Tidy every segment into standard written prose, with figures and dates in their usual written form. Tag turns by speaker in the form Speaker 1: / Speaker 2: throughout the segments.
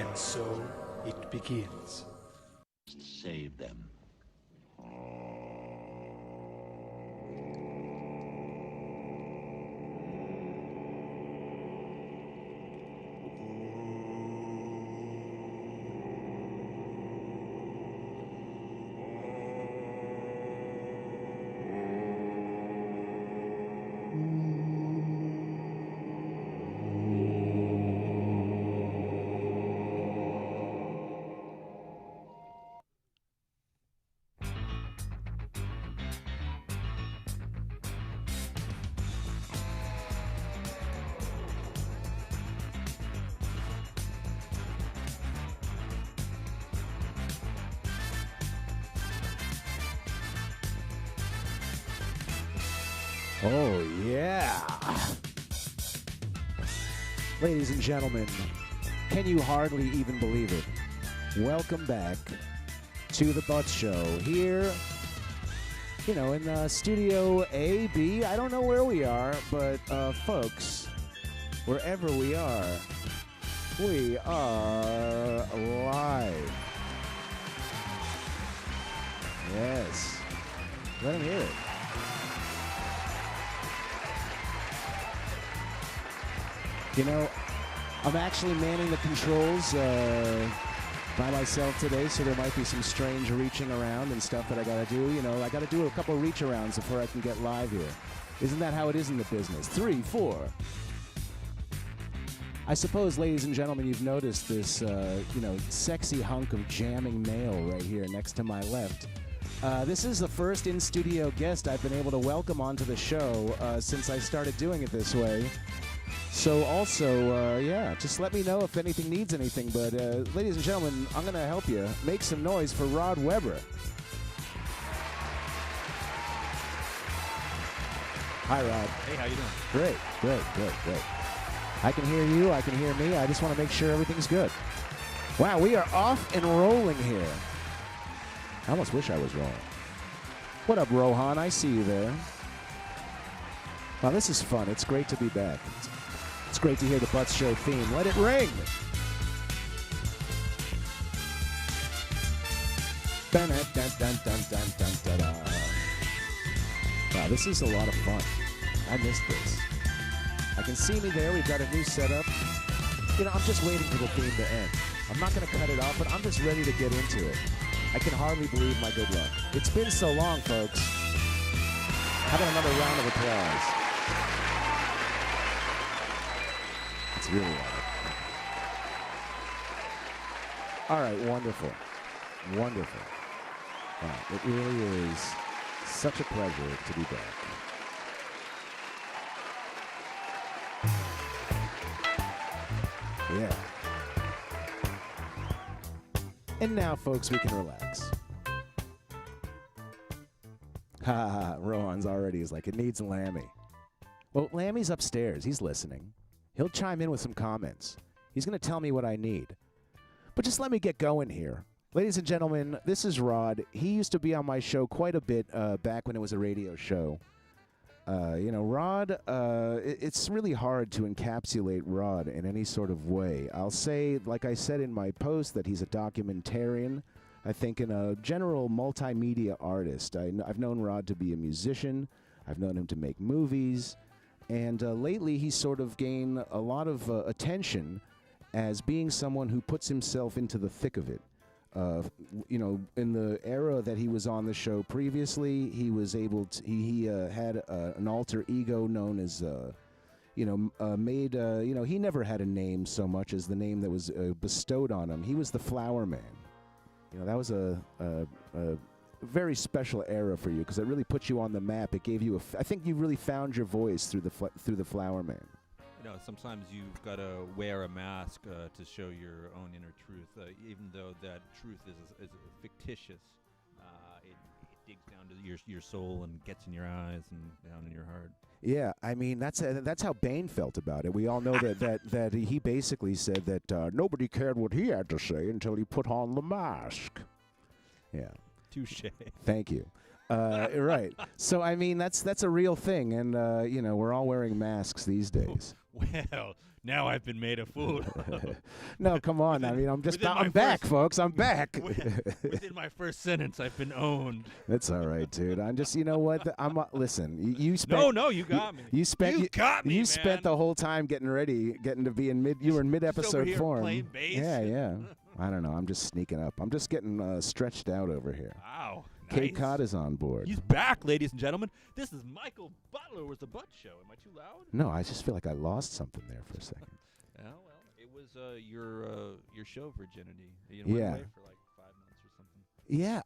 Speaker 1: And so it begins.
Speaker 2: Save them.
Speaker 3: Oh, yeah. Ladies and gentlemen, can you hardly even believe it? Welcome back to the Butz Show here, in Studio A, B. I don't know where we are, but folks, wherever we are live. Yes. Let them hear it. I'm actually manning the controls by myself today, so there might be some strange reaching around and stuff that I got to do. I got to do a couple reach arounds before I can get live here. Isn't that how it is in the business? 3, 4. I suppose, ladies and gentlemen, you've noticed this, sexy hunk of jamming male right here next to my left. This is the first in-studio guest I've been able to welcome onto the show since I started doing it this way. So also, just let me know if anything needs anything. But ladies and gentlemen, I'm going to help you. Make some noise for Rod Weber. Hi, Rod.
Speaker 4: Hey, how you doing?
Speaker 3: Great. I can hear you. I can hear me. I just want to make sure everything's good. Wow, we are off and rolling here. I almost wish I was rolling. What up, Rohan? I see you there. Wow, this is fun. It's great to be back. It's great to hear the Butz Show theme. Let it ring! Wow, this is a lot of fun. I missed this. I can see me there. We've got a new setup. I'm just waiting for the theme to end. I'm not going to cut it off, but I'm just ready to get into it. I can hardly believe my good luck. It's been so long, folks. How about another round of applause? It's really loud. All right, wonderful. Wow, it really is such a pleasure to be back. Yeah. And now, folks, we can relax. Rohan's already is like, it needs Lammy. Well, Lammy's upstairs. He's listening. He'll chime in with some comments. He's going to tell me what I need. But just let me get going here. Ladies and gentlemen, this is Rod. He used to be on my show quite a bit back when it was a radio show. Rod, it's really hard to encapsulate Rod in any sort of way. I'll say, like I said in my post, that he's a documentarian. I think in a general multimedia artist. I've known Rod to be a musician. I've known him to make movies. And lately, he's sort of gained a lot of attention as being someone who puts himself into the thick of it. In the era that he was on the show previously, he was able to, he had an alter ego known as, he never had a name so much as the name that was bestowed on him. He was the Flower Man. That was a very special era for you because it really put you on the map. It gave you I think you really found your voice through the Flower Man.
Speaker 4: Sometimes you've got to wear a mask to show your own inner truth, even though that truth is fictitious. It digs down to your soul and gets in your eyes and down in your heart.
Speaker 3: Yeah, I mean that's how Bane felt about it. We all know that he basically said that nobody cared what he had to say until he put on the mask. Yeah.
Speaker 4: Touche.
Speaker 3: Thank you. Right. So I mean that's a real thing, and we're all wearing masks these days.
Speaker 4: Well, now I've been made a fool.
Speaker 3: No, come on. I mean, I'm
Speaker 4: within
Speaker 3: back, folks. I'm back.
Speaker 4: Within my first sentence, I've been owned.
Speaker 3: That's all right, dude. I'm just, you know what? Listen, you spent.
Speaker 4: No, you got me.
Speaker 3: You spent.
Speaker 4: You got me,
Speaker 3: You
Speaker 4: man.
Speaker 3: spent the whole time getting ready, getting to be in mid. You were in
Speaker 4: Just over
Speaker 3: mid-episode
Speaker 4: here
Speaker 3: form.
Speaker 4: playing bass.
Speaker 3: Yeah. I don't know. I'm just sneaking up. I'm just getting stretched out over here.
Speaker 4: Wow.
Speaker 3: Kate
Speaker 4: Nice.
Speaker 3: Cott is on board.
Speaker 4: He's back, ladies and gentlemen. This is Michael Butler with the Butz Show. Am I too loud?
Speaker 3: No, I just feel like I lost something there for a second.
Speaker 4: Oh, well, it was your show virginity. You went
Speaker 3: Yeah.
Speaker 4: away for like 5 months or something.
Speaker 3: Yeah,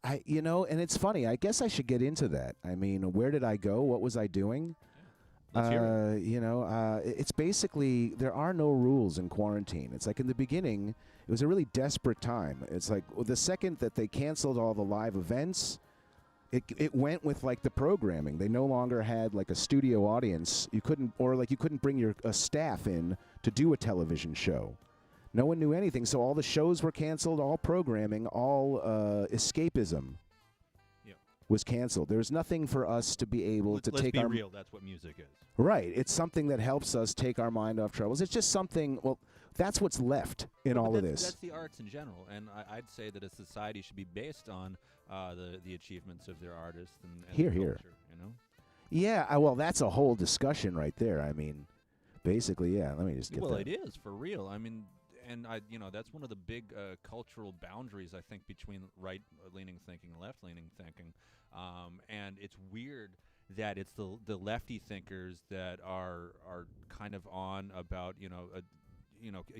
Speaker 3: and it's funny. I guess I should get into that. I mean, where did I go? What was I doing?
Speaker 4: Let's hear it.
Speaker 3: It's basically there are no rules in quarantine. It's like in the beginning, it was a really desperate time. It's like the second that they canceled all the live events, it went with like the programming. They no longer had like a studio audience. You couldn't bring your staff in to do a television show. No one knew anything, so all the shows were canceled. All programming, all escapism was canceled. There's nothing for us to be able to
Speaker 4: Let's
Speaker 3: take
Speaker 4: be
Speaker 3: our
Speaker 4: real. That's what music is.
Speaker 3: Right. It's something that helps us take our mind off troubles. It's just something. Well, that's what's left in all of this.
Speaker 4: That's the arts in general, and I'd say that a society should be based on the achievements of their artists and
Speaker 3: Here,
Speaker 4: the
Speaker 3: here.
Speaker 4: culture, you know?
Speaker 3: Yeah. Well, that's a whole discussion right there. I mean, basically, yeah. Let me just get
Speaker 4: Well,
Speaker 3: that.
Speaker 4: it is for real. I mean, and that's one of the big cultural boundaries I think between right-leaning thinking and left-leaning thinking, and it's weird that it's the lefty thinkers that are kind of on about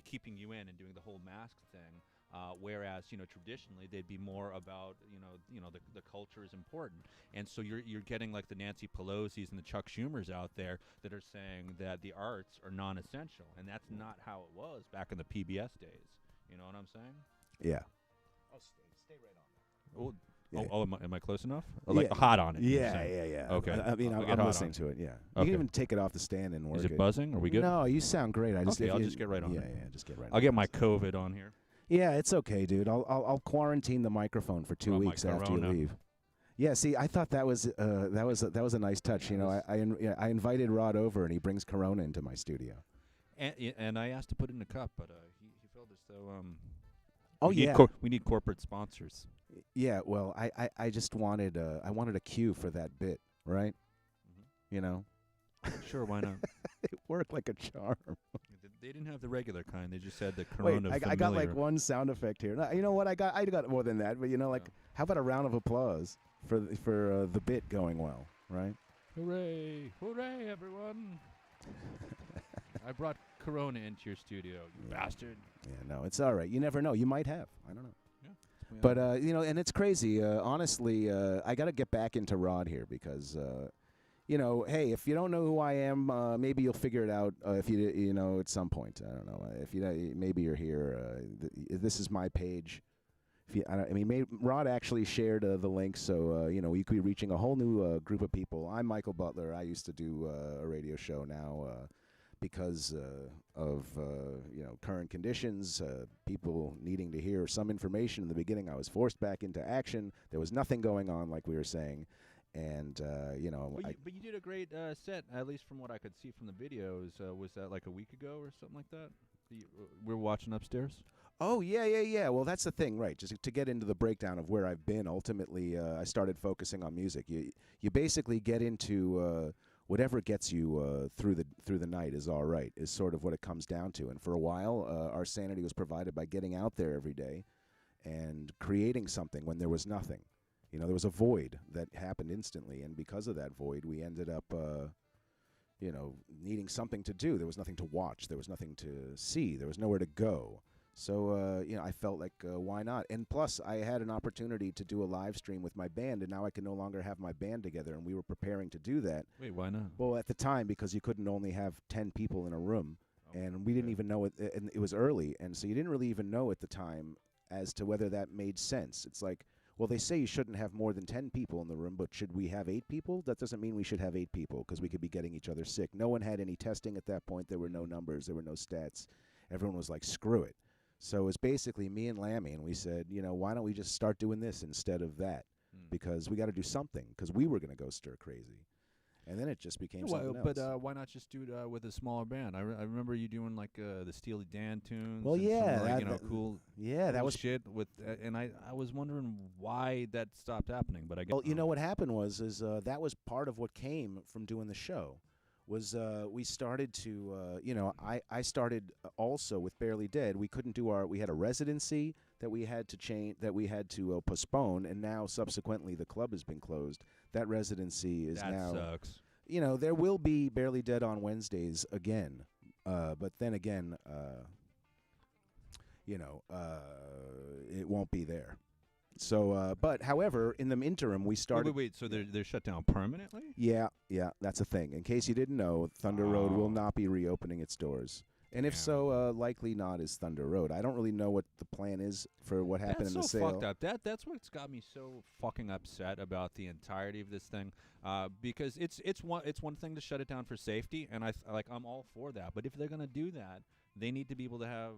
Speaker 4: keeping you in and doing the whole mask thing, whereas traditionally they'd be more about the culture is important, and so you're getting like the Nancy Pelosi's and the Chuck Schumers out there that are saying that the arts are non-essential, and that's not how it was back in the PBS days. You know what I'm saying?
Speaker 3: Yeah.
Speaker 4: Oh, stay right on there.
Speaker 3: Yeah.
Speaker 4: Oh, am I close enough? Like hot on it. you're saying.
Speaker 3: Yeah.
Speaker 4: Okay.
Speaker 3: I mean,
Speaker 4: I'll get
Speaker 3: I'm
Speaker 4: hot
Speaker 3: listening
Speaker 4: on
Speaker 3: to it. Yeah. You
Speaker 4: Okay.
Speaker 3: can even take it off the stand and work
Speaker 4: Is it buzzing? Are we good?
Speaker 3: No, you sound great.
Speaker 4: I'll just get right on
Speaker 3: Yeah,
Speaker 4: it.
Speaker 3: yeah. Just get right.
Speaker 4: I'll get my COVID on here.
Speaker 3: Yeah, it's okay, dude. I'll quarantine the microphone for 2
Speaker 4: Oh, my
Speaker 3: weeks after you
Speaker 4: corona.
Speaker 3: leave. Yeah, see, I thought that was a nice touch. I invited Rod over, and he brings Corona into my studio.
Speaker 4: And I asked to put it in a cup, but he felt as though
Speaker 3: Oh,
Speaker 4: we need
Speaker 3: yeah.
Speaker 4: we need corporate sponsors.
Speaker 3: Yeah, well, I just wanted a cue for that bit, right? You know,
Speaker 4: Sure, why not?
Speaker 3: it worked like a charm.
Speaker 4: They didn't have the regular kind. They just had the
Speaker 3: Wait,
Speaker 4: Corona
Speaker 3: I got like
Speaker 4: Familiar.
Speaker 3: one sound effect here. No, you know what? I got more than that. But how about a round of applause for the bit going well, right?
Speaker 4: Hooray! Hooray, everyone! I brought Corona into your studio, you bastard.
Speaker 3: Yeah, no, it's all right. You never know. You might have. I don't know.
Speaker 4: Yeah.
Speaker 3: But and it's crazy. Honestly, I got to get back into Rod here because, hey, if you don't know who I am, maybe you'll figure it out if you at some point. I don't know if maybe you're here. This is my page. Rod actually shared the link, so we could be reaching a whole new group of people. I'm Michael Butler. I used to do a radio show now. Because of current conditions, people needing to hear some information in the beginning, I was forced back into action. There was nothing going on, like we were saying, and
Speaker 4: But you did a great set, at least from what I could see from the videos. Was that like a week ago or something like that? We're watching upstairs.
Speaker 3: Oh, yeah. Well, that's the thing, right? Just to get into the breakdown of where I've been. Ultimately, I started focusing on music. You basically get into whatever gets you through the night is all right, is sort of what it comes down to. And for a while, our sanity was provided by getting out there every day and creating something when there was nothing. There was a void that happened instantly, and because of that void, we ended up, needing something to do. There was nothing to watch. There was nothing to see. There was nowhere to go. So, I felt like, why not? And plus, I had an opportunity to do a live stream with my band, and now I can no longer have my band together, and we were preparing to do that.
Speaker 4: Wait, why not?
Speaker 3: Well, at the time, because you couldn't only have 10 people in a room, and we didn't even know it, and it was early, and so you didn't really even know at the time as to whether that made sense. It's like, well, they say you shouldn't have more than 10 people in the room, but should we have 8 people? That doesn't mean we should have 8 people, because we could be getting each other sick. No one had any testing at that point. There were no numbers. There were no stats. Everyone was like, screw it. So it was basically me and Lammy, and we said, why don't we just start doing this instead of that? Because we got to do something, because we were going to go stir crazy. And then it just became something
Speaker 4: but
Speaker 3: else.
Speaker 4: why not just do it with a smaller band? I remember you doing like the Steely Dan tunes.
Speaker 3: Well,
Speaker 4: and
Speaker 3: yeah,
Speaker 4: some, like,
Speaker 3: that-
Speaker 4: cool.
Speaker 3: Yeah, that
Speaker 4: cool
Speaker 3: was
Speaker 4: shit with, and I was wondering why that stopped happening. But I guess
Speaker 3: Well, you know what happened was that was part of what came from doing the show. Was we started to I started also with Barely Dead. We couldn't do we had a residency that we had to change, that we had to postpone, and now subsequently the club has been closed. That residency is
Speaker 4: that
Speaker 3: now
Speaker 4: sucks.
Speaker 3: there will be Barely Dead on Wednesdays again, but then again it won't be there. So, but however, in the interim, we started.
Speaker 4: Wait. So they're shut down permanently?
Speaker 3: Yeah, that's a thing. In case you didn't know, Thunder Road will not be reopening its doors. And if so, likely not is Thunder Road. I don't really know what the plan is for what happened in the sale.
Speaker 4: That's so fucked up. That's what's got me so fucking upset about the entirety of this thing. Because it's one thing to shut it down for safety, and I'm all for that. But if they're gonna do that, they need to be able to have,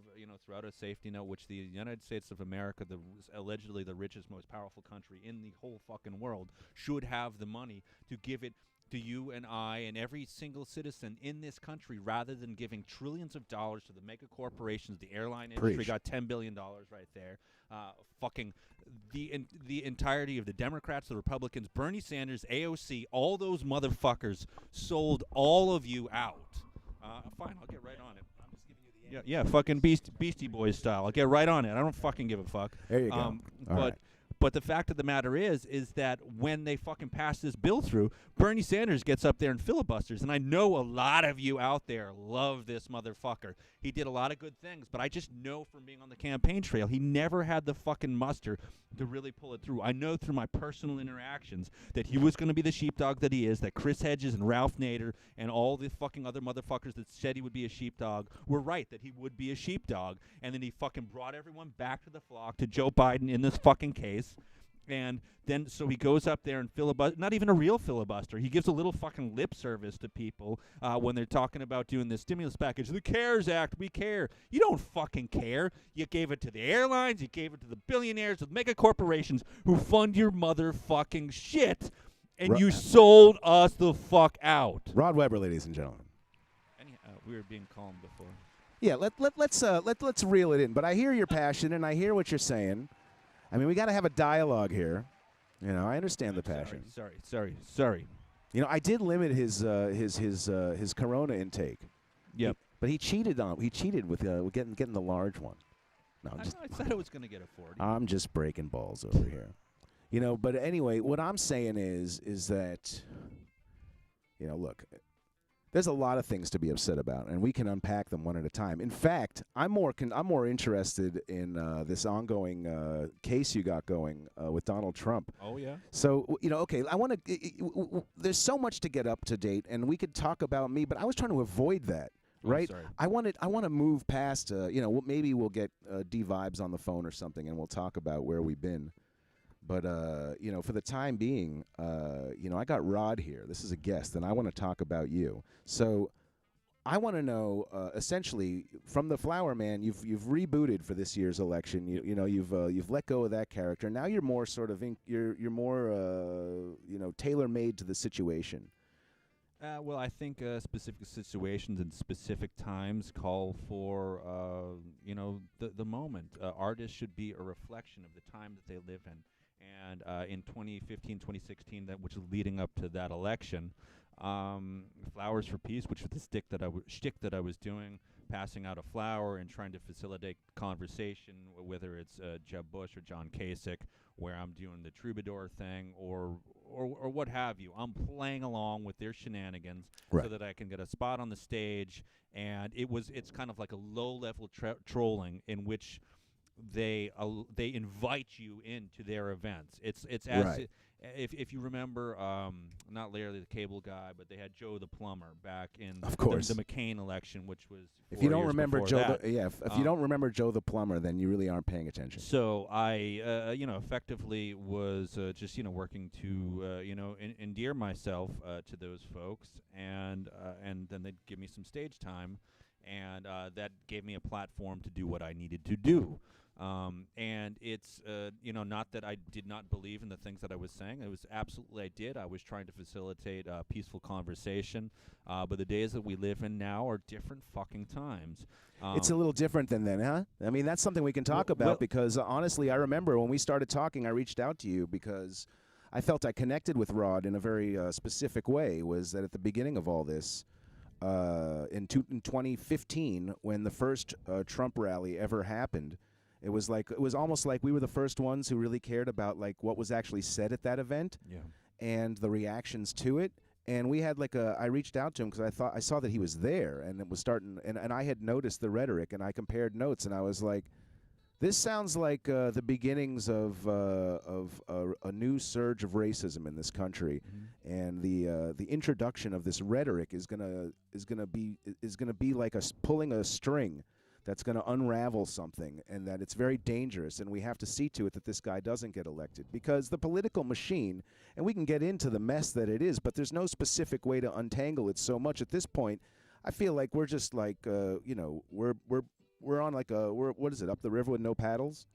Speaker 4: throughout a safety net, which the United States of America, allegedly the richest, most powerful country in the whole fucking world, should have the money to give it to you and I and every single citizen in this country, rather than giving trillions of dollars to the mega corporations. The airline industry got $10 billion right there. Fucking the entirety of the Democrats, the Republicans, Bernie Sanders, AOC, all those motherfuckers sold all of you out. Fine, I'll get right on it. Yeah, fucking Beastie Boys style. I'll get right on it. I don't fucking give a fuck.
Speaker 3: There you go.
Speaker 4: But the fact of the matter is that when they fucking pass this bill through, Bernie Sanders gets up there and filibusters. And I know a lot of you out there love this motherfucker. He did a lot of good things, but I just know from being on the campaign trail, he never had the fucking muster to really pull it through. I know through my personal interactions that he was going to be the sheepdog that he is, that Chris Hedges and Ralph Nader and all the fucking other motherfuckers that said he would be a sheepdog were right, that he would be a sheepdog. And then he fucking brought everyone back to the flock, to Joe Biden in this fucking case. And then, so he goes up there and filibuster, not even a real filibuster. He gives a little fucking lip service to people when they're talking about doing this stimulus package. The CARES Act, we care. You don't fucking care. You gave it to the airlines. You gave it to the billionaires, the mega corporations who fund your motherfucking shit. And you sold us the fuck out.
Speaker 3: Rod Weber, ladies and gentlemen.
Speaker 4: We were being calmed before.
Speaker 3: Yeah, let's reel it in. But I hear your passion, and I hear what you're saying. I mean, we got to have a dialogue here. I understand the passion.
Speaker 4: Sorry.
Speaker 3: I did limit his Corona intake.
Speaker 4: Yep.
Speaker 3: But he cheated with getting the large one. No,
Speaker 4: I said I was going to get a 40.
Speaker 3: I'm just breaking balls over here. But anyway, what I'm saying is that look, there's a lot of things to be upset about, and we can unpack them one at a time. In fact, I'm more interested in this ongoing case you got going with Donald Trump.
Speaker 4: Oh yeah.
Speaker 3: So okay, I want to. There's so much to get up to date, and we could talk about me, but I was trying to avoid that. Right.
Speaker 4: Sorry.
Speaker 3: I want to move past. Maybe we'll get D Vibes on the phone or something, and we'll talk about where we've been. But, for the time being, I got Rod here. This is a guest, and I want to talk about you. So I want to know, essentially, from the Flower Man, you've rebooted for this year's election. You've let go of that character. Now you're more sort of you're more tailor-made to the situation.
Speaker 4: Well, I think specific situations and specific times call for the moment. Artists should be a reflection of the time that they live in. And in 2015, 2016, which is leading up to that election, Flowers for Peace, which was the shtick that I was doing, passing out a flower and trying to facilitate conversation, whether it's Jeb Bush or John Kasich, where I'm doing the troubadour thing or what have you. I'm playing along with their shenanigans so that I can get a spot on the stage, and it's kind of like a low-level trolling in which they invite you into their events. It's as if you remember, not Larry the Cable Guy, but they had Joe the Plumber back in the McCain election, which was
Speaker 3: if you don't remember Joe,
Speaker 4: if
Speaker 3: you don't remember Joe the Plumber, then you really aren't paying attention.
Speaker 4: So I effectively was just working to endear myself to those folks, and then they'd give me some stage time. and that gave me a platform to do what I needed to do. And it's, not that I did not believe in the things that I was saying. It was absolutely I did. I was trying to facilitate peaceful conversation. But the days that we live in now are different fucking times.
Speaker 3: It's a little different than then, huh? I mean, that's something we can talk about because, honestly, I remember when we started talking, I reached out to you because I felt I connected with Rod in a very specific way, was that at the beginning of all this, in 2015, when the first Trump rally ever happened, it was almost like we were the first ones who really cared about like what was actually said at that event and the reactions to it. And we had I reached out to him because I saw that he was there and it was starting, and I had noticed the rhetoric and I compared notes and I was like, this sounds like the beginnings of a new surge of racism in this country, and the introduction of this rhetoric is gonna be like pulling a string that's going to unravel something, and that it's very dangerous, and we have to see to it that this guy doesn't get elected, because the political machine, and we can get into the mess that it is, but there's no specific way to untangle it so much at this point. I feel like we're just like we're on like what is it, up the river with no paddles,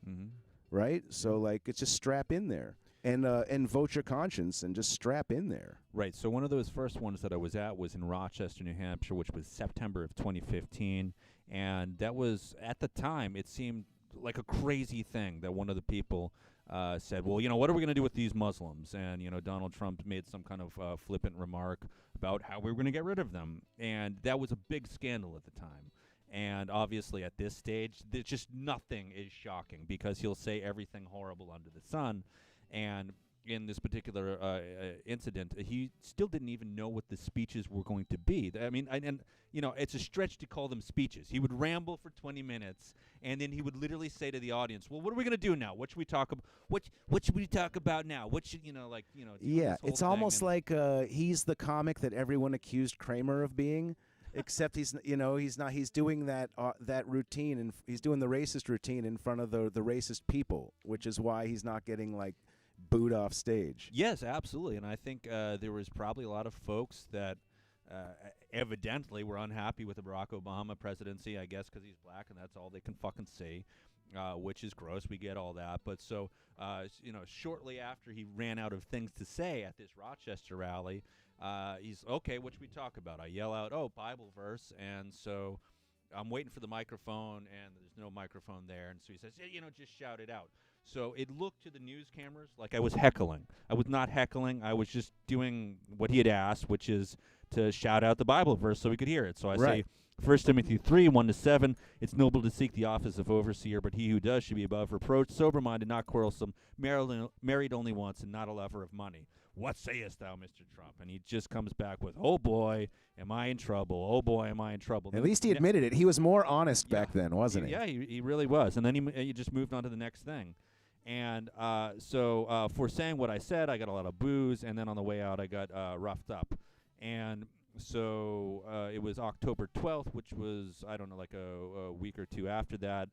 Speaker 3: right? So like it's just strap in there and vote your conscience and just strap in there.
Speaker 4: Right. So one of those first ones that I was at was in Rochester, New Hampshire, which was September of 2015. And that was, at the time, it seemed like a crazy thing that one of the people said, well, what are we going to do with these Muslims? And, Donald Trump made some kind of flippant remark about how we were going to get rid of them. And that was a big scandal at the time. And obviously at this stage, there's just nothing is shocking because he'll say everything horrible under the sun. And in this particular incident, he still didn't even know what the speeches were going to be. I mean, it's a stretch to call them speeches. He would ramble for 20 minutes, and then he would literally say to the audience, "Well, what are we going to do now? What should we talk about? What should we talk about now? What should
Speaker 3: Yeah, it's almost like he's the comic that everyone accused Kramer of being. Except he's not. He's doing that routine, and he's doing the racist routine in front of the racist people, which is why he's not getting like booed off stage.
Speaker 4: Yes, absolutely. And I think there was probably a lot of folks that evidently were unhappy with the Barack Obama presidency, I guess, because he's black and that's all they can fucking see, which is gross. We get all that. But so, shortly after he ran out of things to say at this Rochester rally, he's, okay, what should we talk about? I yell out, oh, Bible verse. And so I'm waiting for the microphone, and there's no microphone there. And so he says, just shout it out. So it looked to the news cameras like I was heckling. I was not heckling. I was just doing what he had asked, which is to shout out the Bible verse so we could hear it. So I say, 1 Timothy 3, 1-7, it's noble to seek the office of overseer, but he who does should be above reproach, sober-minded, not quarrelsome, married only once, and not a lover of money. What sayest thou, Mr. Trump? And he just comes back with, oh, boy, am I in trouble. Oh, boy, am I in trouble.
Speaker 3: At least he admitted it. He was more honest back then, wasn't he?
Speaker 4: Yeah, he really was. And then he just moved on to the next thing. And so for saying what I said, I got a lot of boos, and then on the way out, I got roughed up. And so it was October 12th, which was, I don't know, like a week or two after that.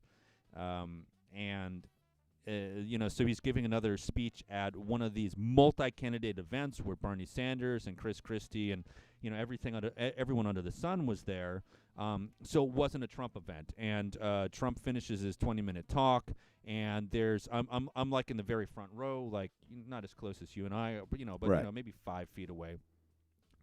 Speaker 4: So he's giving another speech at one of these multi-candidate events where Bernie Sanders and Chris Christie and everyone under the sun was there. So it wasn't a Trump event. And Trump finishes his 20-minute talk, and I'm like in the very front row, like not as close as you and I, but maybe 5 feet away.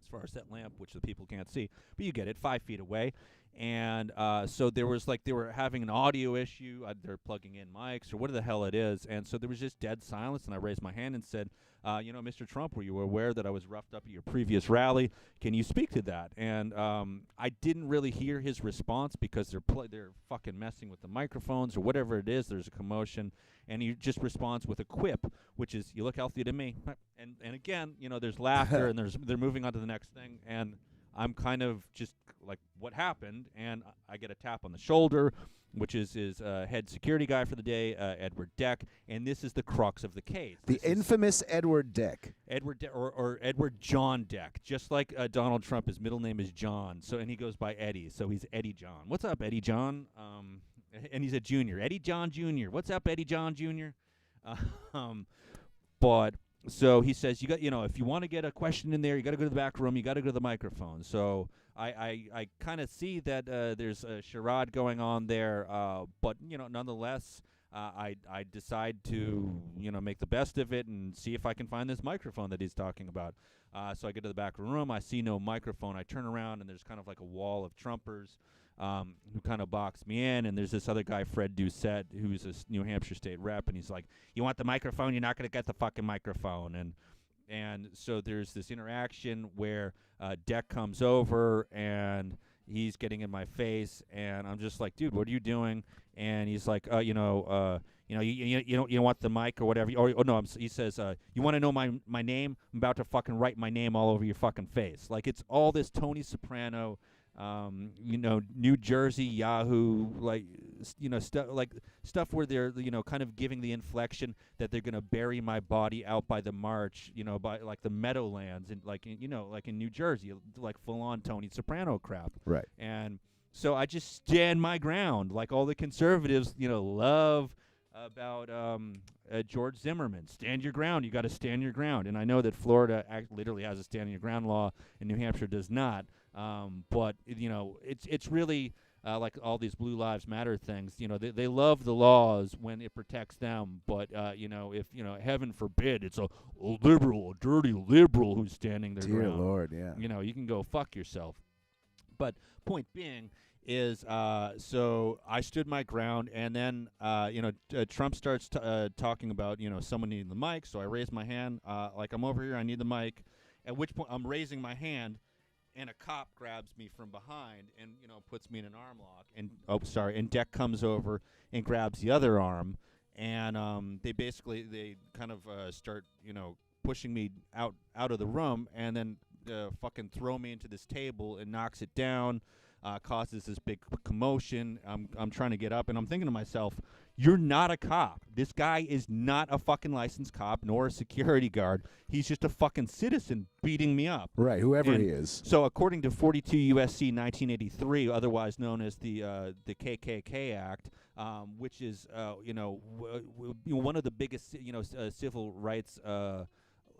Speaker 4: As far as that lamp, which the people can't see, but you get it, 5 feet away. And so there was they were having an audio issue. They're plugging in mics or what the hell it is. And so there was just dead silence. And I raised my hand and said, Mr. Trump, were you aware that I was roughed up at your previous rally? Can you speak to that? And I didn't really hear his response because they're fucking messing with the microphones or whatever it is. There's a commotion. And he just responds with a quip, which is, you look healthy to me. And again, there's laughter and they're moving on to the next thing. And I'm kind of just like, what happened? And I get a tap on the shoulder, which is his head security guy for the day, Edward Deck. And this is the crux of the case.
Speaker 3: The infamous Edward Deck.
Speaker 4: Or Edward John Deck. Just like Donald Trump, his middle name is John. And he goes by Eddie. So he's Eddie John. What's up, Eddie John? And he's a junior. Eddie John Jr. What's up, Eddie John Jr.? But So he says, if you want to get a question in there, you got to go to the back room. You got to go to the microphone. So I kind of see that there's a charade going on there, but nonetheless, I decide to make the best of it and see if I can find this microphone that he's talking about. So I get to the back room. I see no microphone. I turn around and there's kind of like a wall of Trumpers who kind of box me in, and there's this other guy, Fred Doucette, who's a New Hampshire state rep, and he's like, "You want the microphone? You're not going to get the fucking microphone." And so there's this interaction where Deck comes over and he's getting in my face, and I'm just like, "Dude, what are you doing?" And he's like, you don't want the mic or whatever. He says, "You want to know my name? I'm about to fucking write my name all over your fucking face." Like, it's all this Tony Soprano, New Jersey Yahoo, stuff where they're, kind of giving the inflection that they're gonna bury my body out by the march, by like the Meadowlands, and like in New Jersey, like full on Tony Soprano crap.
Speaker 3: Right.
Speaker 4: And so I just stand my ground, like all the conservatives, love about George Zimmerman. Stand your ground. You got to stand your ground. And I know that Florida literally has a stand your ground law, and New Hampshire does not. But it's really like all these Blue Lives Matter things. They love the laws when it protects them. But if heaven forbid, it's a liberal, a dirty liberal who's standing their ground.
Speaker 3: Dear Lord, yeah.
Speaker 4: You can go fuck yourself. But point being is, so I stood my ground, and then Trump starts talking about someone needing the mic. So I raise my hand, like, I'm over here, I need the mic. At which point I'm raising my hand, and a cop grabs me from behind and puts me in an arm lock. And Deck comes over and grabs the other arm, and they kind of start pushing me out of the room, and then fucking throw me into this table and knocks it down. Causes this big commotion. I'm trying to get up, and I'm thinking to myself, you're not a cop. This guy is not a fucking licensed cop, nor a security guard. He's just a fucking citizen beating me up.
Speaker 3: Right, whoever he is.
Speaker 4: So according to 42 U.S.C. 1983, otherwise known as the KKK Act, which is one of the biggest civil rights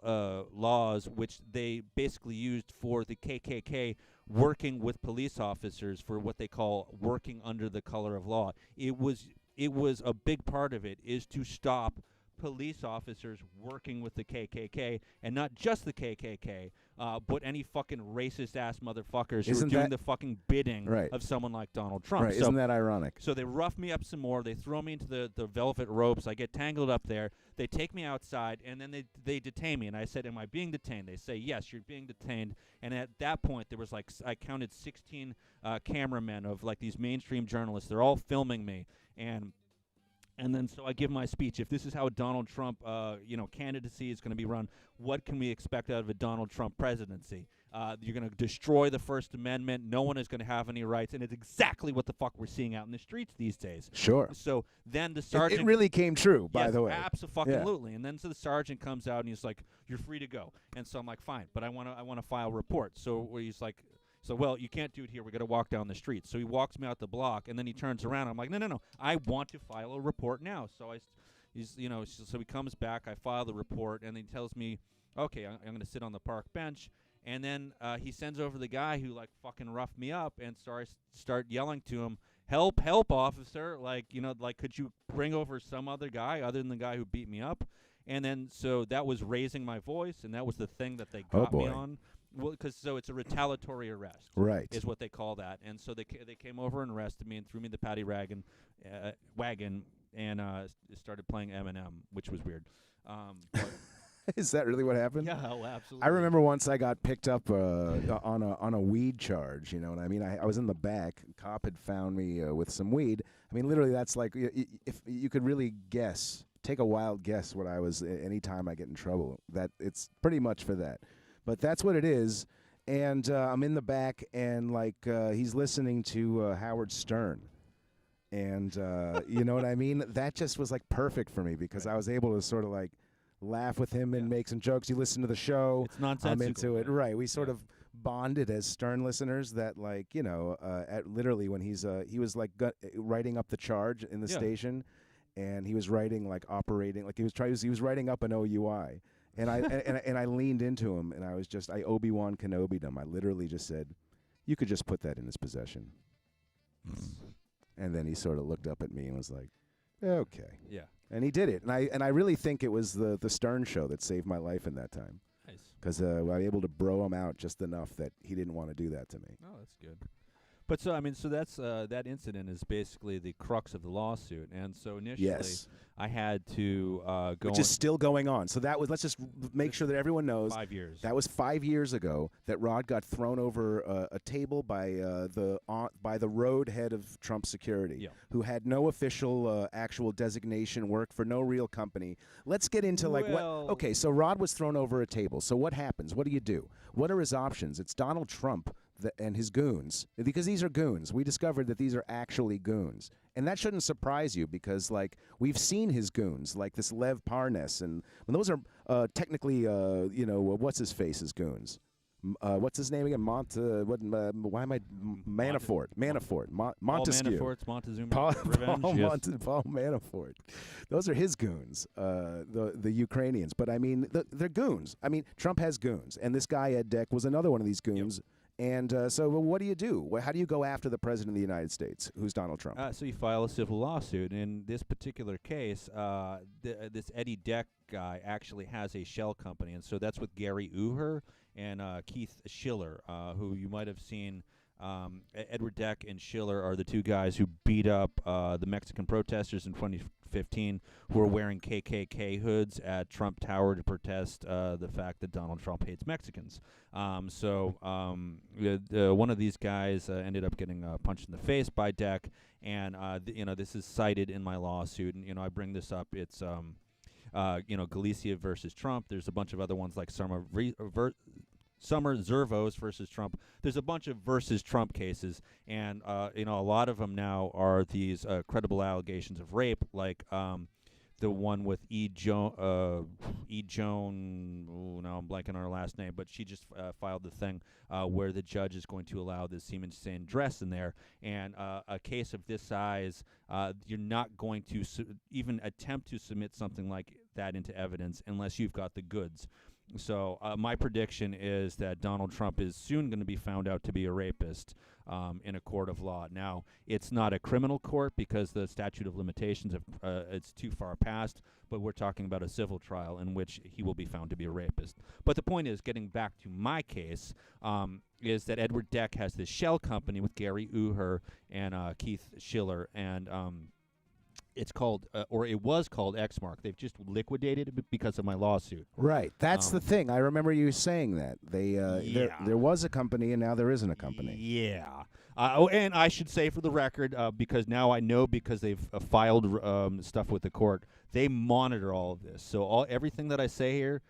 Speaker 4: laws, which they basically used for the KKK working with police officers for what they call working under the color of law. It was a big part of it is to stop police officers working with the KKK, and not just the KKK, but any fucking racist-ass motherfuckers who are doing the fucking bidding of someone like Donald Trump.
Speaker 3: Right, isn't that ironic?
Speaker 4: So they rough me up some more. They throw me into the velvet ropes. I get tangled up there. They take me outside, and then they detain me. And I said, am I being detained? They say, yes, you're being detained. And at that point, there was I counted 16 cameramen of like these mainstream journalists. They're all filming me. And then so I give my speech. If this is how Donald Trump, candidacy is going to be run, what can we expect out of a Donald Trump presidency? You're going to destroy the First Amendment. No one is going to have any rights. And it's exactly what the fuck we're seeing out in the streets these days.
Speaker 3: Sure.
Speaker 4: So then the sergeant...
Speaker 3: It really came true, by the way.
Speaker 4: Absolutely. Yeah. And then so the sergeant comes out and he's like, you're free to go. And so I'm like, fine, but I want to file a report. So he's like... So, well, you can't do it here. We got to walk down the street. So he walks me out the block, and then he turns around. I'm like, no. I want to file a report now. So so he comes back. I file the report, and he tells me, okay, I'm going to sit on the park bench. And then he sends over the guy who like fucking roughed me up, and start yelling to him, help, officer! Could you bring over some other guy other than the guy who beat me up? And then so that was raising my voice, and that was the thing that they got me on. Well, because it's a retaliatory arrest,
Speaker 3: right? Is
Speaker 4: what they call that. And so they came over and arrested me and threw me in the paddy wagon, and started playing Eminem, which was weird.
Speaker 3: Is that really what happened?
Speaker 4: Yeah, absolutely.
Speaker 3: I remember once I got picked up on a weed charge. You know what I mean? I was in the back. A cop had found me with some weed. I mean, literally, that's like if you could really guess, take a wild guess what I was. Anytime I get in trouble, that it's pretty much for that. But that's what it is, and I'm in the back, and he's listening to Howard Stern, and you know what I mean? That just was perfect for me because I was able to sort of laugh with him and make some jokes. You listen to the show,
Speaker 4: it's nonsensical.
Speaker 3: I'm into it, right? We sort of bonded as Stern listeners. That at literally when he was writing up the charge in the station, and he was writing operating he was writing up an OUI. And I leaned into him, and I Obi-Wan Kenobi'd him. I literally just said, "You could just put that in his possession." And then he sort of looked up at me and was like, "Okay."
Speaker 4: Yeah.
Speaker 3: And he did it. And I really think it was the Stern Show that saved my life in that time.
Speaker 4: Nice.
Speaker 3: Because I was able to bro him out just enough that he didn't want to do that to me.
Speaker 4: Oh, that's good. But so that's that incident is basically the crux of the lawsuit, and so initially I had to go.
Speaker 3: Which is still going on. So that was. Let's just make sure that everyone knows.
Speaker 4: 5 years.
Speaker 3: That was 5 years ago that Rod got thrown over a table by the road head of Trump security,
Speaker 4: Yeah.
Speaker 3: who had no official actual designation, worked for no real company. Let's get into what. Okay, so Rod was thrown over a table. So what happens? What do you do? What are his options? It's Donald Trump and his goons, because these are goons. We discovered that these are actually goons. And that shouldn't surprise you, because, like, we've seen his goons, like this Lev Parnas, and those are technically, what's his face's goons? What's his name again? Manafort. Montesquieu.
Speaker 4: Paul Manafort's Montezuma.
Speaker 3: Paul
Speaker 4: Revenge.
Speaker 3: Manafort. Those are his goons, the Ukrainians. But, I mean, they're goons. I mean, Trump has goons. And this guy, Ed Deck, was another one of these goons. Yep. And so what do you do? How do you go after the president of the United States, who's Donald Trump?
Speaker 4: So you file a civil lawsuit. In this particular case, this Eddie Deck guy actually has a shell company, and so that's with Gary Uher and Keith Schiller, who you might have seen. Edward Deck and Schiller are the two guys who beat up the Mexican protesters in 2015 who were wearing KKK hoods at Trump Tower to protest the fact that Donald Trump hates Mexicans. So one of these guys ended up getting punched in the face by Deck, and this is cited in my lawsuit, and I bring this up. It's Galicia versus Trump. There's a bunch of other ones like Summer Zervos versus Trump. There's a bunch of versus Trump cases, and a lot of them now are these credible allegations of rape, like the one with E. Joan. Now I'm blanking on her last name, but she just filed the thing where the judge is going to allow this semen stained dress in there, and a case of this size, you're not going to even attempt to submit something like that into evidence unless you've got the goods. So my prediction is that Donald Trump is soon going to be found out to be a rapist in a court of law. Now, it's not a criminal court because the statute of limitations, it's too far past, but we're talking about a civil trial in which he will be found to be a rapist. But the point is, getting back to my case, is that Edward Deck has this shell company with Gary Uher and Keith Schiller, and it's called, or it was called Xmark. They've just liquidated it because of my lawsuit.
Speaker 3: Right. That's the thing. I remember you saying that. There was a company, and now there isn't a company.
Speaker 4: Yeah. And I should say for the record, because now I know because they've filed stuff with the court, they monitor all of this. So everything that I say here,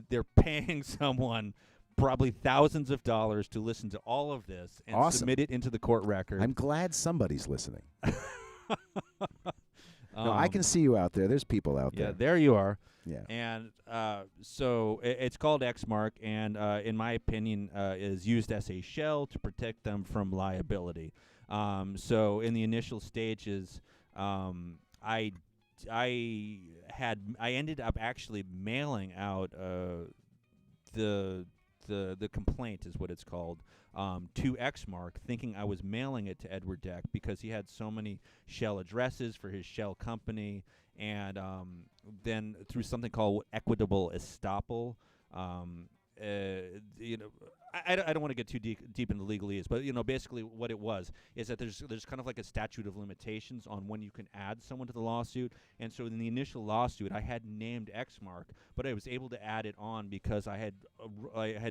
Speaker 4: they're paying someone probably thousands of dollars to listen to all of this and submit it into the court record.
Speaker 3: I'm glad somebody's listening. No, I can see you out there. There's people out there.
Speaker 4: Yeah, there you are.
Speaker 3: Yeah.
Speaker 4: And so it's called Xmark, and in my opinion, is used as a shell to protect them from liability. So in the initial stages, I ended up actually mailing out the complaint is what it's called, to Xmark, thinking I was mailing it to Edward Deck because he had so many shell addresses for his shell company, and then through something called equitable estoppel, I don't want to get too deep into legalese, but basically what it was is that there's kind of like a statute of limitations on when you can add someone to the lawsuit, and so in the initial lawsuit I had named Xmark, but I was able to add it on because I had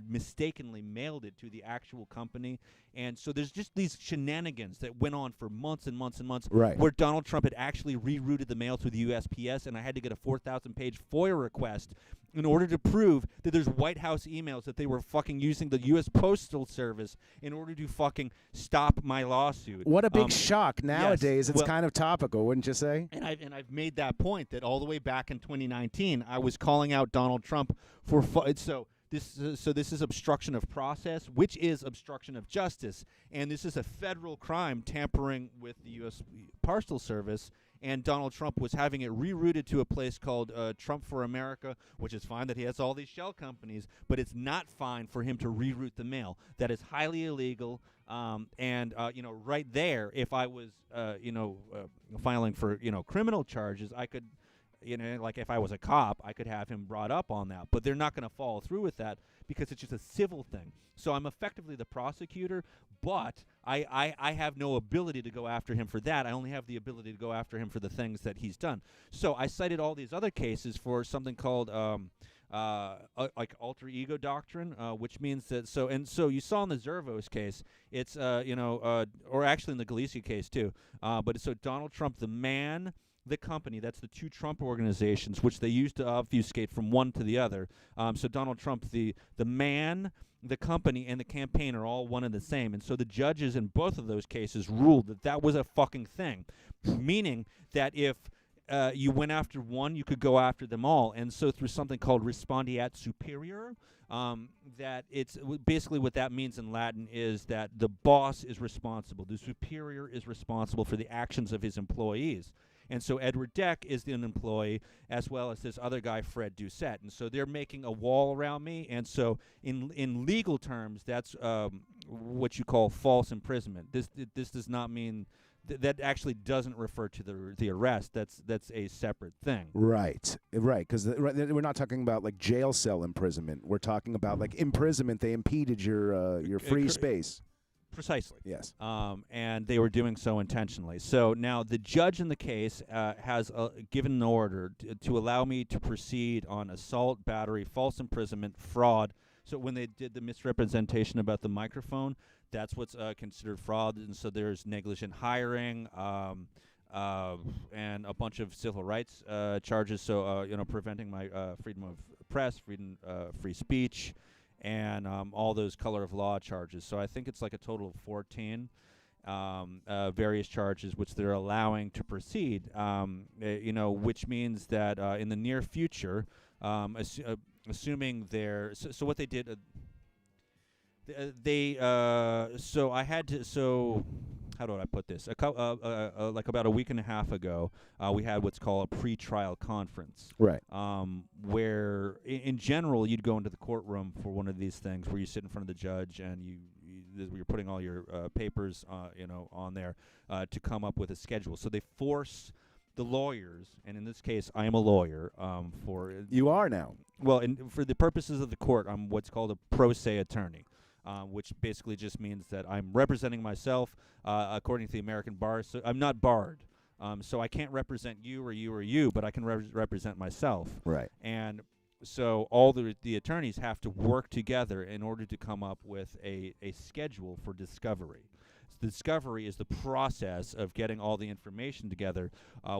Speaker 4: mistakenly mailed it to the actual company, and so there's just these shenanigans that went on for months and months and months,
Speaker 3: right,
Speaker 4: where Donald Trump had actually rerouted the mail to the USPS, and I had to get a 4,000-page FOIA request in order to prove that there's White House emails that they were fucking using the U.S. Postal Service in order to fucking stop my lawsuit.
Speaker 3: What a big shock nowadays.
Speaker 4: Yes,
Speaker 3: it's kind of topical, wouldn't you say?
Speaker 4: And I've made that point that all the way back in 2019, I was calling out Donald Trump for this is obstruction of process, which is obstruction of justice, and this is a federal crime, tampering with the U.S. Postal Service. and Donald Trump was having it rerouted to a place called Trump for America, which is fine that he has all these shell companies, but it's not fine for him to reroute the mail. That is highly illegal. Right there, if I was, filing for, criminal charges, I could, like if I was a cop, I could have him brought up on that. But they're not going to follow through with that because it's just a civil thing. So I'm effectively the prosecutor, but I have no ability to go after him for that. I only have the ability to go after him for the things that he's done. So I cited all these other cases for something called like alter ego doctrine, which means that so you saw in the Zervos case, it's or actually in the Galicia case too, but so Donald Trump, the man, the company, that's the two Trump organizations, which they used to obfuscate from one to the other. So Donald Trump, the man, the company, and the campaign are all one and the same. And so the judges in both of those cases ruled that that was a fucking thing, meaning that if you went after one, you could go after them all. And so through something called respondeat superior, that it's basically what that means in Latin is that the boss is responsible. The superior is responsible for the actions of his employees. And so Edward Deck is an employee, as well as this other guy, Fred Doucette. And so they're making a wall around me. And so in legal terms, that's what you call false imprisonment. This does not mean that actually doesn't refer to the arrest. That's a separate thing.
Speaker 3: Right. Because we're not talking about like jail cell imprisonment. We're talking about like imprisonment. They impeded your free space.
Speaker 4: Precisely.
Speaker 3: Yes.
Speaker 4: And they were doing so intentionally. So now the judge in the case has given an order to allow me to proceed on assault, battery, false imprisonment, fraud. So when they did the misrepresentation about the microphone, that's what's considered fraud. And so there's negligent hiring and a bunch of civil rights charges. So, preventing my freedom of press, free speech, and all those color of law charges. So I think it's like a total of 14 various charges which they're allowing to proceed, which means that in the near future, assuming they're so what they did, so I had to, so how do I put this? Like about a week and a half ago, we had what's called a pre-trial conference.
Speaker 3: Right.
Speaker 4: Where in general you'd go into the courtroom for one of these things where you sit in front of the judge and you're putting all your papers, on there to come up with a schedule. So they force the lawyers, and in this case, I am a lawyer.
Speaker 3: You are now.
Speaker 4: Well, for the purposes of the court, I'm what's called a pro se attorney. Which basically just means that I'm representing myself according to the American bar. So I'm not barred. So I can't represent you or you or you, but I can represent myself.
Speaker 3: Right.
Speaker 4: And so all the attorneys have to work together in order to come up with a schedule for discovery. Discovery is the process of getting all the information together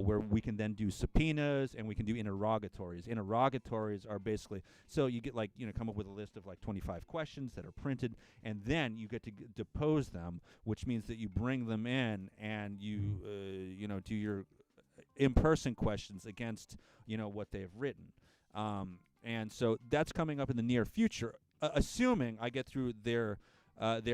Speaker 4: where we can then do subpoenas and we can do interrogatories. Interrogatories are basically, so you get come up with a list of 25 questions that are printed, and then you get to depose them, which means that you bring them in and you, do your in-person questions against, what they've written. And so that's coming up in the near future, assuming I get through their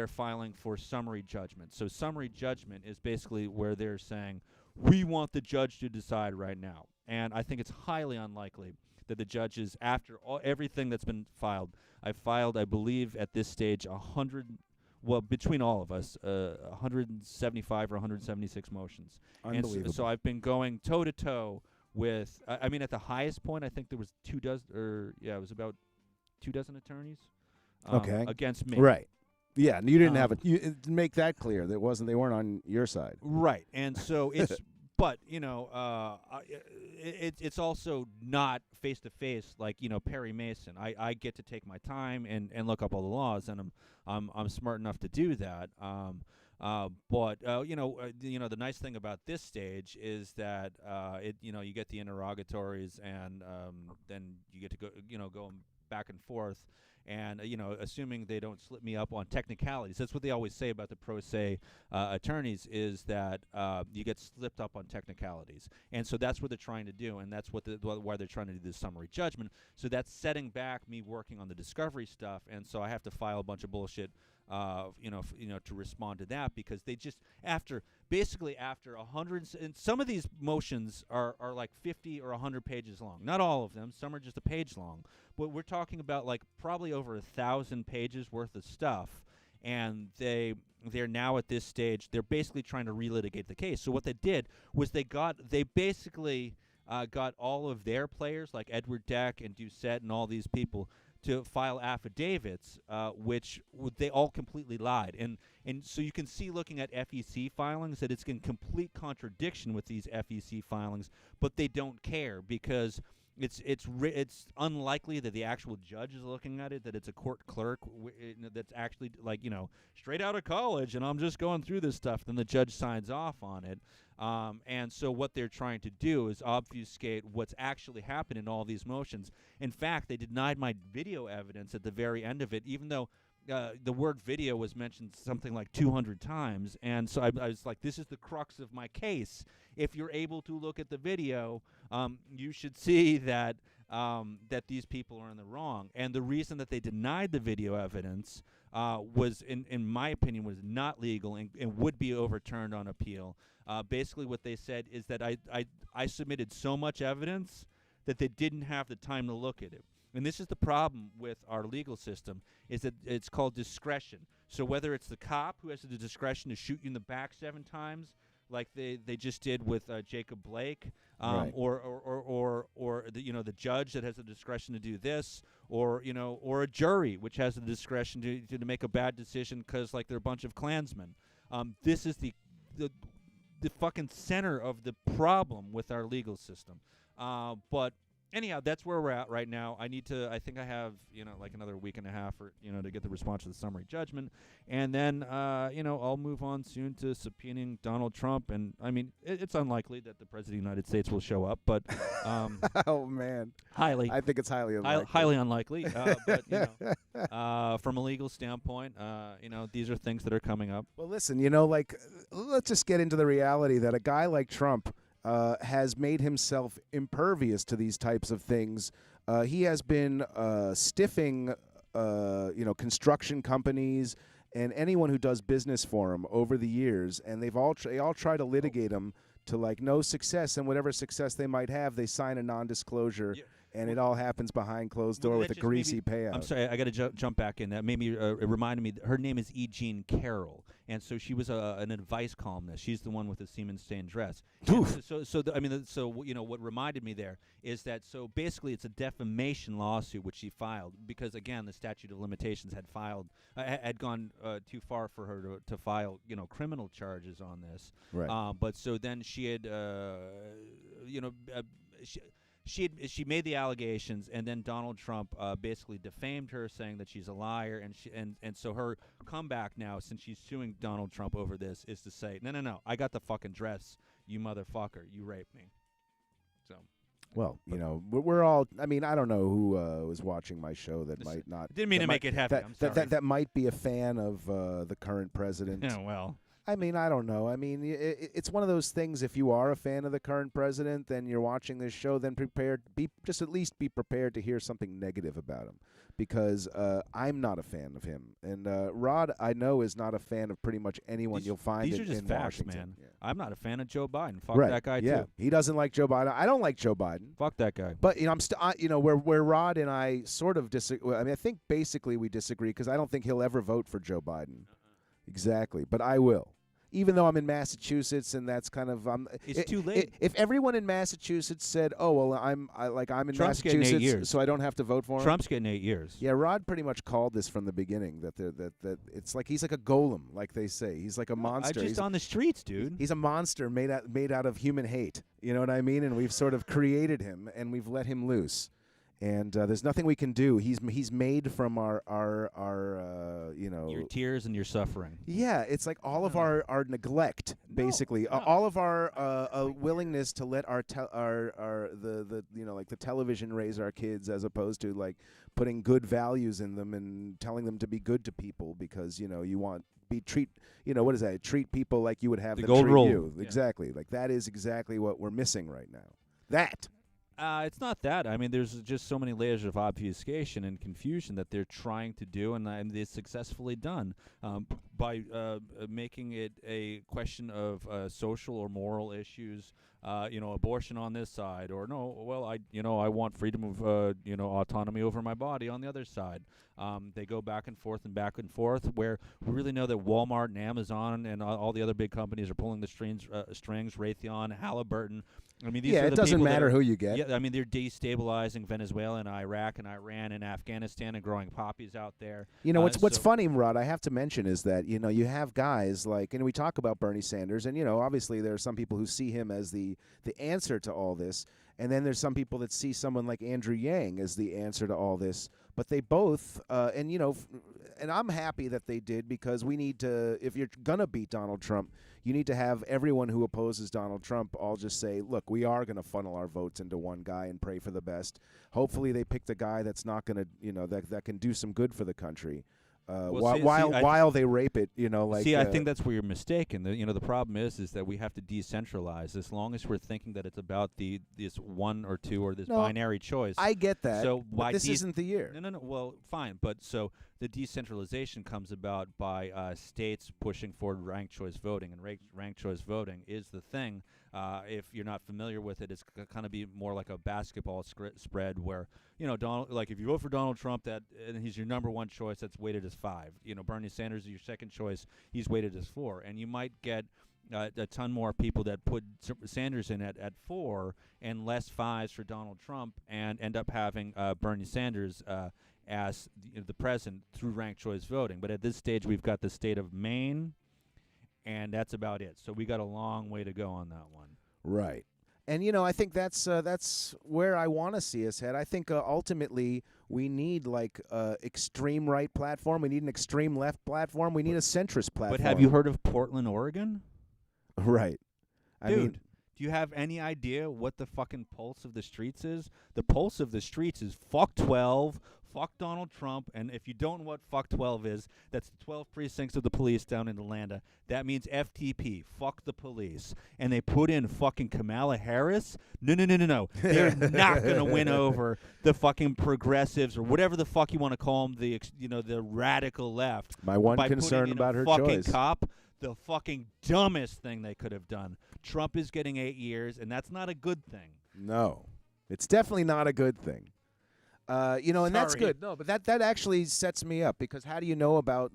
Speaker 4: filing for summary judgment. So summary judgment is basically where they're saying, we want the judge to decide right now. And I think it's highly unlikely that the judges, after everything that's been filed, I believe, at this stage, between all of us, 175 or 176 motions.
Speaker 3: Unbelievable.
Speaker 4: And so I've been going toe-to-toe with, at the highest point, I think there was it was about 24 attorneys against me.
Speaker 3: Right. Yeah, and you didn't have you make that clear. They weren't on your side.
Speaker 4: Right. And so it's but it's also not face to face like Perry Mason. I get to take my time and look up all the laws, and I'm smart enough to do that. But the nice thing about this stage is that you get the interrogatories, and then you get to go back and forth. And, assuming they don't slip me up on technicalities, that's what they always say about the pro se attorneys, is that you get slipped up on technicalities. And so that's what they're trying to do, and that's why they're trying to do this summary judgment. So that's setting back me working on the discovery stuff, and so I have to file a bunch of bullshit, to respond to that, because they just, after basically after 100, and some of these motions are like 50 or 100 pages long. Not all of them. Some are just a page long. But we're talking about like probably over 1,000 pages worth of stuff. And they're now at this stage. They're basically trying to relitigate the case. So what they did was they basically got all of their players, like Edward Deck and Doucette and all these people, to file affidavits, which they all completely lied. And so you can see, looking at FEC filings, that it's in complete contradiction with these FEC filings, but they don't care because it's unlikely that the actual judge is looking at it, that it's a court clerk that's actually like, straight out of college, and I'm just going through this stuff. Then the judge signs off on it. And so what they're trying to do is obfuscate what's actually happened in all these motions. In fact, they denied my video evidence at the very end of it, even though the word video was mentioned something like 200 times. And so I was like, this is the crux of my case. If you're able to look at the video, you should see that that these people are in the wrong. And the reason that they denied the video evidence was, in my opinion, was not legal and would be overturned on appeal. Basically what they said is that I submitted so much evidence that they didn't have the time to look at it. And this is the problem with our legal system, is that it's called discretion. So whether it's the cop who has the discretion to shoot you in the back 7 times, like they just did with Jacob Blake,
Speaker 3: Right.
Speaker 4: or the judge that has the discretion to do this, or a jury which has the discretion to make a bad decision because like they're a bunch of Klansmen. This is the fucking center of the problem with our legal system. But anyhow, that's where we're at right now. I think I have, like another week and a half or, to get the response to the summary judgment. And then, I'll move on soon to subpoenaing Donald Trump. And I mean, it's unlikely that the President of the United States will show up, but,
Speaker 3: Oh man,
Speaker 4: I
Speaker 3: think it's highly unlikely.
Speaker 4: highly unlikely. But, from a legal standpoint, these are things that are coming up.
Speaker 3: Well, listen, let's just get into the reality that a guy like Trump has made himself impervious to these types of things. He has been stiffing, construction companies and anyone who does business for him over the years, and they all try to litigate him to like no success, and whatever success they might have, they sign a non-disclosure. Yeah. And it all happens behind closed door with a greasy payout.
Speaker 4: I'm sorry, I got to jump back in. That made me. It reminded me. Her name is E. Jean Carroll, and so she was an advice columnist. She's the one with the semen stained dress. What reminded me there is that basically it's a defamation lawsuit which she filed because again the statute of limitations had gone too far for her to file criminal charges on this.
Speaker 3: Right.
Speaker 4: But so then she had She made the allegations, and then Donald Trump basically defamed her, saying that she's a liar, and so her comeback now, since she's suing Donald Trump over this, is to say, no, I got the fucking dress, you motherfucker, you raped me. So.
Speaker 3: Well, we're all. I mean, I don't know who was watching my show that might not.
Speaker 4: Didn't mean to make it heavy. I'm sorry.
Speaker 3: That might be a fan of the current president.
Speaker 4: Yeah, well.
Speaker 3: I mean, I don't know. I mean, it's one of those things. If you are a fan of the current president, then you're watching this show. Then at least be prepared to hear something negative about him, because I'm not a fan of him, and Rod, I know, is not a fan of pretty much anyone you'll find.
Speaker 4: These are just
Speaker 3: in
Speaker 4: facts,
Speaker 3: Washington.
Speaker 4: man.
Speaker 3: Yeah.
Speaker 4: I'm not a fan of Joe Biden. Fuck
Speaker 3: right.
Speaker 4: that guy
Speaker 3: yeah.
Speaker 4: too.
Speaker 3: He doesn't like Joe Biden. I don't like Joe Biden.
Speaker 4: Fuck that guy.
Speaker 3: But I'm where Rod and I sort of disagree. I mean, I think basically we disagree because I don't think he'll ever vote for Joe Biden. Exactly, but I will. Even though I'm in Massachusetts, and that's kind of
Speaker 4: it's too late.
Speaker 3: If everyone in Massachusetts said, "Oh well, I'm in
Speaker 4: Trump's getting 8
Speaker 3: Massachusetts,
Speaker 4: years.
Speaker 3: so I don't have to vote for him,"
Speaker 4: Trump's getting 8 years.
Speaker 3: Yeah, Rod pretty much called this from the beginning that it's like he's like a golem, like they say. He's like a monster.
Speaker 4: He's on the streets, dude.
Speaker 3: He's a monster made out of human hate. You know what I mean? And we've sort of created him, and we've let him loose. And there's nothing we can do. He's made from our
Speaker 4: your tears and your suffering.
Speaker 3: Yeah, it's like all of our neglect, basically, all of our willingness to let the television raise our kids, as opposed to like putting good values in them and telling them to be good to people because you want what is that? Treat people like you would have them treat you.
Speaker 4: Yeah.
Speaker 3: Exactly, like that is exactly what we're missing right now. That.
Speaker 4: It's not that. I mean, there's just so many layers of obfuscation and confusion that they're trying to do, and they've successfully done by making it a question of social or moral issues. Abortion on this side, or no, well, I want freedom of, autonomy over my body on the other side. They go back and forth, where we really know that Walmart and Amazon and all the other big companies are pulling the strings, Raytheon, Halliburton. I mean, these are
Speaker 3: it
Speaker 4: the
Speaker 3: doesn't
Speaker 4: people
Speaker 3: matter who you get.
Speaker 4: Yeah, I mean, they're destabilizing Venezuela and Iraq and Iran and Afghanistan and growing poppies out there.
Speaker 3: What's funny, Rod, I have to mention is that, you have guys like, and we talk about Bernie Sanders, and, obviously there are some people who see him as the answer to all this, and then there's some people that see someone like Andrew Yang as the answer to all this. But they both, and I'm happy that they did, because we need to, if you're going to beat Donald Trump, you need to have everyone who opposes Donald Trump all just say, look, we are going to funnel our votes into one guy and pray for the best. Hopefully they pick the guy that's not going to, that can do some good for the country. While they rape it,
Speaker 4: I think that's where you're mistaken. The problem is that we have to decentralize. As long as we're thinking that it's about this one or two or this binary choice.
Speaker 3: I get that.
Speaker 4: So why
Speaker 3: this isn't the year.
Speaker 4: No. Well, fine, but so the decentralization comes about by states pushing forward ranked choice voting, and ranked choice voting is the thing. If you're not familiar with it, it's kind of be more like a basketball spread where, Donald, like if you vote for Donald Trump, and he's your number one choice, that's weighted as 5. Bernie Sanders is your second choice, he's weighted as 4. And you might get a ton more people that put Sanders in at 4 and less 5s for Donald Trump, and end up having Bernie Sanders as the president through ranked choice voting. But at this stage, we've got the state of Maine, and that's about it. So we got a long way to go on that one.
Speaker 3: Right. And, I think that's where I want to see us head. I think ultimately we need like extreme right platform. We need an extreme left platform. We need a centrist platform.
Speaker 4: But have you heard of Portland, Oregon?
Speaker 3: Right.
Speaker 4: Dude, do you have any idea what the fucking pulse of the streets is? The pulse of the streets is fuck 12, fuck Donald Trump, and if you don't know what fuck 12 is, that's the 12 precincts of the police down in Atlanta. That means FTP, fuck the police. And they put in fucking Kamala Harris? No. They're not going to win over the fucking progressives or whatever the fuck you want to call them, the radical left.
Speaker 3: My one concern about her choice.
Speaker 4: Cop, the fucking dumbest thing they could have done. Trump is getting 8 years, and that's not a good thing.
Speaker 3: No, it's definitely not a good thing. And that's good. No, but that actually sets me up, because how do you know about,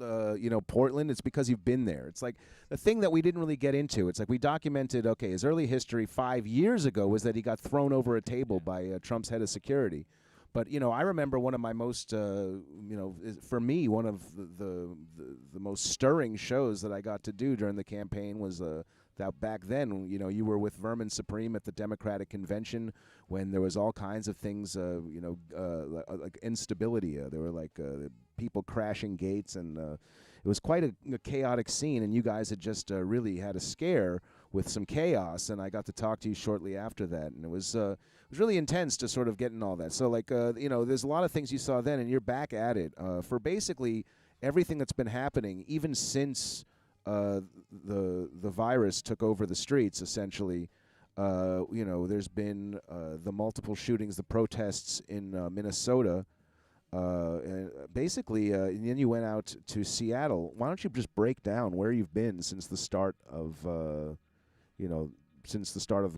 Speaker 3: Portland? It's because you've been there. It's like the thing that we didn't really get into. It's like we documented, his early history 5 years ago was that he got thrown over a table by Trump's head of security. But, I remember one of my most, for me, one of the most stirring shows that I got to do during the campaign was that back then, you were with Vermin Supreme at the Democratic Convention when there was all kinds of things, like instability. There were like people crashing gates, and it was quite a chaotic scene. And you guys had just really had a scare with some chaos, and I got to talk to you shortly after that, and it was really intense to sort of get in all that. So like there's a lot of things you saw then, and you're back at it for basically everything that's been happening even since the virus took over the streets. Essentially, there's been the multiple shootings, the protests in Minnesota. And basically, and then you went out to Seattle. Why don't you just break down where you've been since the start of the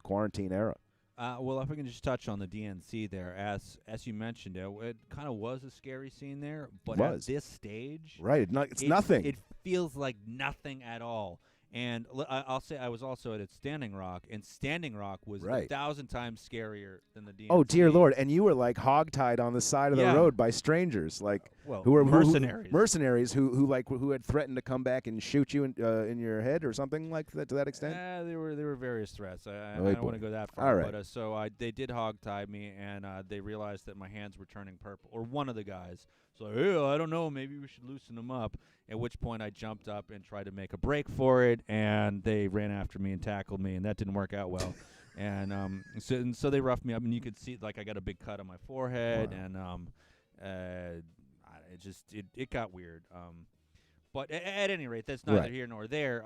Speaker 3: quarantine era?
Speaker 4: Well, if I can just touch on the DNC there, as you mentioned, it kind of was a scary scene there, but at this stage,
Speaker 3: right? It's nothing.
Speaker 4: It feels like nothing at all. And I'll say I was also at Standing Rock, and Standing Rock was 1,000 times scarier than the DNC.
Speaker 3: Oh, dear Lord. And you were like hogtied on the side of the road by strangers, like who were
Speaker 4: mercenaries.
Speaker 3: Mercenaries who had threatened to come back and shoot you in your head or something like that, to that extent?
Speaker 4: There were various threats. I don't want to go that far.
Speaker 3: All right.
Speaker 4: But they did hogtie me, and they realized that my hands were turning purple, or one of the guys. So, I don't know, maybe we should loosen them up. At which point I jumped up and tried to make a break for it, and they ran after me and tackled me, and that didn't work out well. And so they roughed me up, and you could see like I got a big cut on my forehead, and it got weird. But at any rate, that's neither here nor there.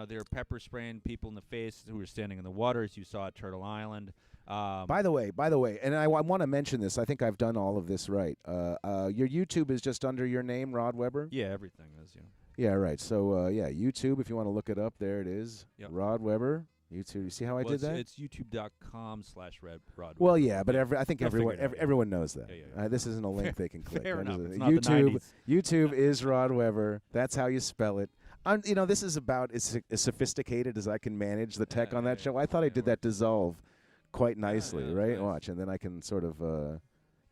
Speaker 4: They're pepper spraying people in the face who were standing in the water, as you saw at Turtle Island.
Speaker 3: By the way, and I want to mention this. I think I've done all of this right. Your YouTube is just under your name, Rod Weber?
Speaker 4: Yeah, everything is, yeah.
Speaker 3: Yeah, right. So, YouTube, if you want to look it up, there it is.
Speaker 4: Yep.
Speaker 3: Rod Weber, YouTube. You see how I did that?
Speaker 4: It's youtube.com/Rod.
Speaker 3: Well, yeah, but I think
Speaker 4: They'll
Speaker 3: everyone
Speaker 4: figure it out, yeah.
Speaker 3: everyone knows that.
Speaker 4: Yeah.
Speaker 3: This isn't a link they can click.
Speaker 4: Fair
Speaker 3: That
Speaker 4: enough.
Speaker 3: is
Speaker 4: It's not the
Speaker 3: YouTube.
Speaker 4: 90s.
Speaker 3: YouTube is Rod Weber. That's how you spell it. This is about as sophisticated as I can manage the tech on that show. I thought I did that dissolve quite nicely, right?
Speaker 4: Nice.
Speaker 3: Watch, and then I can sort of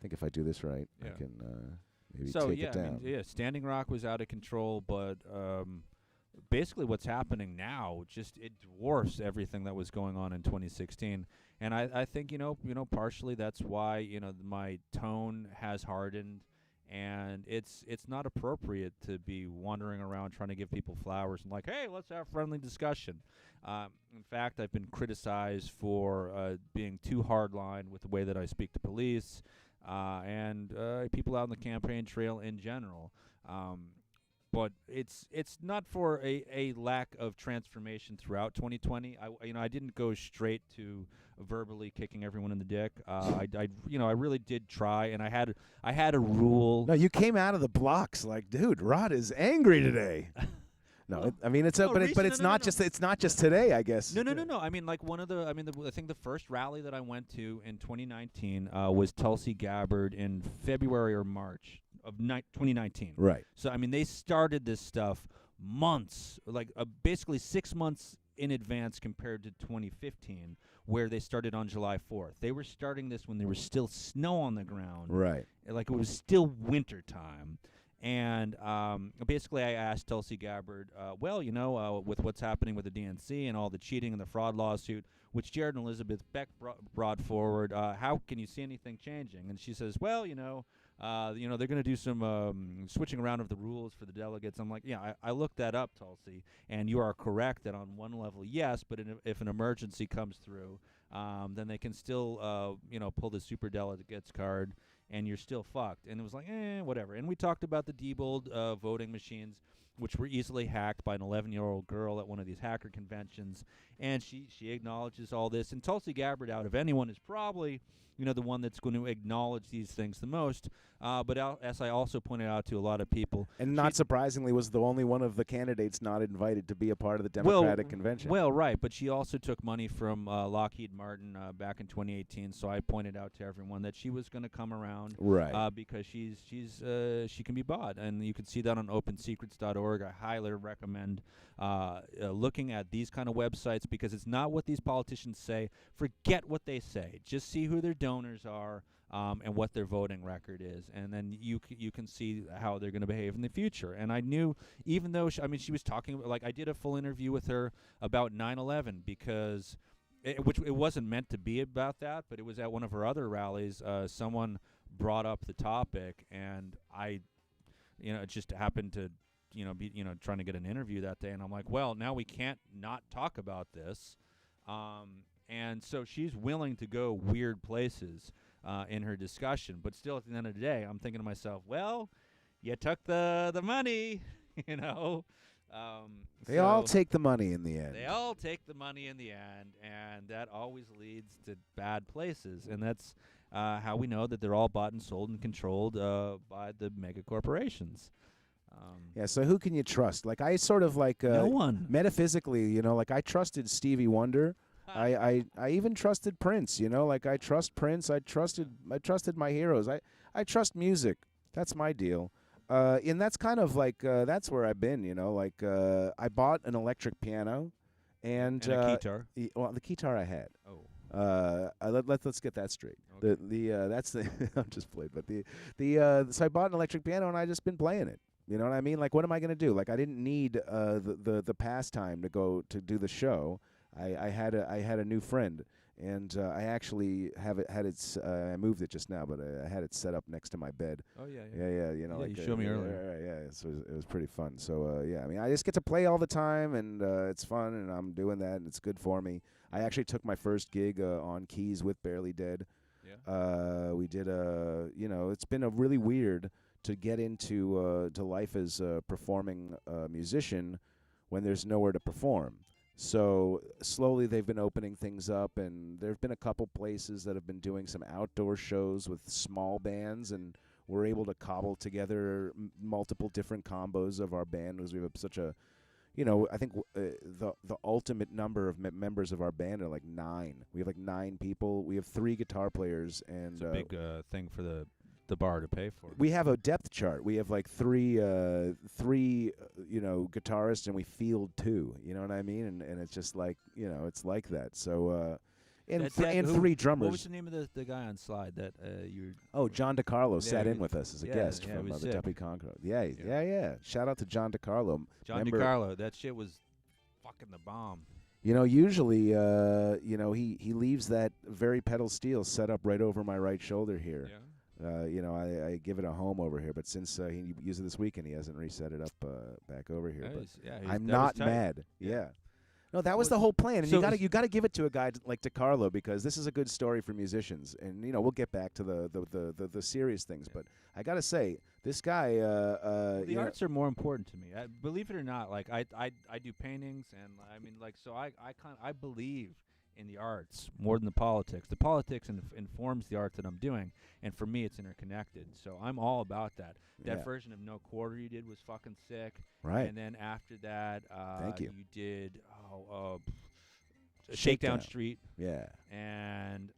Speaker 3: think if I do this right, I can maybe take it down.
Speaker 4: Standing Rock was out of control, but basically what's happening now it dwarfs everything that was going on in 2016. And I think partially that's why my tone has hardened, and it's not appropriate to be wandering around trying to give people flowers and like, hey, let's have friendly discussion. In fact, I've been criticized for being too hardline with the way that I speak to police and people out on the campaign trail in general. But it's not for a lack of transformation throughout 2020. I didn't go straight to verbally kicking everyone in the dick. I really did try, and I had a rule.
Speaker 3: No, you came out of the blocks like, dude, Rod is angry today. No, but it's not just today, I guess.
Speaker 4: No. I mean, like I think the first rally that I went to in 2019 was Tulsi Gabbard in February or March of 2019.
Speaker 3: Right.
Speaker 4: So I mean, they started this stuff months, basically 6 months in advance compared to 2015, where they started on July 4th. They were starting this when there was still snow on the ground.
Speaker 3: Right.
Speaker 4: Like it was still winter time. And basically I asked Tulsi Gabbard, with what's happening with the DNC and all the cheating and the fraud lawsuit, which Jared and Elizabeth Beck brought forward, how can you see anything changing? And she says, well, they're going to do some switching around of the rules for the delegates. I'm like, yeah, I looked that up, Tulsi, and you are correct that on one level, yes, but if an emergency comes through, then they can still, pull the super delegates card, and you're still fucked. And it was like, whatever. And we talked about the Diebold voting machines, which were easily hacked by an 11-year-old girl at one of these hacker conventions. And she acknowledges all this. And Tulsi Gabbard, out of anyone, is probably the one that's going to acknowledge these things the most. But as I also pointed out to a lot of people.
Speaker 3: And not surprisingly, was the only one of the candidates not invited to be a part of the Democratic convention.
Speaker 4: Well, right. But she also took money from Lockheed Martin back in 2018. So I pointed out to everyone that she was going to come around.
Speaker 3: Right.
Speaker 4: Because she can be bought. And you can see that on opensecrets.org. I highly recommend looking at these kind of websites, because it's not what these politicians say. Forget what they say. Just see who their donors are. And what their voting record is, and then you can see how they're going to behave in the future. And I knew, even though she was talking about, I did a full interview with her about 9/11, because it wasn't meant to be about that, but it was at one of her other rallies. Someone brought up the topic, and I, it just happened to, be trying to get an interview that day, and I'm like, well, now we can't not talk about this, and so she's willing to go weird places in her discussion, but still at the end of the day, I'm thinking to myself, well, you took the money,
Speaker 3: They all take the money in the end.
Speaker 4: They all take the money in the end, and that always leads to bad places, and that's how we know that they're all bought and sold and controlled by the mega corporations.
Speaker 3: So who can you trust? I sort of
Speaker 4: no one.
Speaker 3: Metaphysically, I trusted Stevie Wonder. I even trusted Prince, I trust Prince. I trusted my heroes. I trust music. That's my deal. And that's kind of that's where I've been, I bought an electric piano and
Speaker 4: a guitar.
Speaker 3: The guitar I had.
Speaker 4: Oh.
Speaker 3: Let's get that straight.
Speaker 4: Okay.
Speaker 3: That's the I'm just playing, but so I bought an electric piano and I just been playing it. You know what I mean? What am I going to do? I didn't need the pastime to go to do the show. I had a new friend, and I actually I moved it just now, but I had it set up next to my bed.
Speaker 4: Oh yeah.
Speaker 3: Yeah.
Speaker 4: You showed me earlier.
Speaker 3: Yeah. It was pretty fun. So I just get to play all the time, and it's fun, and I'm doing that, and it's good for me. I actually took my first gig on keys with Barely Dead.
Speaker 4: Yeah.
Speaker 3: We did it's been a really weird to get into to life as a performing musician when there's nowhere to perform. So slowly they've been opening things up, and there have been a couple places that have been doing some outdoor shows with small bands, and we're able to cobble together multiple different combos of our band because we have such a, I think the ultimate number of members of our band are like 9. We have like 9 people. We have 3 guitar players, and
Speaker 4: it's a big thing for the bar to pay for.
Speaker 3: We have a depth chart. We have like three guitarists, and we field 2. You know what I mean? And it's just like, it's like that. So and 3 drummers.
Speaker 4: What was the name of the guy on slide that you?
Speaker 3: Oh, John DiCarlo sat in with us as a guest from the
Speaker 4: sick.
Speaker 3: Duppy Conqueror. Yeah. Shout out to John DiCarlo.
Speaker 4: John DiCarlo. That shit was fucking the bomb.
Speaker 3: Usually, he leaves that very pedal steel set up right over my right shoulder here.
Speaker 4: Yeah.
Speaker 3: I give it a home over here, but since he used it this weekend, he hasn't reset it up back over here. I'm not mad. Yeah. No, that was the whole plan, and you got to give it to a guy like DiCarlo, because this is a good story for musicians, and we'll get back to the serious things, but I got to say, this guy.
Speaker 4: The arts are more important to me. Believe it or not, like I do paintings, and I mean, like, so I believe in the arts more than the politics. The politics informs the art that I'm doing, and for me, it's interconnected. So I'm all about that. That version of No Quarter you did was fucking sick.
Speaker 3: Right.
Speaker 4: And then after that,
Speaker 3: Thank you.
Speaker 4: You did Shakedown Street.
Speaker 3: Yeah.
Speaker 4: And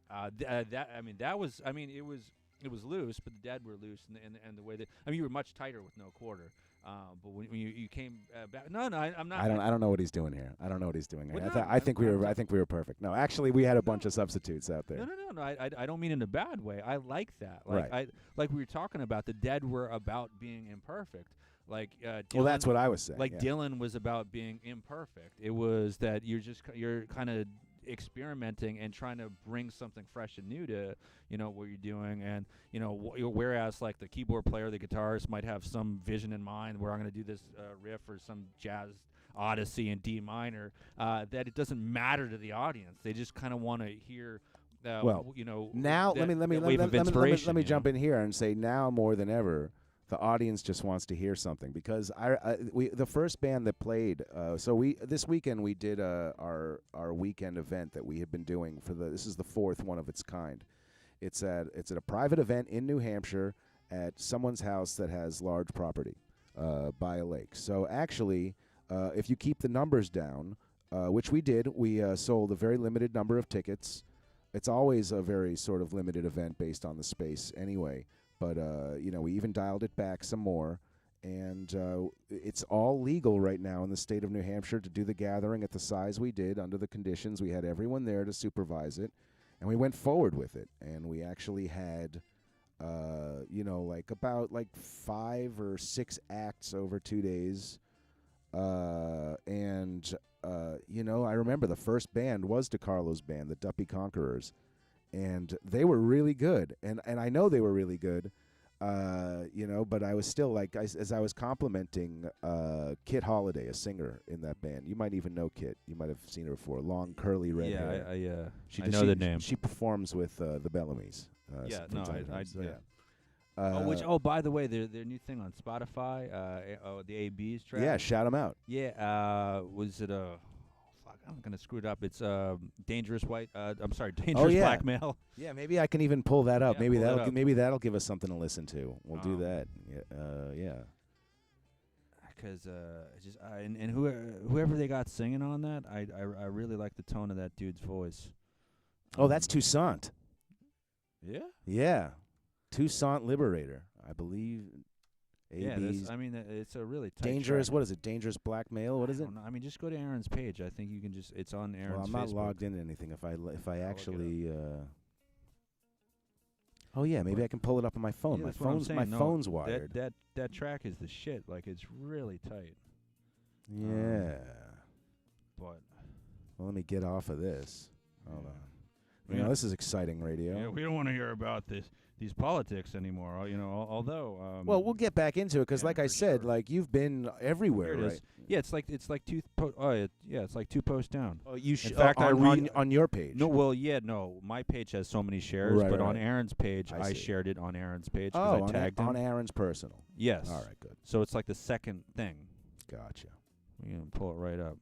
Speaker 4: that was it was loose, but the Dead were loose, and the way that you were much tighter with No Quarter. But when you came back, I'm not.
Speaker 3: I don't know what he's doing here. I don't know what he's doing here.
Speaker 4: Well,
Speaker 3: I think we were perfect. No, actually, we had a bunch of substitutes out there.
Speaker 4: No. I don't mean in a bad way. I like that. Like like we were talking about, the Dead were about being imperfect. Like Dylan,
Speaker 3: well, that's what I was saying.
Speaker 4: Like Dylan was about being imperfect. It was that you're kind of experimenting and trying to bring something fresh and new to what you're doing, and whereas like the keyboard player, the guitarist might have some vision in mind where I'm going to do this riff or some jazz odyssey in D minor, that it doesn't matter to the audience. They just kind of want to hear.
Speaker 3: Now let me jump in here and say, now more than ever, the audience just wants to hear something, because the first band that played. This weekend we did our weekend event that we had been doing this is the 4th one of its kind. It's at a private event in New Hampshire at someone's house that has large property by a lake. So actually, if you keep the numbers down, which we did, we sold a very limited number of tickets. It's always a very sort of limited event based on the space anyway. But, we even dialed it back some more, and it's all legal right now in the state of New Hampshire to do the gathering at the size we did under the conditions. We had everyone there to supervise it, and we went forward with it. And we actually had, about 5 or 6 acts over 2 days. I remember the first band was DiCarlo's band, the Duppy Conquerors. And they were really good, and I know they were really good, but I was still as I was complimenting Kit Holiday, a singer in that band. You might even know Kit. You might have seen her before. Long curly red hair.
Speaker 4: I know the name.
Speaker 3: She performs with the Bellamys.
Speaker 4: By the way, their new thing on Spotify, the AB's track.
Speaker 3: Yeah, shout them out.
Speaker 4: Yeah, was it a? I'm gonna screw it up. It's dangerous black male.
Speaker 3: Yeah, maybe I can even pull that up.
Speaker 4: Yeah,
Speaker 3: maybe that'll give us something to listen to. We'll do that. Yeah.
Speaker 4: Because whoever they got singing on that, I really like the tone of that dude's voice.
Speaker 3: Oh, that's Toussaint.
Speaker 4: Yeah.
Speaker 3: Yeah, Toussaint Liberator, I believe.
Speaker 4: AB's. It's a really tight
Speaker 3: dangerous.
Speaker 4: track.
Speaker 3: What is it? Dangerous black male. What is it?
Speaker 4: Just go to Aaron's page. I think you can just. It's on Aaron's.
Speaker 3: Well, I'm not
Speaker 4: Facebook.
Speaker 3: logged into anything. If I actually. Oh yeah, maybe I can pull it up on my phone.
Speaker 4: Yeah,
Speaker 3: my phone's wired.
Speaker 4: That track is the shit. Like, it's really tight.
Speaker 3: Yeah.
Speaker 4: But.
Speaker 3: Well, let me get off of this. Hold on. This is exciting radio.
Speaker 4: Yeah, we don't want to hear about these politics anymore. Although.
Speaker 3: Well, we'll get back into it because, like I said, like you've been everywhere, right?
Speaker 4: Yeah, it's like two. It's like 2 posts down.
Speaker 3: Oh, you should.
Speaker 4: In fact,
Speaker 3: on your page.
Speaker 4: No. My page has so many shares,
Speaker 3: right,
Speaker 4: but
Speaker 3: right.
Speaker 4: on Aaron's page, I shared it on Aaron's page because I tagged him.
Speaker 3: On Aaron's personal.
Speaker 4: Yes.
Speaker 3: All right, good.
Speaker 4: So it's like the second thing.
Speaker 3: Gotcha.
Speaker 4: We can pull it right up.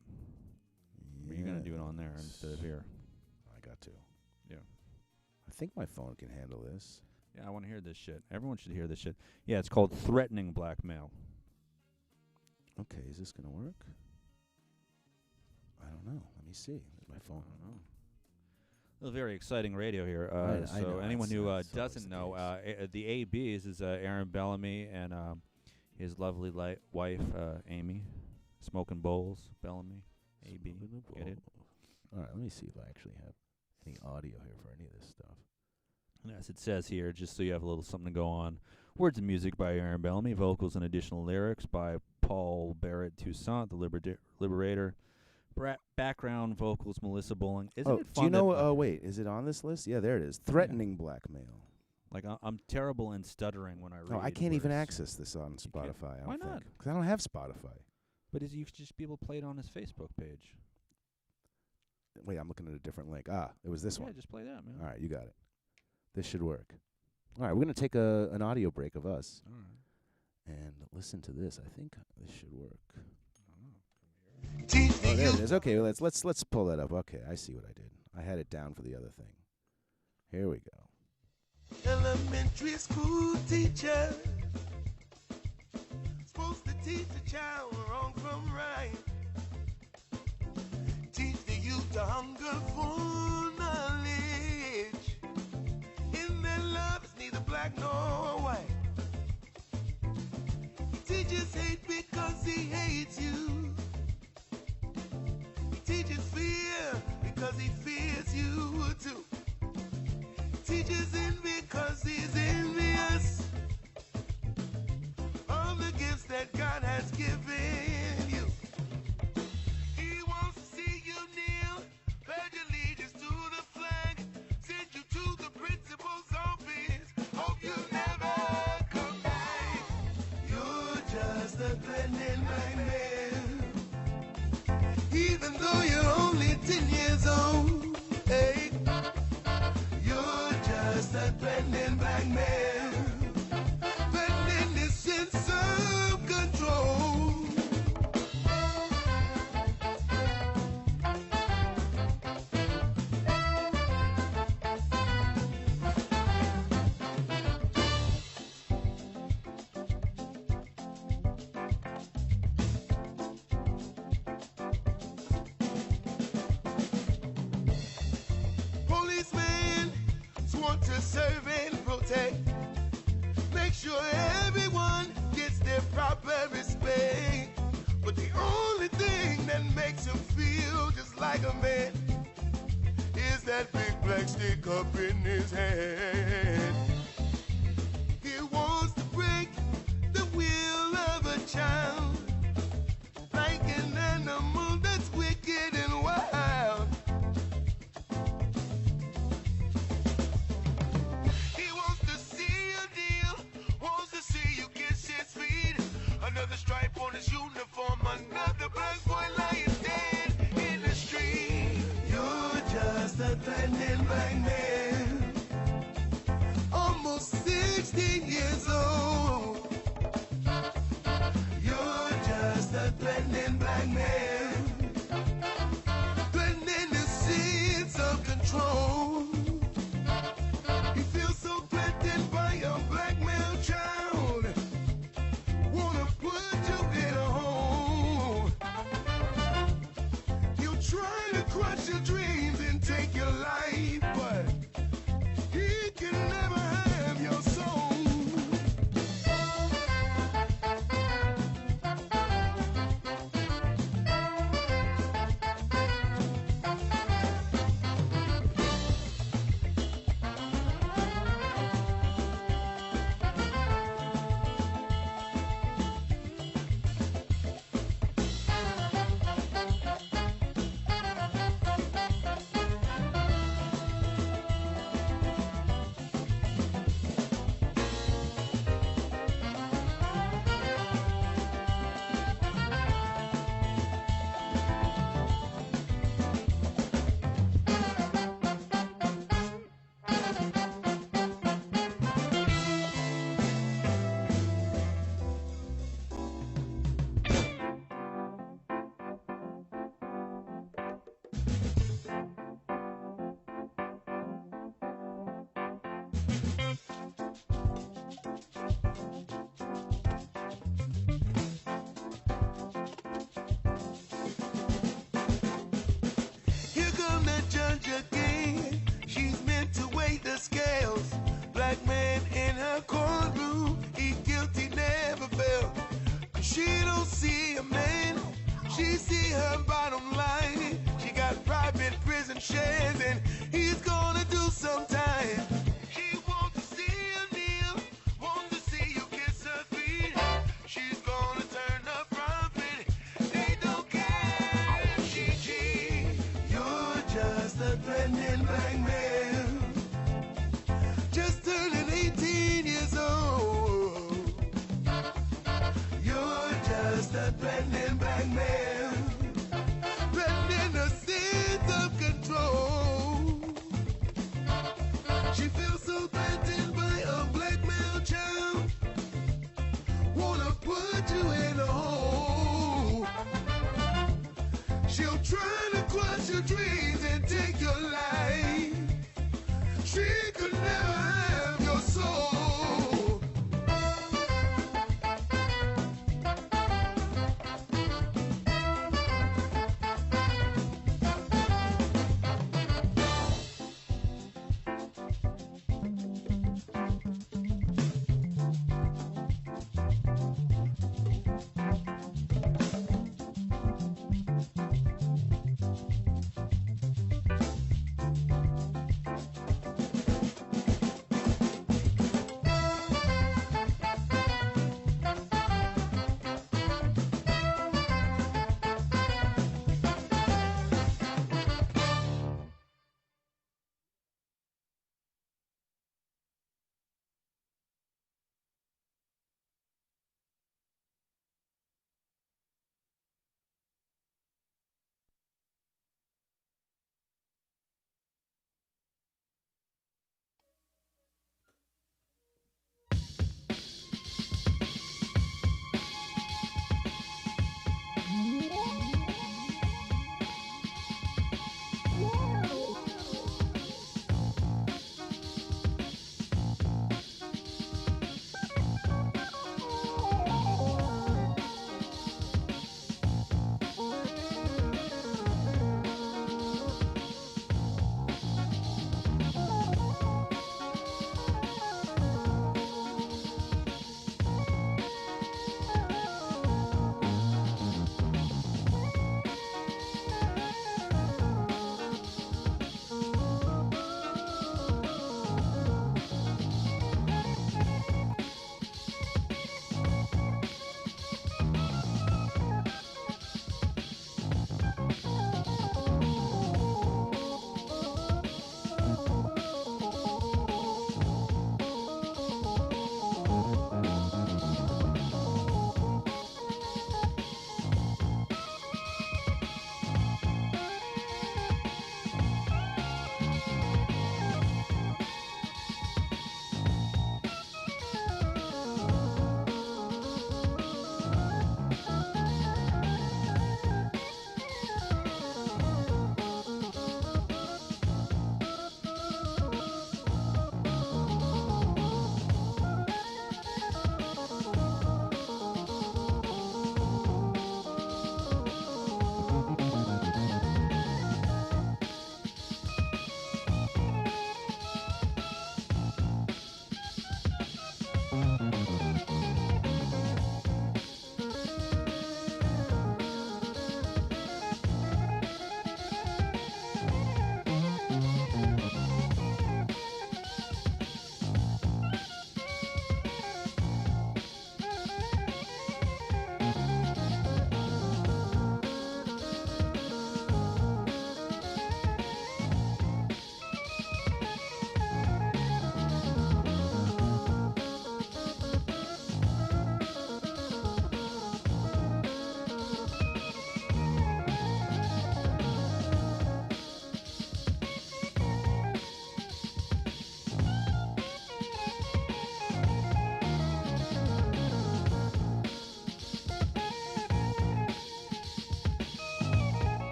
Speaker 4: but you're gonna do it on there instead of here.
Speaker 3: I got to.
Speaker 4: Yeah.
Speaker 3: I think my phone can handle this.
Speaker 4: Yeah, I want to hear this shit. Everyone should hear this shit. Yeah, it's called threatening blackmail.
Speaker 3: Okay, is this gonna work? I don't know. Let me see. There's my phone.
Speaker 4: I don't know. A very exciting radio here.
Speaker 3: I know,
Speaker 4: anyone
Speaker 3: that's
Speaker 4: who
Speaker 3: always
Speaker 4: doesn't
Speaker 3: the
Speaker 4: know,
Speaker 3: case.
Speaker 4: the ABs is Aaron Bellamy and his lovely wife, Amy. Smoking Bowls, Bellamy, AB. Get it?
Speaker 3: All right, let me see if I actually have any audio here for any of this stuff.
Speaker 4: And as it says here, just so you have a little something to go on, words and music by Aaron Bellamy, vocals and additional lyrics by Paul Barrett Toussaint, the Liberator. Background vocals, Melissa Bowling. Isn't it fun?
Speaker 3: Do you know? Wait, is it on this list? Yeah, there it is. Threatening blackmail.
Speaker 4: Like I'm terrible in stuttering when I read.
Speaker 3: No, I can't even
Speaker 4: words.
Speaker 3: access this on Spotify. I don't
Speaker 4: Why not?
Speaker 3: think. Because I don't have Spotify.
Speaker 4: But you could just be able to play it on his Facebook page.
Speaker 3: Wait, I'm looking at a different link. Ah, it was this one.
Speaker 4: Yeah, just play that, man.
Speaker 3: All right, you got it. This should work. All right, we're going to take an audio break of us
Speaker 4: All right.
Speaker 3: and listen to this. I think this should work.
Speaker 5: Teach
Speaker 3: Oh, there
Speaker 5: you
Speaker 3: it is. Okay, well, let's pull that up. Okay, I see what I did. I had it down for the other thing. Here we go.
Speaker 5: elementary school teacher supposed to teach the child wrong from right. Teach the youth to hunger for knowledge. In their love is neither black nor white. He teaches hate because he hates you. He teaches fear because he fears you too. Teaches envy because he's envious of the gifts that God has given you. He wants to see you kneel, pledge allegiance to the flag, send you to the principal's office. Hope you never come back. You're just a threatening man, even though you're only 10 years old. Hey. Just a threatening black man, threatening this sense of control. Policeman want to serve and protect. Make sure everyone gets their proper respect. But the only thing that makes him feel just like a man is that big black stick up in his hand. He wants to break the will of a child, like an animal that's wicked and wild. Another stripe on his uniform, another black boy lying dead in the street. You're just a threatening black man, almost 16 years old. You're just a threatening black man, threatening the sense of control. You feel so threatened by your black male child. Wanna put you in a hole. threatening blackmail, threatening a sense of control. She feels so threatened by a blackmail child, wanna put you in a hole. She'll try to crush your dreams and take your life. She could never have your soul.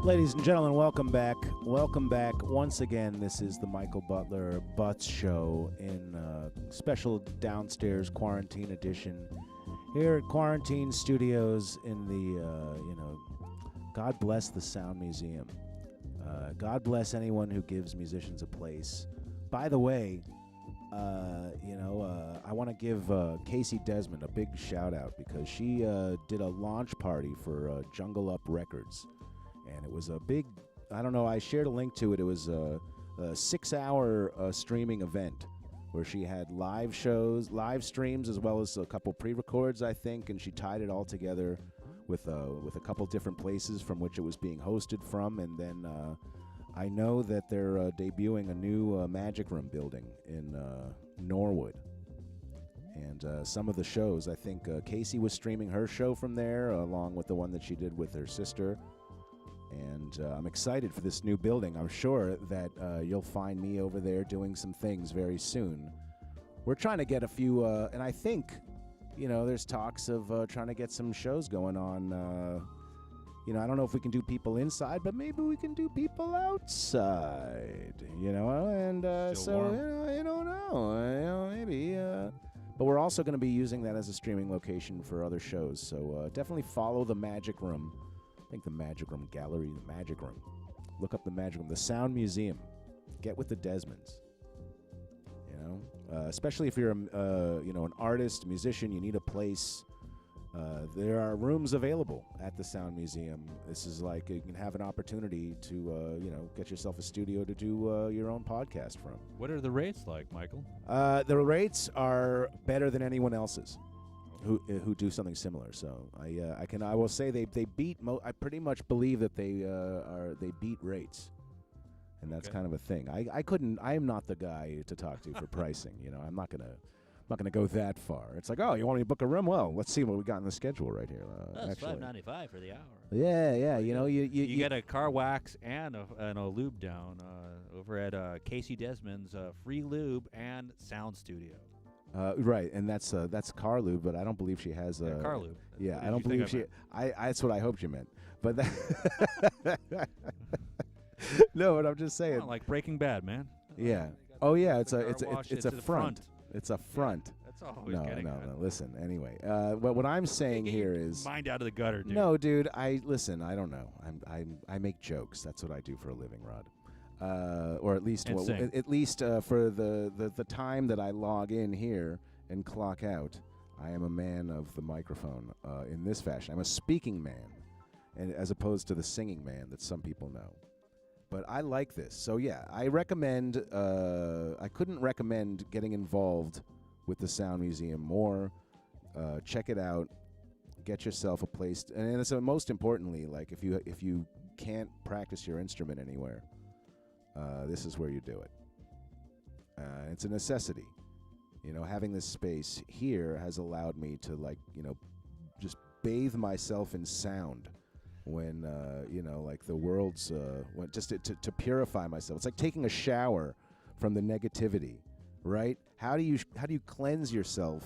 Speaker 3: Ladies and gentlemen, welcome back. Welcome back once again. This is the Michael Butler Butz Show in special downstairs quarantine edition here at Quarantine Studios in the, God bless the Sound Museum. God bless anyone who gives musicians a place. By the way, I want to give Casey Desmond a big shout out because she did a launch party for Jungle Up Records. And it was a big, I shared a link to it. It was a 6-hour streaming event where she had live shows, live streams, as well as a couple pre-records, I think, and she tied it all together with a couple different places from which it was being hosted from. And then I know that they're debuting a new Magic Room building in Norwood. And some of the shows, I think Casey was streaming her show from there, along with the one that she did with her sister. And I'm excited for this new building. I'm sure that you'll find me over there doing some things very soon. We're trying to get a few, and I think, there's talks of trying to get some shows going on. I don't know if we can do people inside, but maybe we can do people outside, and I don't know, maybe. But we're also going to be using that as a streaming location for other shows. So definitely follow the Magic Room. I think the Magic Room Gallery, the Magic Room. Look up the Magic Room, the Sound Museum. Get with the Desmonds. Especially if you're an artist, musician, you need a place. There are rooms available at the Sound Museum. This is like you can have an opportunity to get yourself a studio to do your own podcast from.
Speaker 4: What are the rates like, Michael?
Speaker 3: The rates are better than anyone else's who do something similar. So I will say they beat. I pretty much believe that they beat rates, and that's kind of a thing. I am not the guy to talk to for pricing. I'm not gonna go that far. It's like, oh, you want me to book a room? Well, let's see what we got in the schedule right here.
Speaker 6: That's $5.95 for the hour.
Speaker 3: Yeah. You
Speaker 4: get a car wax and a lube down over at Casey Desmond's free lube and sound studio.
Speaker 3: Right, and that's car lube, but I don't believe she has a
Speaker 4: car lube.
Speaker 3: Yeah, I don't believe she. That's what I hoped you meant, but no, but I'm just saying.
Speaker 4: Like Breaking Bad, man.
Speaker 3: Yeah. Oh yeah, it's a
Speaker 4: front.
Speaker 3: It's a front.
Speaker 4: That's all I was getting at.
Speaker 3: No. Listen, anyway, what I'm saying here is
Speaker 4: mind out of the gutter, dude.
Speaker 3: No, dude. I don't know. I make jokes. That's what I do for a living, Rod. Or at least for the time that I log in here and clock out, I am a man of the microphone in this fashion. I'm a speaking man, and as opposed to the singing man that some people know. But I like this. So yeah, I recommend. I couldn't recommend getting involved with the Sound Museum more. Check it out. Get yourself a place, and so most importantly, like if you can't practice your instrument anywhere. This is where you do it. It's a necessity. Having this space here has allowed me to just bathe myself in sound when, the world's, just to purify myself. It's like taking a shower from the negativity, right? How do you cleanse yourself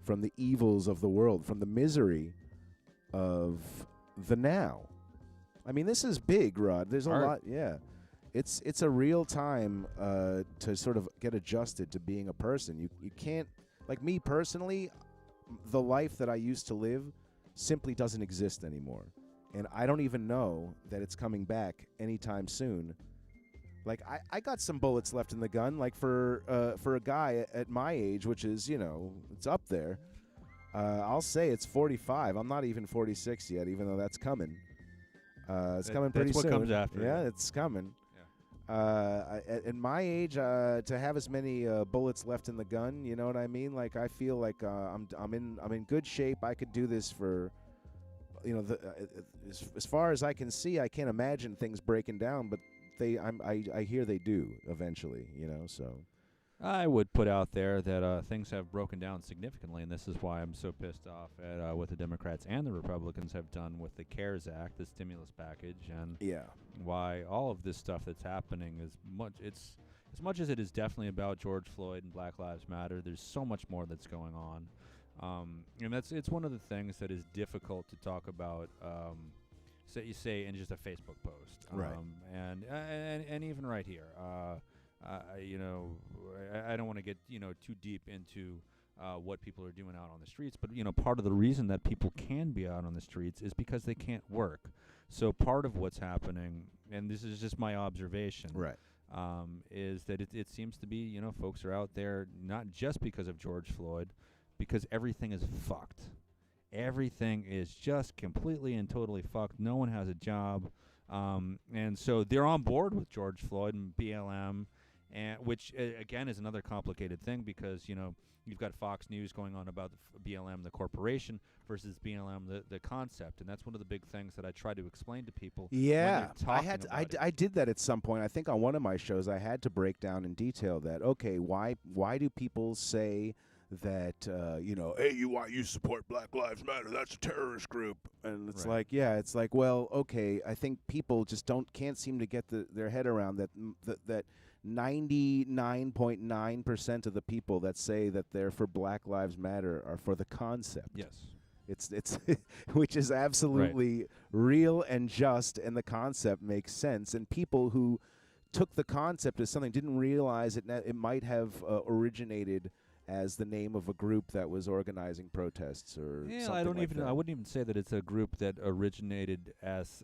Speaker 3: from the evils of the world, from the misery of the now? I mean, this is big, Rod. There's a lot, yeah. It's a real time to sort of get adjusted to being a person. You can't, like me personally, the life that I used to live simply doesn't exist anymore. And I don't even know that it's coming back anytime soon. Like, I got some bullets left in the gun, like for a guy at my age, which is, it's up there. I'll say it's 45. I'm not even 46 yet, even though that's coming. It's coming pretty soon.
Speaker 4: That's what comes after.
Speaker 3: Yeah, it's coming. At my age, to have as many bullets left in the gun, you know what I mean? Like I feel like I'm in good shape. I could do this for, as far as I can see, I can't imagine things breaking down. But I hear they do eventually. So.
Speaker 4: I would put out there that things have broken down significantly, and this is why I'm so pissed off at what the Democrats and the Republicans have done with the CARES Act, the stimulus package, and why all of this stuff that's happening is as much as it is definitely about George Floyd and Black Lives Matter. There's so much more that's going on, and it's one of the things that is difficult to talk about say in just a Facebook post,
Speaker 3: Right.
Speaker 4: and even right here, you know, I don't want to get too deep into what people are doing out on the streets, but part of the reason that people can be out on the streets is because they can't work. So part of what's happening, and this is just my observation,
Speaker 3: Right.
Speaker 4: is that it seems to be folks are out there not just because of George Floyd, because everything is fucked. Everything is just completely and totally fucked. No one has a job, and so they're on board with George Floyd and BLM, and which again is another complicated thing because you've got Fox News going on about the BLM, the corporation, versus BLM, the concept, and that's one of the big things that I try to explain to people.
Speaker 3: Yeah,
Speaker 4: when they're talking about it.
Speaker 3: I did that at some point. I think on one of my shows I had to break down in detail that why do people say that hey, you support Black Lives Matter, that's a terrorist group, and it's
Speaker 4: Right.
Speaker 3: it's like, well, okay, I think people just can't seem to get their head around that 99.9% of the people that say that they're for Black Lives Matter are for the concept.
Speaker 4: Yes.
Speaker 3: It's which is absolutely real and just, and the concept makes sense. And people who took the concept as something didn't realize it might have originated as the name of a group that was organizing protests or something
Speaker 4: I
Speaker 3: that.
Speaker 4: wouldn't even say that it's a group that originated as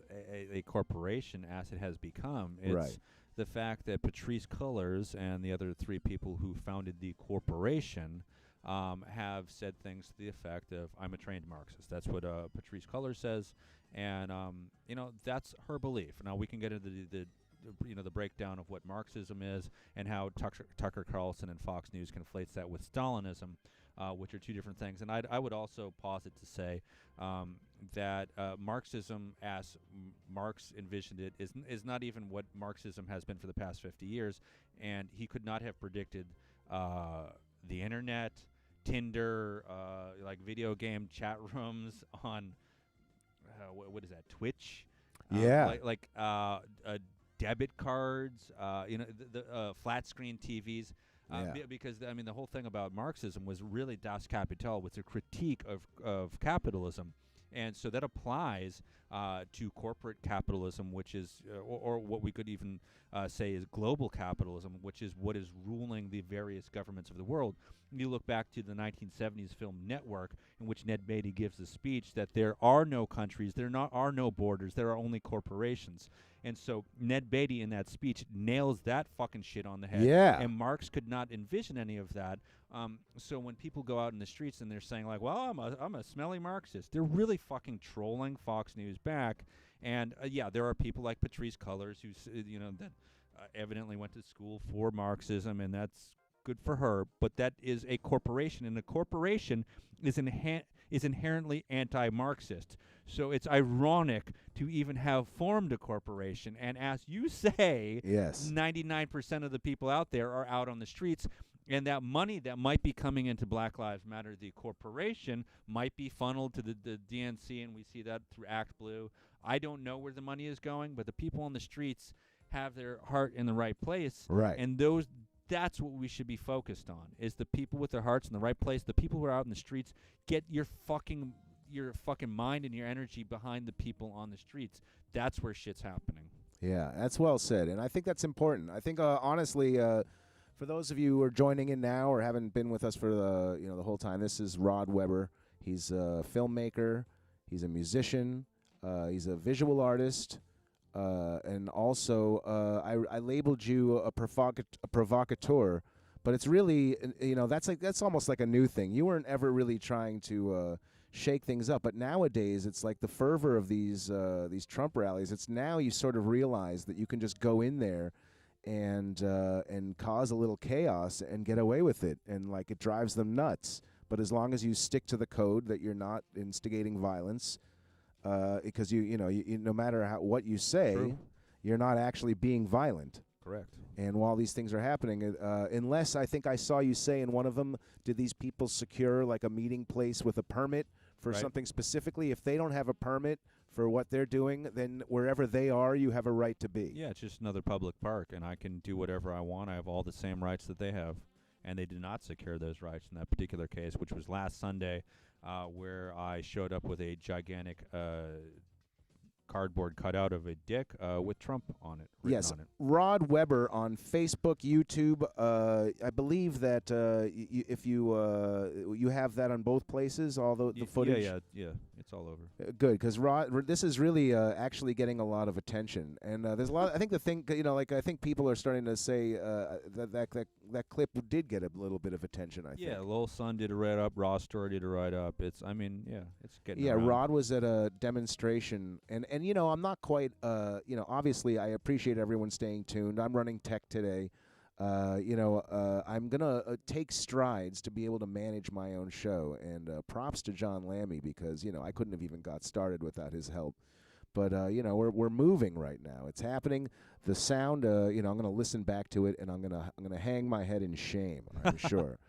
Speaker 4: a corporation as it has become. It's
Speaker 3: Right.
Speaker 4: the fact that Patrisse Cullors and the other three people who founded the corporation have said things to the effect of, I'm a trained Marxist. That's what Patrisse Cullors says, and that's her belief. Now we can get into the breakdown of what Marxism is and how Tucker Carlson and Fox News conflates that with Stalinism, which are two different things. And I would also posit to say that Marxism, as Marx envisioned it, is not even what Marxism has been for the past 50 years. And he could not have predicted the internet, Tinder, like video game chat rooms on what is that, Twitch?
Speaker 3: Yeah.
Speaker 4: Debit cards, the flat screen TVs. Because the whole thing about Marxism was really Das Kapital, was a critique of capitalism, and so that applies to corporate capitalism, which is, or what we could even say is global capitalism, which is what is ruling the various governments of the world. You look back to the 1970s film Network, in which Ned Beatty gives a speech that there are no countries, are no borders, there are only corporations. And so Ned Beatty in that speech nails that fucking shit on the head.
Speaker 3: Yeah.
Speaker 4: And Marx could not envision any of that. So when people go out in the streets and they're saying like, well, I'm a smelly Marxist, they're really fucking trolling Fox News back. And there are people like Patrisse Cullors who that evidently went to school for Marxism, and that's good for her. But that is a corporation, and a corporation is inherently anti-Marxist. So it's ironic to even have formed a corporation. And as you say,
Speaker 3: Yes.
Speaker 4: 99% of the people out there are out on the streets. And that money that might be coming into Black Lives Matter, the corporation, might be funneled to the DNC, and we see that through Act Blue. I don't know where the money is going, but the people on the streets have their heart in the right place.
Speaker 3: Right.
Speaker 4: And that's what we should be focused on, is the people with their hearts in the right place. The people who are out in the streets, get your fucking mind and your energy behind the people on the streets. That's where shit's happening.
Speaker 3: Yeah, that's well said, and I think that's important. I think honestly, for those of you who are joining in now or haven't been with us for the whole time, this is Rod Weber. He's a filmmaker. He's a musician. He's a visual artist. And also, I labeled you a provocateur, but it's really, that's almost like a new thing. You weren't ever really trying to shake things up, but nowadays it's like the fervor of these Trump rallies. It's now you sort of realize that you can just go in there and cause a little chaos and get away with it, and like it drives them nuts. But as long as you stick to the code that you're not instigating violence. Because you no matter what you say,
Speaker 4: True.
Speaker 3: You're not actually being violent.
Speaker 4: Correct.
Speaker 3: And while these things are happening, unless I think I saw you say in one of them, did these people secure like a meeting place with a permit for
Speaker 4: Right.
Speaker 3: something specifically? If they don't have a permit for what they're doing, then wherever they are, you have a right to be.
Speaker 4: Yeah, it's just another public park, and I can do whatever I want. I have all the same rights that they have, and they did not secure those rights in that particular case, which was last Sunday, where I showed up with a gigantic cardboard cutout of a dick with Trump on it.
Speaker 3: Yes,
Speaker 4: on it.
Speaker 3: Rod Weber on Facebook, YouTube. I believe that if you have that on both places, all the footage.
Speaker 4: Yeah, it's all over.
Speaker 3: Good, because this is really actually getting a lot of attention, and there's a lot. I think the thing, I think people are starting to say that clip did get a little bit of attention. I think.
Speaker 4: Yeah, Lil Son did a write up. Raw Story did a write up. It's getting.
Speaker 3: Yeah,
Speaker 4: around.
Speaker 3: Rod was at a demonstration, and I'm not quite. Obviously, I appreciate everyone staying tuned. I'm running tech today. I'm gonna take strides to be able to manage my own show, and props to John Lammy because I couldn't have even got started without his help. But we're moving right now. It's happening. The sound, I'm gonna listen back to it, and I'm gonna hang my head in shame. I'm sure.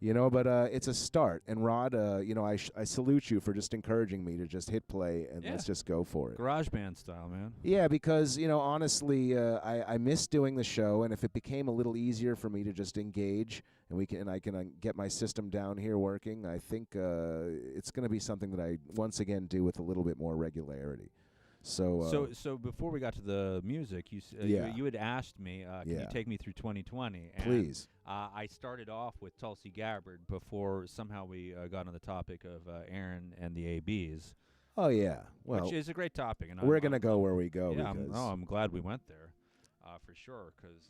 Speaker 3: But it's a start. And Rod, I salute you for just encouraging me to just hit play and let's just go for it.
Speaker 4: Garage band style, man.
Speaker 3: Yeah, because, honestly, I miss doing the show, and if it became a little easier for me to just engage and I can get my system down here working, I think it's going to be something that I once again do with a little bit more regularity. So
Speaker 4: before we got to the music, you had asked me, can you take me through 2020? And,
Speaker 3: please.
Speaker 4: I started off with Tulsi Gabbard before somehow we got on the topic of Aaron and the ABs.
Speaker 3: Oh yeah, well,
Speaker 4: which is a great topic, and
Speaker 3: we're gonna go where we go.
Speaker 4: Yeah,
Speaker 3: because
Speaker 4: I'm glad we went there, for sure, because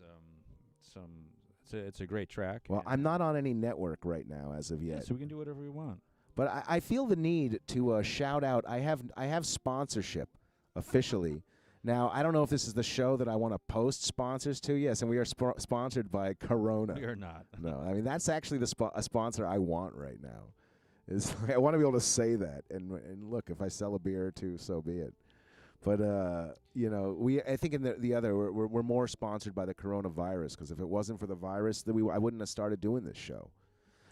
Speaker 4: it's a great track.
Speaker 3: Well, I'm not on any network right now as of yet,
Speaker 4: so we can do whatever we want.
Speaker 3: But I feel the need to shout out. I have sponsorship. Officially. Now, I don't know if this is the show that I want to post sponsors to. Yes, and we are sponsored by Corona.
Speaker 4: We are not.
Speaker 3: No, I mean, that's actually a sponsor I want right now. I want to be able to say that. And look, if I sell a beer or two, so be it. But, I think in the other, we're more sponsored by the coronavirus, because if it wasn't for the virus, I wouldn't have started doing this show.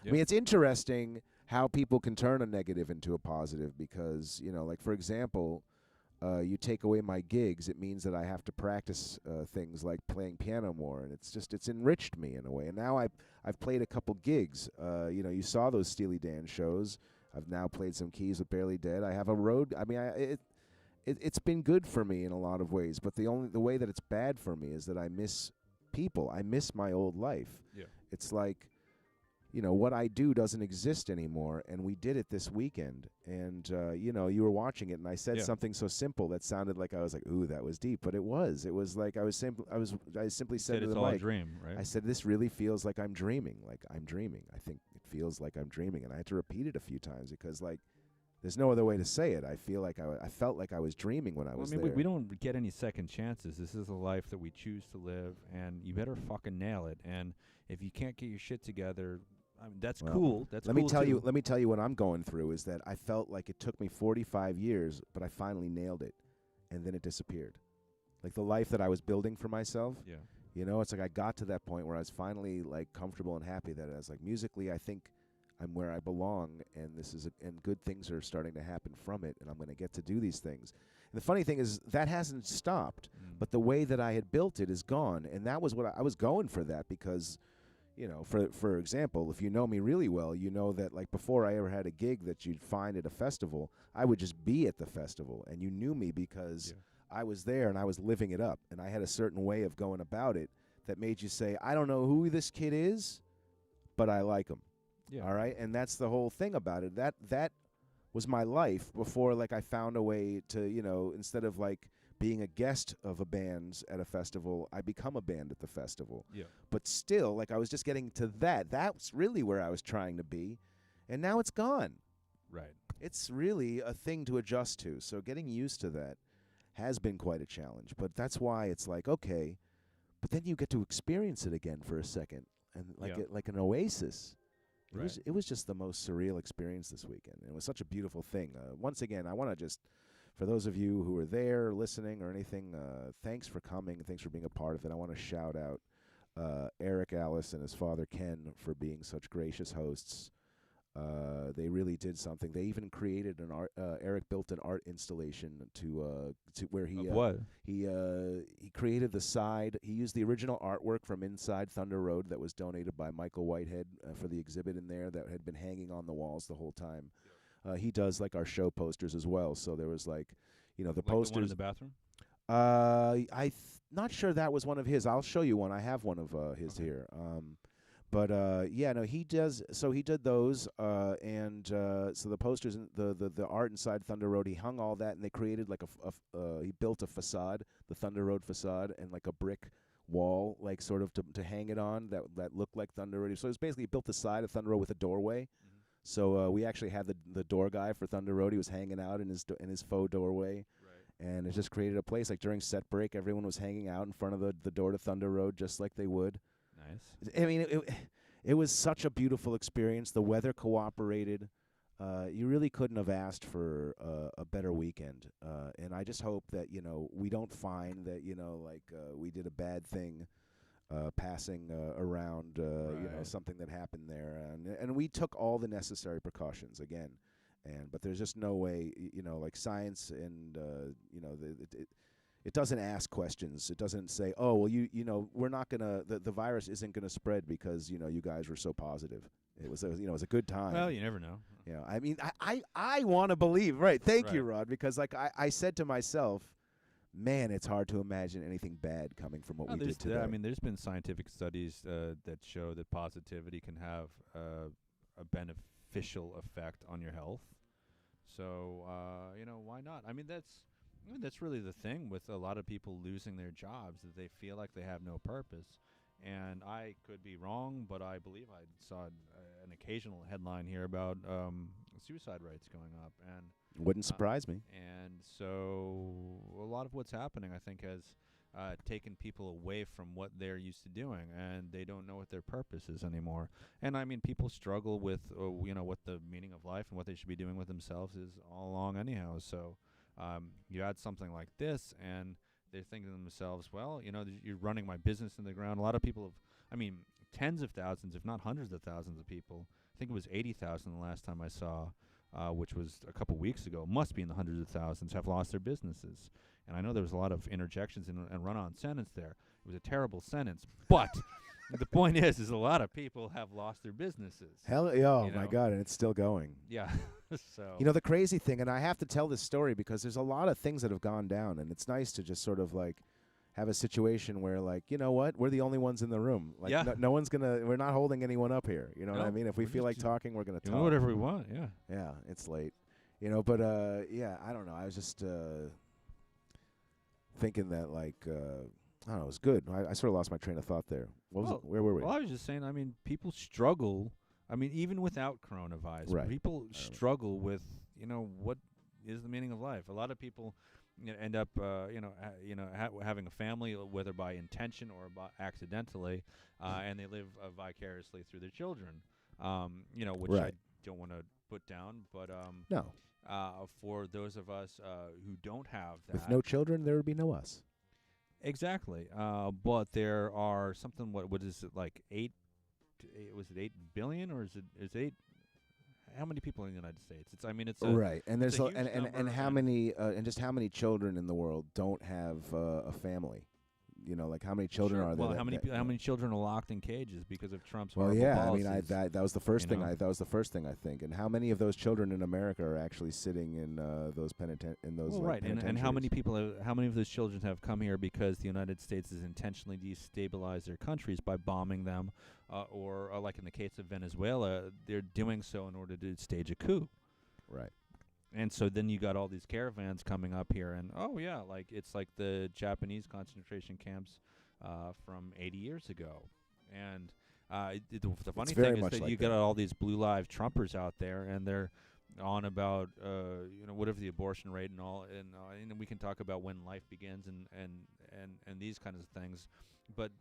Speaker 3: Yep. I mean, it's interesting how people can turn a negative into a positive because, like, for example, you take away my gigs, it means that I have to practice things like playing piano more, and it's enriched me in a way. And now I've played a couple gigs. You saw those Steely Dan shows. I've now played some keys with Barely Dead. I have a road. I mean, it's been good for me in a lot of ways, but the way that it's bad for me is that I miss people. I miss my old life.
Speaker 4: Yeah.
Speaker 3: It's like, what I do doesn't exist anymore, and we did it this weekend. And, you were watching it, and I said something so simple that sounded like I was like, ooh, that was deep. But it was. It was like I simply said to the mic,
Speaker 4: a dream, right?
Speaker 3: I said, this really feels like I'm dreaming. Like, I'm dreaming. I think it feels like I'm dreaming. And I had to repeat it a few times because, like, there's no other way to say it. I felt like I was dreaming when I was there.
Speaker 4: We don't get any second chances. This is a life that we choose to live, and you better fucking nail it. And if you can't get your shit together, I mean, that's cool. Let me
Speaker 3: tell you what I'm going through is that I felt like it took me 45 years, but I finally nailed it, and then it disappeared. Like the life that I was building for myself.
Speaker 4: Yeah.
Speaker 3: It's like I got to that point where I was finally like comfortable and happy that I was like, musically, I think I'm where I belong, and and good things are starting to happen from it, and I'm going to get to do these things. And the funny thing is that hasn't stopped, but the way that I had built it is gone, and that was what I was going for that because. For example, if you know me really well, you know that like before I ever had a gig that you'd find at a festival, I would just be at the festival, and you knew me because I was there and I was living it up, and I had a certain way of going about it that made you say, I don't know who this kid is, but I like him.
Speaker 4: Yeah.
Speaker 3: All right, and that's the whole thing about it. That was my life before, like I found a way to, instead of like being a guest of a band at a festival, I become a band at the festival.
Speaker 4: Yeah.
Speaker 3: But still, like I was just getting to that. That's really where I was trying to be, and now it's gone.
Speaker 4: Right.
Speaker 3: It's really a thing to adjust to. So getting used to that has been quite a challenge. But that's why it's like, okay, but then you get to experience it again for a second, and like an oasis. It was just the most surreal experience this weekend. It was such a beautiful thing. Once again, I want to just. For those of you who are there listening or anything, thanks for coming. Thanks for being a part of it. I want to shout out Eric Alice and his father Ken for being such gracious hosts. They really did something. They even created an art. Eric built an art installation to where he he created the side. He used the original artwork from Inside Thunder Road that was donated by Michael Whitehead for the exhibit in there that had been hanging on the walls the whole time. He does like our show posters as well. So there was like, you know, the
Speaker 4: Like the one in
Speaker 3: posters.
Speaker 4: the bathroom?
Speaker 3: Not sure that was one of his. I'll show you one. I have one of his here. But yeah, no, he does. So he did those, and so the posters, and the art inside Thunder Road. He hung all that, and they created like he built a facade, the Thunder Road facade, and like a brick wall, like sort of to hang it on that looked like Thunder Road. So it was basically he built the side of Thunder Road with a doorway.
Speaker 4: Mm-hmm.
Speaker 3: So we actually had the door guy for Thunder Road. He was hanging out in his faux doorway. And it just created a place. Like during set break, everyone was hanging out in front of the door to Thunder Road just like they would.
Speaker 4: Nice.
Speaker 3: I mean, it was such a beautiful experience. The weather cooperated. You really couldn't have asked for a better weekend. And I just hope that, you know, we don't find that, you know, like we did a bad thing passing around, you know, something that happened there. And we took all the necessary precautions, again. But there's just no way, you know, like science and, you know, it doesn't ask questions. It doesn't say, oh, well, you know, we're not going to, the virus isn't going to spread because, you know, you guys were so positive. It was, you know, it was a good time.
Speaker 4: Well, you never know.
Speaker 3: You know, I mean, I want to believe, right. Thank you, Rod, because like I said to myself, man, it's hard to imagine anything bad coming from what we did today.
Speaker 4: I mean, there's been scientific studies that show that positivity can have a beneficial effect on your health. So, you know, why not? I mean, that's really the thing with a lot of people losing their jobs, that they feel like they have no purpose. And I could be wrong, but I believe I saw an occasional headline here about suicide rates going up. And
Speaker 3: wouldn't surprise me.
Speaker 4: And so a lot of what's happening, I think, has taken people away from what they're used to doing, and they don't know what their purpose is anymore. And I mean, people struggle with, you know, what the meaning of life and what they should be doing with themselves is all along anyhow. So you add something like this, and they're thinking to themselves, well, you know, you're running my business in the ground. A lot of people have, I mean, tens of thousands, if not hundreds of thousands of people. I think it was 80,000 the last time I saw, which was a couple weeks ago, must be in the hundreds of thousands, have lost their businesses. And I know there was a lot of interjections and run-on sentence there. It was a terrible sentence. But the point is a lot of people have lost their businesses.
Speaker 3: Oh, my God, and it's still going.
Speaker 4: Yeah. So
Speaker 3: you know, the crazy thing, and I have to tell this story because there's a lot of things that have gone down, and it's nice to just sort of like have a situation where, like, you know what, we're the only ones in the room. Like, no one's we're not holding anyone up here. You know what I mean? If we feel like talking, we're going to talk.
Speaker 4: Do whatever we want, yeah.
Speaker 3: Yeah, it's late. You know, but, yeah, I don't know. I was just thinking that, like, I don't know, it was good. I sort of lost my train of thought there. Where were we?
Speaker 4: Well, I was just saying, I mean, people struggle. I mean, even without coronavirus, people struggle with, you know, what is the meaning of life. A lot of people end up, having a family, whether by intention or by accidentally, and they live vicariously through their children, you know, which I don't want to put down. But
Speaker 3: no.
Speaker 4: For those of us who don't have that.
Speaker 3: With no children, there would be no us.
Speaker 4: Exactly. But there are something, what is it, like 8 billion, or is it 8? How many people in the United States? It's
Speaker 3: right. And there's
Speaker 4: and
Speaker 3: how many and just how many children in the world don't have a family? You know, like how many children are there?
Speaker 4: Well, how many children are locked in cages because of Trump's horrible
Speaker 3: policies?
Speaker 4: I mean,
Speaker 3: that was the first thing. That was the first thing I think. And how many of those children in America are actually sitting in those penitentiaries?
Speaker 4: And how many people? How many of those children have come here because the United States has intentionally destabilized their countries by bombing them, or like in the case of Venezuela, they're doing so in order to stage a coup.
Speaker 3: Right.
Speaker 4: And so then you got all these caravans coming up here, and like it's like the Japanese concentration camps from 80 years ago. And the funny thing is that you got all these blue live Trumpers out there, and they're on about whatever the abortion rate and all, and we can talk about when life begins and these kinds of things, but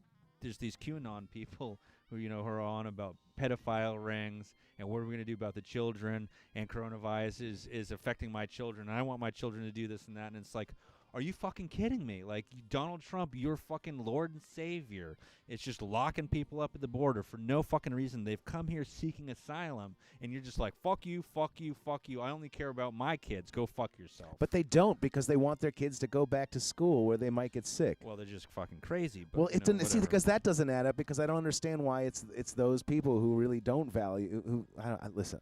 Speaker 4: there's these QAnon people who who are on about pedophile rings and what are we going to do about the children, and coronavirus is affecting my children, and I want my children to do this and that, and it's like, are you fucking kidding me? Like, Donald Trump, your fucking Lord and Savior, it's just locking people up at the border for no fucking reason. They've come here seeking asylum, and you're just like, fuck you, fuck you, fuck you. I only care about my kids. Go fuck yourself.
Speaker 3: But they don't, because they want their kids to go back to school where they might get sick.
Speaker 4: Well, they're just fucking crazy. But
Speaker 3: well, it didn't see, because that doesn't add up, because I don't understand why it's those people who really don't value. Listen.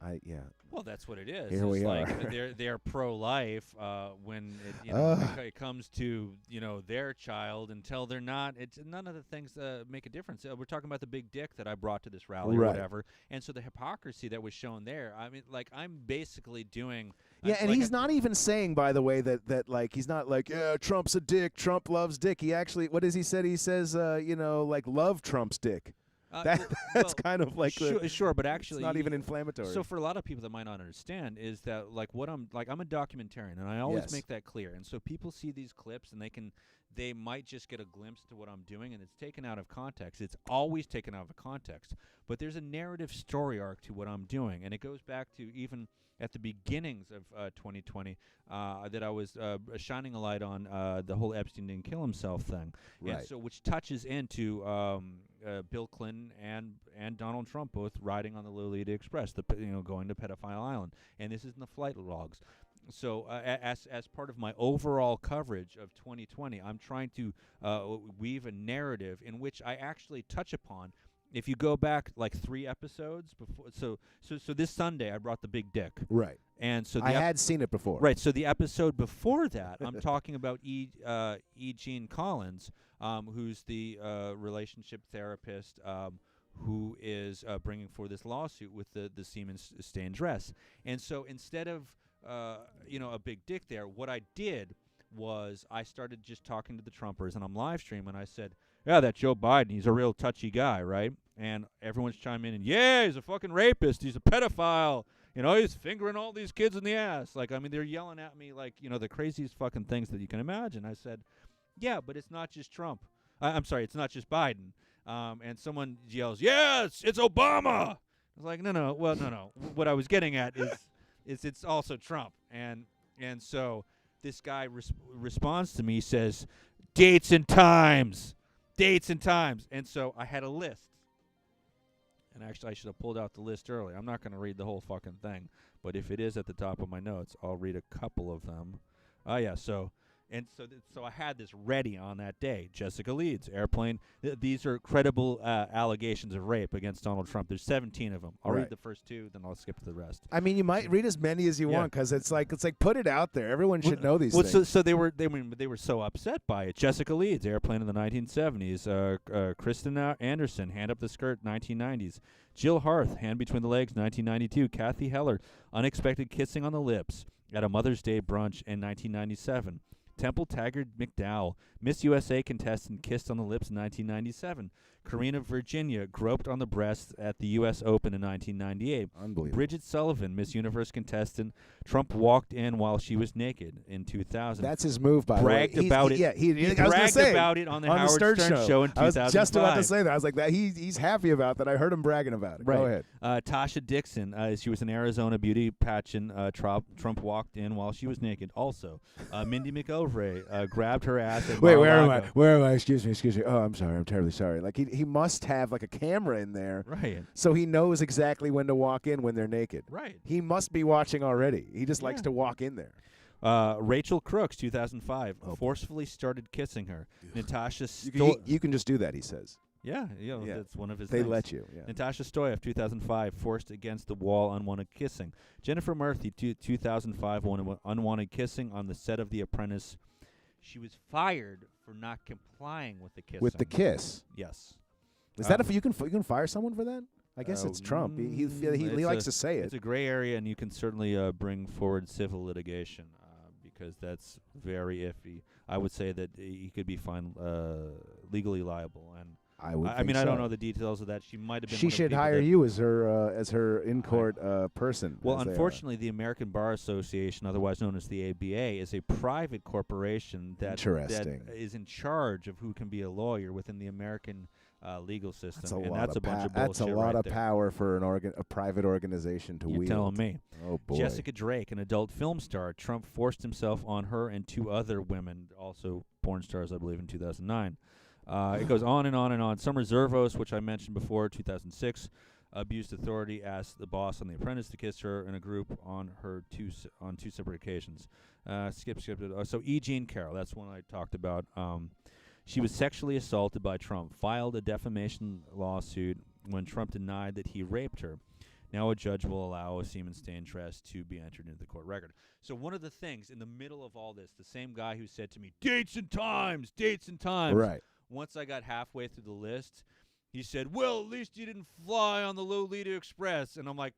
Speaker 4: Well, that's what it is.
Speaker 3: Here we
Speaker 4: like
Speaker 3: are.
Speaker 4: they're pro-life when it comes to their child. Until they're not, it's none of the things make a difference. We're talking about the big dick that I brought to this rally or whatever, and so the hypocrisy that was shown there. I mean, like I'm basically doing.
Speaker 3: Yeah, and he's not even saying, by the way, that like he's not like, yeah, Trump's a dick. Trump loves dick. He actually, what does he said? He says, like love Trump's dick. That's kind of like
Speaker 4: sure, but actually,
Speaker 3: it's not even inflammatory.
Speaker 4: So for a lot of people that might not understand is that like I'm a documentarian, and I always make that clear. And so people see these clips, and they might just get a glimpse to what I'm doing, and it's taken out of context. It's always taken out of context. But there's a narrative story arc to what I'm doing, and it goes back to even at the beginnings of 2020 that I was shining a light on the whole Epstein didn't kill himself thing.
Speaker 3: Right.
Speaker 4: And so which touches into Bill Clinton and Donald Trump both riding on the Lolita Express, going to Pedophile Island. And this is in the flight logs. So as part of my overall coverage of 2020, I'm trying to weave a narrative in which I actually touch upon. If you go back like 3 episodes before, so this Sunday I brought the big dick.
Speaker 3: Right.
Speaker 4: And so
Speaker 3: I had seen it before.
Speaker 4: Right. So the episode before that, I'm talking about E. Jean Collins, who's the relationship therapist who is bringing forward this lawsuit with the semen stained dress. And so instead of a big dick there, what I did was I started just talking to the Trumpers, and I'm live streaming, and I said, yeah, that Joe Biden, he's a real touchy guy, right? And everyone's chiming in, yeah, he's a fucking rapist, he's a pedophile, he's fingering all these kids in the ass. Like, I mean, they're yelling at me like, the craziest fucking things that you can imagine. I said, yeah, but it's not just Trump. I'm sorry, it's not just Biden. And someone yells, yeah, it's Obama. I was like, no. What I was getting at is it's also Trump. And so this guy responds to me, says, dates and times. And so I had a list. And actually, I should have pulled out the list earlier. I'm not going to read the whole fucking thing. But if it is at the top of my notes, I'll read a couple of them. So I had this ready on that day. Jessica Leeds, airplane. These are credible allegations of rape against Donald Trump. There's 17 of them. I'll read the first 2, then I'll skip to the rest.
Speaker 3: I mean, you might read as many as you want because it's like put it out there. Everyone should know these things.
Speaker 4: So they were so upset by it. Jessica Leeds, airplane in the 1970s. Kristen Anderson, hand up the skirt, 1990s. Jill Harth, hand between the legs, 1992. Kathy Heller, unexpected kissing on the lips at a Mother's Day brunch in 1997. Temple Taggart McDowell, Miss USA contestant, kissed on the lips in 1997. Karina Virginia groped on the breasts at the U.S. Open in 1998.
Speaker 3: Unbelievable.
Speaker 4: Bridget Sullivan, Miss Universe contestant, Trump walked in while she was naked in 2000.
Speaker 3: That's his move, by the way.
Speaker 4: Bragged about it.
Speaker 3: Yeah, he
Speaker 4: bragged about it on the Howard Stern show in 2005.
Speaker 3: I was just about to say that. I was like, he's happy about that. I heard him bragging about it.
Speaker 4: Right.
Speaker 3: Go ahead.
Speaker 4: Tasha Dixon, she was an Arizona beauty pageant. Trump walked in while she was naked. Also, Mindy McOvray grabbed her ass at
Speaker 3: Wait,
Speaker 4: Mar-a-Lago.
Speaker 3: where am I? Excuse me. Oh, I'm sorry. I'm terribly sorry. Like he must have like a camera in there,
Speaker 4: right?
Speaker 3: So he knows exactly when to walk in when they're naked.
Speaker 4: Right.
Speaker 3: He must be watching already. He just likes to walk in there.
Speaker 4: Rachel Crooks, 2005, forcefully started kissing her. Natasha
Speaker 3: you can just do that, he says.
Speaker 4: Yeah, that's one of his
Speaker 3: They
Speaker 4: things.
Speaker 3: let you. Yeah.
Speaker 4: Natasha Stoyev, 2005, forced against the wall, unwanted kissing. Jennifer Murphy, 2005, unwanted kissing on the set of The Apprentice. She was fired for not complying with the kissing.
Speaker 3: With the kiss?
Speaker 4: Yes.
Speaker 3: Is that if you can fire someone for that? I guess it's Trump. He likes to say it.
Speaker 4: It's a gray area, and you can certainly bring forward civil litigation because that's very iffy. I would say that he could be legally liable, and I mean, I don't know the details of that. She might have been.
Speaker 3: She should hire you as her in court person.
Speaker 4: Well, unfortunately, the American Bar Association, otherwise known as the ABA, is a private corporation that is in charge of who can be a lawyer within the American legal system. That's a bunch of bullshit.
Speaker 3: That's a lot of power for a private organization to wield.
Speaker 4: You're telling me.
Speaker 3: Oh boy.
Speaker 4: Jessica Drake, an adult film star. Trump forced himself on her and 2 other women, also porn stars, I believe, in 2009. It goes on and on and on. Summer Zervos, which I mentioned before, 2006, abused authority, asked the boss on The Apprentice to kiss her in a group on 2 separate occasions. Skip. So E. Jean Carroll, that's one I talked about. She was sexually assaulted by Trump, filed a defamation lawsuit when Trump denied that he raped her. Now a judge will allow a semen stain dress to be entered into the court record. So one of the things in the middle of all this, the same guy who said to me, dates and times,
Speaker 3: Right.
Speaker 4: once I got halfway through the list, he said, well, at least you didn't fly on the Lolita Express. And I'm like,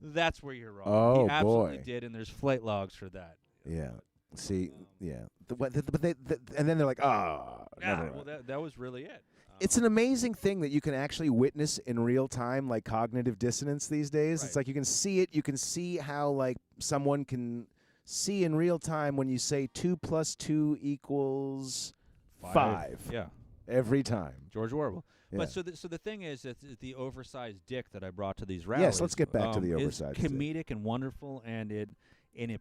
Speaker 4: that's where you're wrong.
Speaker 3: Oh,
Speaker 4: he absolutely
Speaker 3: boy.
Speaker 4: did, and there's flight logs for that.
Speaker 3: Yeah. See, yeah. But and then they're like, never mind.
Speaker 4: Well, that was really it.
Speaker 3: It's an amazing thing that you can actually witness in real time, like cognitive dissonance these days. It's
Speaker 4: Right.
Speaker 3: like you can see it. You can see how like someone can see in real time when you say 2 + 2 = 5
Speaker 4: Yeah.
Speaker 3: every time.
Speaker 4: George Orwell.
Speaker 3: Yeah.
Speaker 4: But so the thing is that the oversized dick that I brought to these rallies.
Speaker 3: Yes, let's get back to the
Speaker 4: is
Speaker 3: oversized dick.
Speaker 4: comedic and wonderful, and it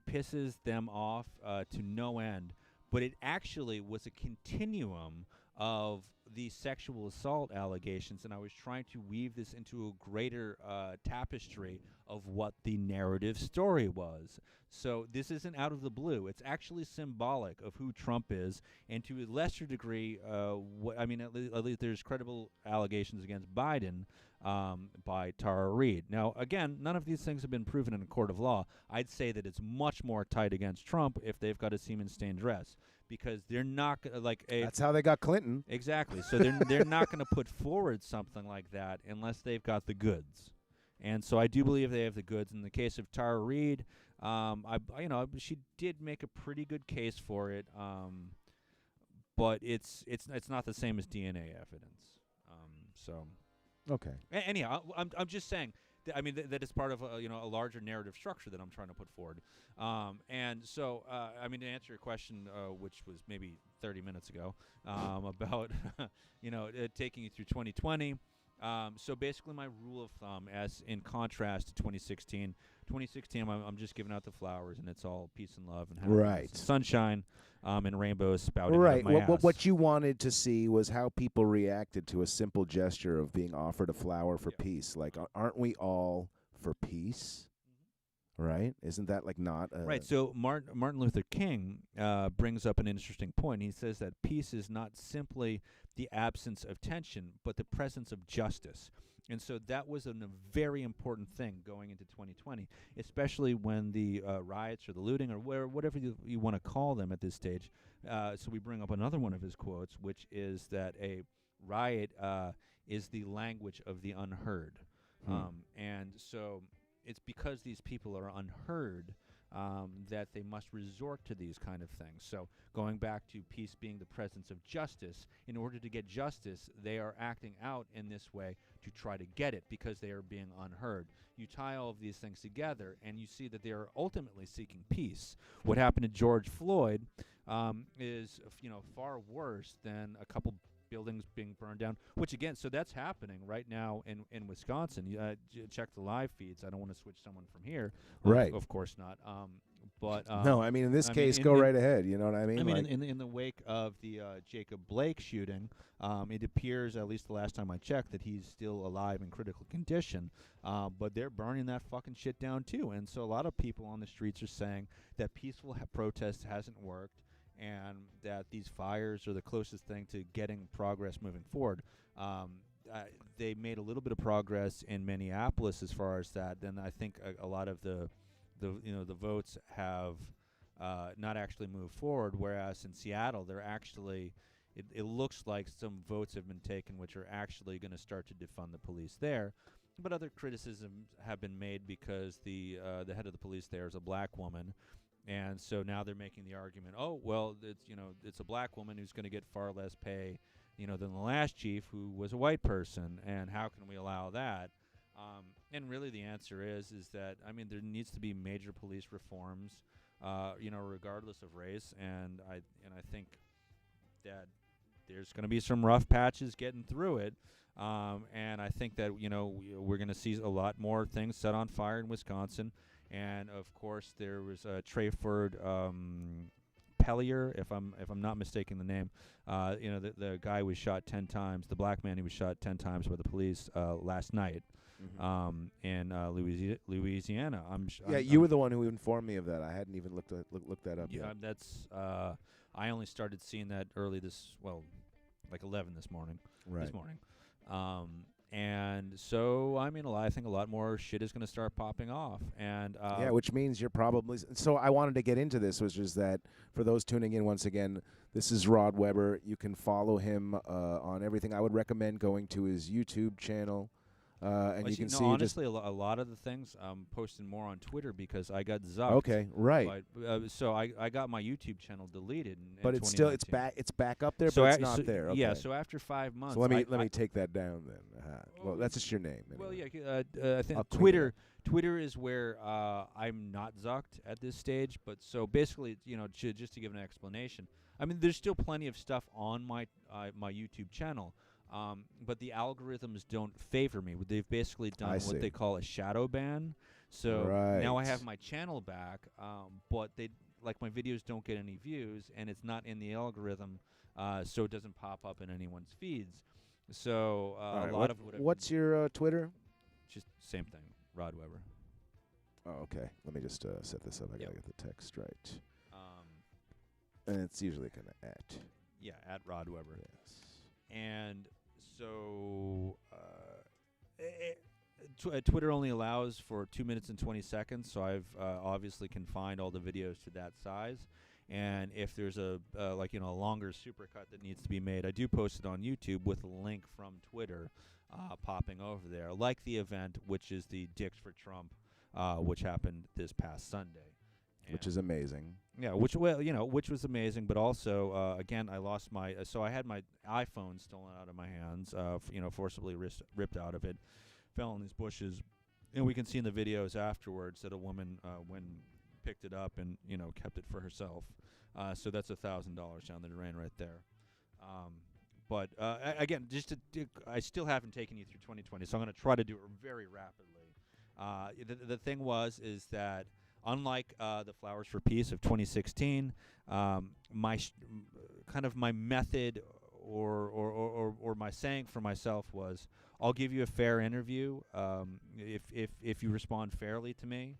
Speaker 4: pisses them off to no end. But it actually was a continuum of the sexual assault allegations, and I was trying to weave this into a greater tapestry of what the narrative story was. So this isn't out of the blue. It's actually symbolic of who Trump is, and to a lesser degree, at least there's credible allegations against Biden by Tara Reid. Now, again, none of these things have been proven in a court of law. I'd say that it's much more tight against Trump if they've got a semen-stained dress, because they're not
Speaker 3: That's how they got Clinton.
Speaker 4: Exactly. So they're not going to put forward something like that unless they've got the goods. And so I do believe they have the goods. In the case of Tara Reid, she did make a pretty good case for it, but it's not the same as DNA evidence.
Speaker 3: Okay.
Speaker 4: Anyhow, I'm just saying. That is part of a larger narrative structure that I'm trying to put forward. And so, to answer your question, which was maybe 30 minutes ago, about taking you through 2020. So basically, my rule of thumb, as in contrast to 2016. 2016, I'm just giving out the flowers, and it's all peace and love and happiness,
Speaker 3: Right.
Speaker 4: and sunshine, and rainbows spouting
Speaker 3: Right.
Speaker 4: out of my ass.
Speaker 3: What you wanted to see was how people reacted to a simple gesture of being offered a flower for peace. Like, aren't we all for peace? Right? Isn't that like not a...
Speaker 4: Right. So Martin Luther King brings up an interesting point. He says that peace is not simply the absence of tension, but the presence of justice. And so that was a very important thing going into 2020, especially when the riots or the looting or whatever you want to call them at this stage. So we bring up another one of his quotes, which is that a riot is the language of the unheard. And so it's because these people are unheard that they must resort to these kind of things. So going back to peace being the presence of justice, in order to get justice, they are acting out in this way to try to get it because they are being unheard. You tie all of these things together, and you see that they are ultimately seeking peace. What happened to George Floyd is far worse than a couple buildings being burned down, which again, so that's happening right now in Wisconsin. Check the live feeds. I don't want to switch someone from here.
Speaker 3: Right.
Speaker 4: Of course not. But
Speaker 3: no, in this case, go right ahead. You know what I mean?
Speaker 4: In the wake of the Jacob Blake shooting, it appears, at least the last time I checked, that he's still alive in critical condition. But they're burning that fucking shit down too. And so a lot of people on the streets are saying that peaceful protest hasn't worked, and that these fires are the closest thing to getting progress moving forward. They made a little bit of progress in Minneapolis as far as that. Then I think a lot of the votes have not actually moved forward. Whereas in Seattle, they're actually it looks like some votes have been taken, which are actually going to start to defund the police there. But other criticisms have been made because the head of the police there is a black woman. And so now they're making the argument, oh, well, it's a black woman who's going to get far less pay, than the last chief who was a white person, and how can we allow that? And really the answer is that, there needs to be major police reforms, regardless of race, and I think that there's going to be some rough patches getting through it, and I think that, we're going to see a lot more things set on fire in Wisconsin. And of course, there was Trayford Pellier, if I'm not mistaking the name. The guy was shot 10 times. The black man who was shot 10 times by the police last night in Louisiana.
Speaker 3: You were the one who informed me of that. I hadn't even looked that up yet.
Speaker 4: That's I only started seeing that early like 11 this morning.
Speaker 3: Right.
Speaker 4: This morning. And so, I mean, I think a lot more shit is going to start popping off. And
Speaker 3: yeah, which means you're probably. So I wanted to get into this, which is that for those tuning in once again, this is Rod Weber. You can follow him on everything. I would recommend going to his YouTube channel. And you can see
Speaker 4: honestly, a lot of the things I'm posting more on Twitter because I got zucked.
Speaker 3: Okay, right.
Speaker 4: But, so I got my YouTube channel deleted.
Speaker 3: But it's still it's back up there,
Speaker 4: so
Speaker 3: but it's not there. Okay.
Speaker 4: Yeah. So after 5 months,
Speaker 3: so let me take that down then. Well, that's just your name. Anyway.
Speaker 4: Well, yeah. I think Twitter is where I'm not zucked at this stage. But so basically, just to give an explanation, I mean, there's still plenty of stuff on my YouTube channel. But the algorithms don't favor me. They've basically done what they call a shadow ban. So now I have my channel back, but my videos don't get any views, and it's not in the algorithm, so it doesn't pop up in anyone's feeds. So a lot of
Speaker 3: what's your Twitter?
Speaker 4: Just same thing, Rod Weber.
Speaker 3: Oh, okay. Let me just set this up. I gotta get the text right. And it's usually kind of at.
Speaker 4: Yeah, at Rod Weber.
Speaker 3: Yes.
Speaker 4: And so Twitter only allows for 2 minutes and 20 seconds, so I've obviously confined all the videos to that size. And if there's a longer supercut that needs to be made, I do post it on YouTube with a link from Twitter popping over there, like the event, which is the Dicks for Trump, which happened this past Sunday.
Speaker 3: Which is amazing.
Speaker 4: Yeah, which was amazing, but also again, I lost so I had my iPhone stolen out of my hands, forcibly ripped out of it, fell in these bushes, and we can see in the videos afterwards that a woman picked it up and kept it for herself. So that's $1,000 down the drain right there. But again, I still haven't taken you through 2020, so I'm going to try to do it very rapidly. The thing is that. Unlike the Flowers for Peace of 2016, my method or my saying for myself was, I'll give you a fair interview if you respond fairly to me.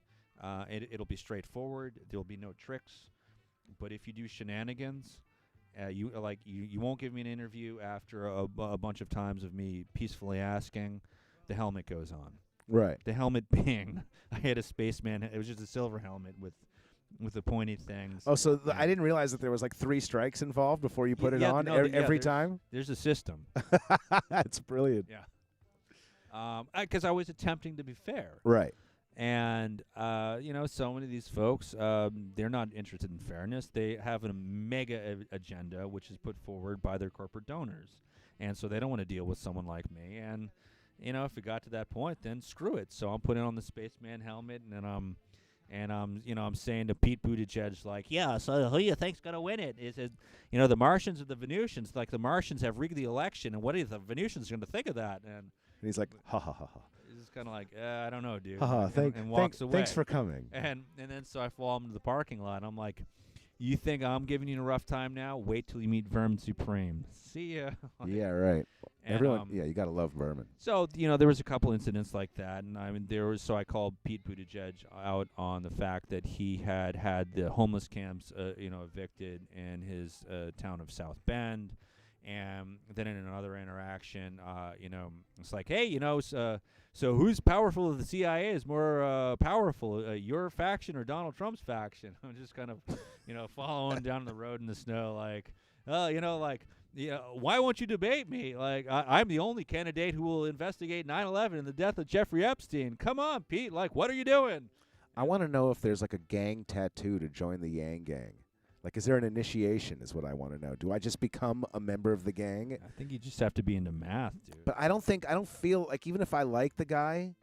Speaker 4: It'll be straightforward. There'll be no tricks. But if you do shenanigans, you won't give me an interview after a bunch of times of me peacefully asking, the helmet goes on.
Speaker 3: Right.
Speaker 4: The helmet being, I had a spaceman. It was just a silver helmet with the pointy things.
Speaker 3: Oh, so I didn't realize that there was 3 strikes involved before you put it on every time?
Speaker 4: There's a system.
Speaker 3: That's brilliant.
Speaker 4: Yeah. Because I was attempting to be fair.
Speaker 3: Right.
Speaker 4: And, so many of these folks, they're not interested in fairness. They have a mega agenda, which is put forward by their corporate donors. And so they don't want to deal with someone like me. And... if it got to that point, then screw it. So I'm putting on the spaceman helmet, and I'm saying to Pete Buttigieg, yeah, so who you think's gonna win it? Is it, the Martians or the Venusians? Like the Martians have rigged the election, and what are the Venusians gonna think of that? And
Speaker 3: he's like, ha ha ha ha.
Speaker 4: He's kind of like, I don't know, dude.
Speaker 3: Ha ha.
Speaker 4: And walks away.
Speaker 3: Thanks for coming.
Speaker 4: And then so I follow him to the parking lot. I'm like, you think I'm giving you a rough time now? Wait till you meet Vermin Supreme. See ya.
Speaker 3: Yeah, right.
Speaker 4: And,
Speaker 3: everyone, you got to love Vermin.
Speaker 4: So, there was a couple incidents like that, and I called Pete Buttigieg out on the fact that he had the homeless camps, evicted in his town of South Bend, and then in another interaction, it's like, hey, so who's powerful of the CIA is more powerful, your faction or Donald Trump's faction? I'm just kind of, following down the road in the snow, like, why won't you debate me? Like, I'm the only candidate who will investigate 9/11 and the death of Jeffrey Epstein. Come on, Pete. Like, what are you doing?
Speaker 3: I want to know if there's a gang tattoo to join the Yang Gang. Like, is there an initiation is what I want to know. Do I just become a member of the gang?
Speaker 4: I think you just have to be into math, dude.
Speaker 3: But I don't feel like, even if I like the guy,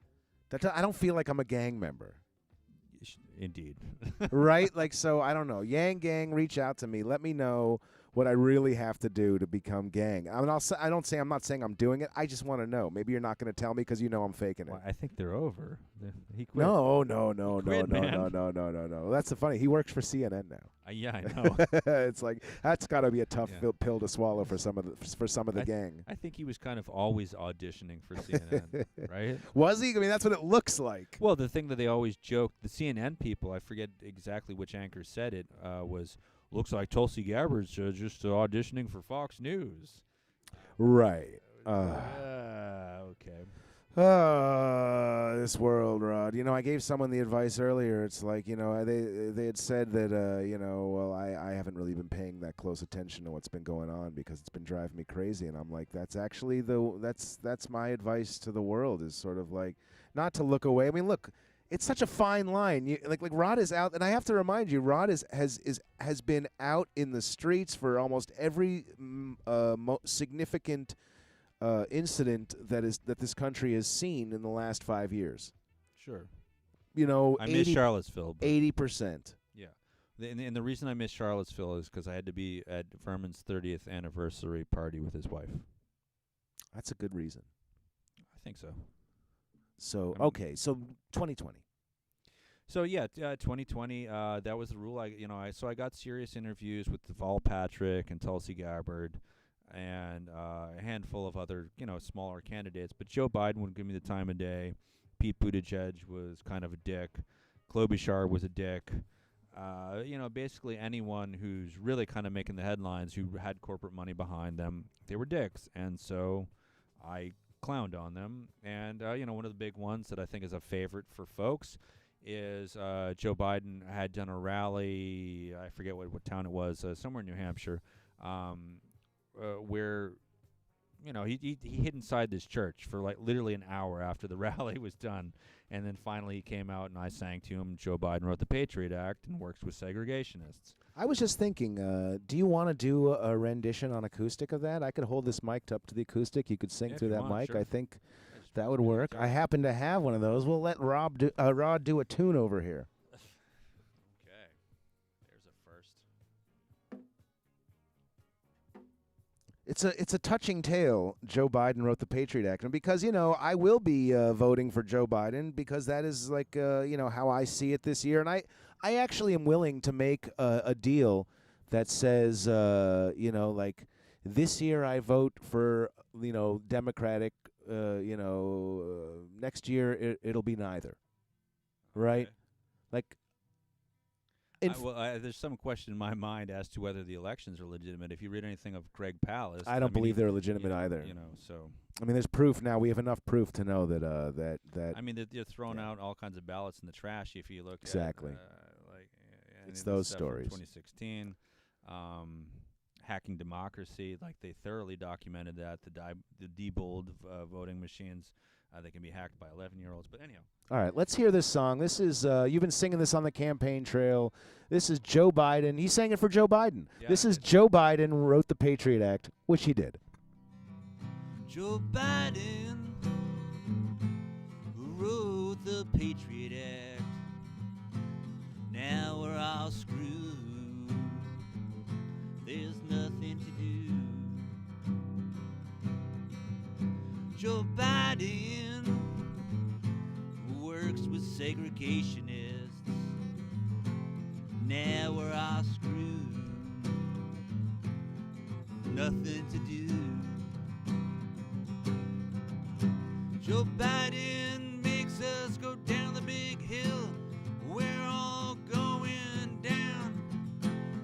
Speaker 3: I don't feel like I'm a gang member.
Speaker 4: Indeed.
Speaker 3: Right? Like, so I don't know. Yang Gang, reach out to me. Let me know what I really have to do to become gang. I mean, I'm not saying I'm doing it. I just want to know. Maybe you're not going to tell me because I'm faking it.
Speaker 4: Well, I think they're over. He quit.
Speaker 3: No.
Speaker 4: Man.
Speaker 3: That's the funny. He works for CNN now.
Speaker 4: Yeah, I know.
Speaker 3: It's like, that's got to be a tough pill to swallow for some of the gang.
Speaker 4: I think he was kind of always auditioning for CNN, right?
Speaker 3: Was he? I mean, that's what it looks like.
Speaker 4: Well, the thing that they always joked, the CNN people, I forget exactly which anchor said it, was, looks like Tulsi Gabbard's just auditioning for Fox News.
Speaker 3: Right.
Speaker 4: Okay.
Speaker 3: This world, Rod. I gave someone the advice earlier. It's like, they had said that, well, I haven't really been paying that close attention to what's been going on because it's been driving me crazy. And I'm like, that's actually that's my advice to the world, is sort of like not to look away. I mean, look, it's such a fine line. Like Rod is out, and I have to remind you, Rod has been out in the streets for almost every significant incident that this country has seen in the last 5 years.
Speaker 4: Sure.
Speaker 3: I
Speaker 4: miss Charlottesville.
Speaker 3: 80%.
Speaker 4: Yeah. And the reason I miss Charlottesville is because I had to be at Furman's 30th anniversary party with his wife.
Speaker 3: That's a good reason.
Speaker 4: I think so.
Speaker 3: So, okay, so 2020.
Speaker 4: So, 2020, that was the rule. I got serious interviews with Deval Patrick and Tulsi Gabbard and a handful of other, smaller candidates. But Joe Biden wouldn't give me the time of day. Pete Buttigieg was kind of a dick. Klobuchar was a dick. Basically anyone who's really kind of making the headlines, who had corporate money behind them, they were dicks. And so I clowned on them. And, one of the big ones that I think is a favorite for folks is Joe Biden had done a rally, I forget what town it was, somewhere in New Hampshire, where, he hid inside this church for like literally an hour after the rally was done. And then finally he came out and I sang to him. Joe Biden wrote the Patriot Act and works with segregationists.
Speaker 3: I was just thinking, do you want to do a rendition on acoustic of that? I could hold this mic up to the acoustic. You could sing through that mic. Sure. I think that would work. I happen to have one of those. We'll let Rod do a tune over here.
Speaker 4: Okay. There's a first.
Speaker 3: It's a touching tale. Joe Biden wrote the Patriot Act, and because I will be voting for Joe Biden because that is like how I see it this year, and I actually am willing to make a deal that says like this year I vote for Democratic, next year it'll be neither, right?
Speaker 4: Okay.
Speaker 3: Like.
Speaker 4: There's some question in my mind as to whether the elections are legitimate. If you read anything of Greg Palast,
Speaker 3: I don't believe they're legitimate either.
Speaker 4: So
Speaker 3: I mean, there's proof now. We have enough proof to know that.
Speaker 4: I mean, they're throwing out all kinds of ballots in the trash. If you look
Speaker 3: exactly, it's those stories.
Speaker 4: 2016, hacking democracy. Like they thoroughly documented that the Diebold voting machines. They can be hacked by 11-year-olds. But anyhow.
Speaker 3: All right, let's hear this song. This is you've been singing this on the campaign trail. This is Joe Biden. He sang it for Joe Biden.
Speaker 4: Yeah,
Speaker 3: this is Joe Biden wrote the Patriot Act, which he did.
Speaker 6: Joe Biden wrote the Patriot Act. Now we're all screwed. There's nothing to do. Joe Biden works with segregationists. Now we're all screwed. Nothing to do. Joe Biden makes us go down the big hill. We're all going down.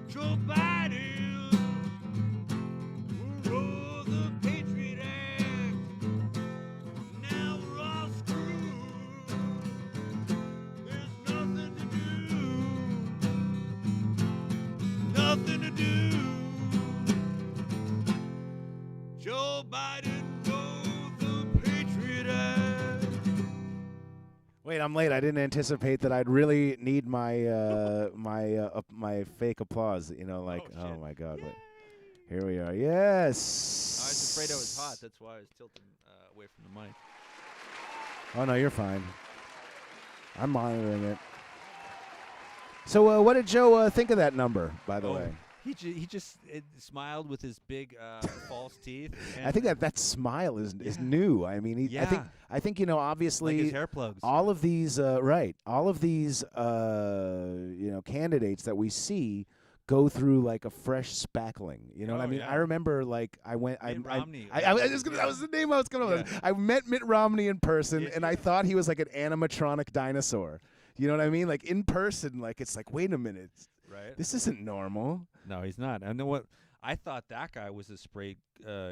Speaker 6: Joe Biden wrote the Patriot Act. Now we're all screwed. There's nothing to do. Nothing to do. Joe Biden wrote the Patriot Act.
Speaker 3: Wait, I'm late. I didn't anticipate that I'd really need my my fake applause. Oh my God. Wait. Here we are. Yes.
Speaker 4: I was afraid I was hot. That's why I was tilting away from the mic.
Speaker 3: Oh no, you're fine. I'm monitoring it. So, what did Joe think of that number? By the way,
Speaker 4: he just smiled with his big false teeth.
Speaker 3: I think that smile is new. I mean, I think obviously
Speaker 4: like his hair plugs.
Speaker 3: All of these candidates that we see go through like a fresh spackling. You know what I mean? Yeah. I remember like I went.
Speaker 4: Romney.
Speaker 3: That was the name I was going to. Yeah. I met Mitt Romney in person, and I thought he was like an animatronic dinosaur. You know what I mean? Like in person, like it's like, wait a minute,
Speaker 4: right?
Speaker 3: This isn't normal.
Speaker 4: No, he's not. I know what. I thought that guy was a spray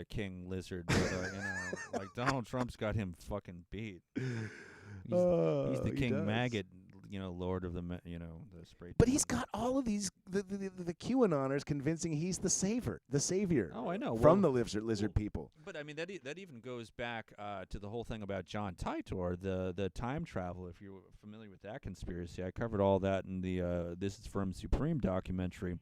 Speaker 4: king lizard, but like Donald Trump's got him fucking beat. He's the king maggot, lord of the the spray.
Speaker 3: But he's got all of these the QAnoners convincing he's the savior.
Speaker 4: Oh, I know.
Speaker 3: From the lizard people.
Speaker 4: But I mean that even goes back to the whole thing about John Titor, the time travel. If you're familiar with that conspiracy, I covered all that in the This Is From Supreme documentary.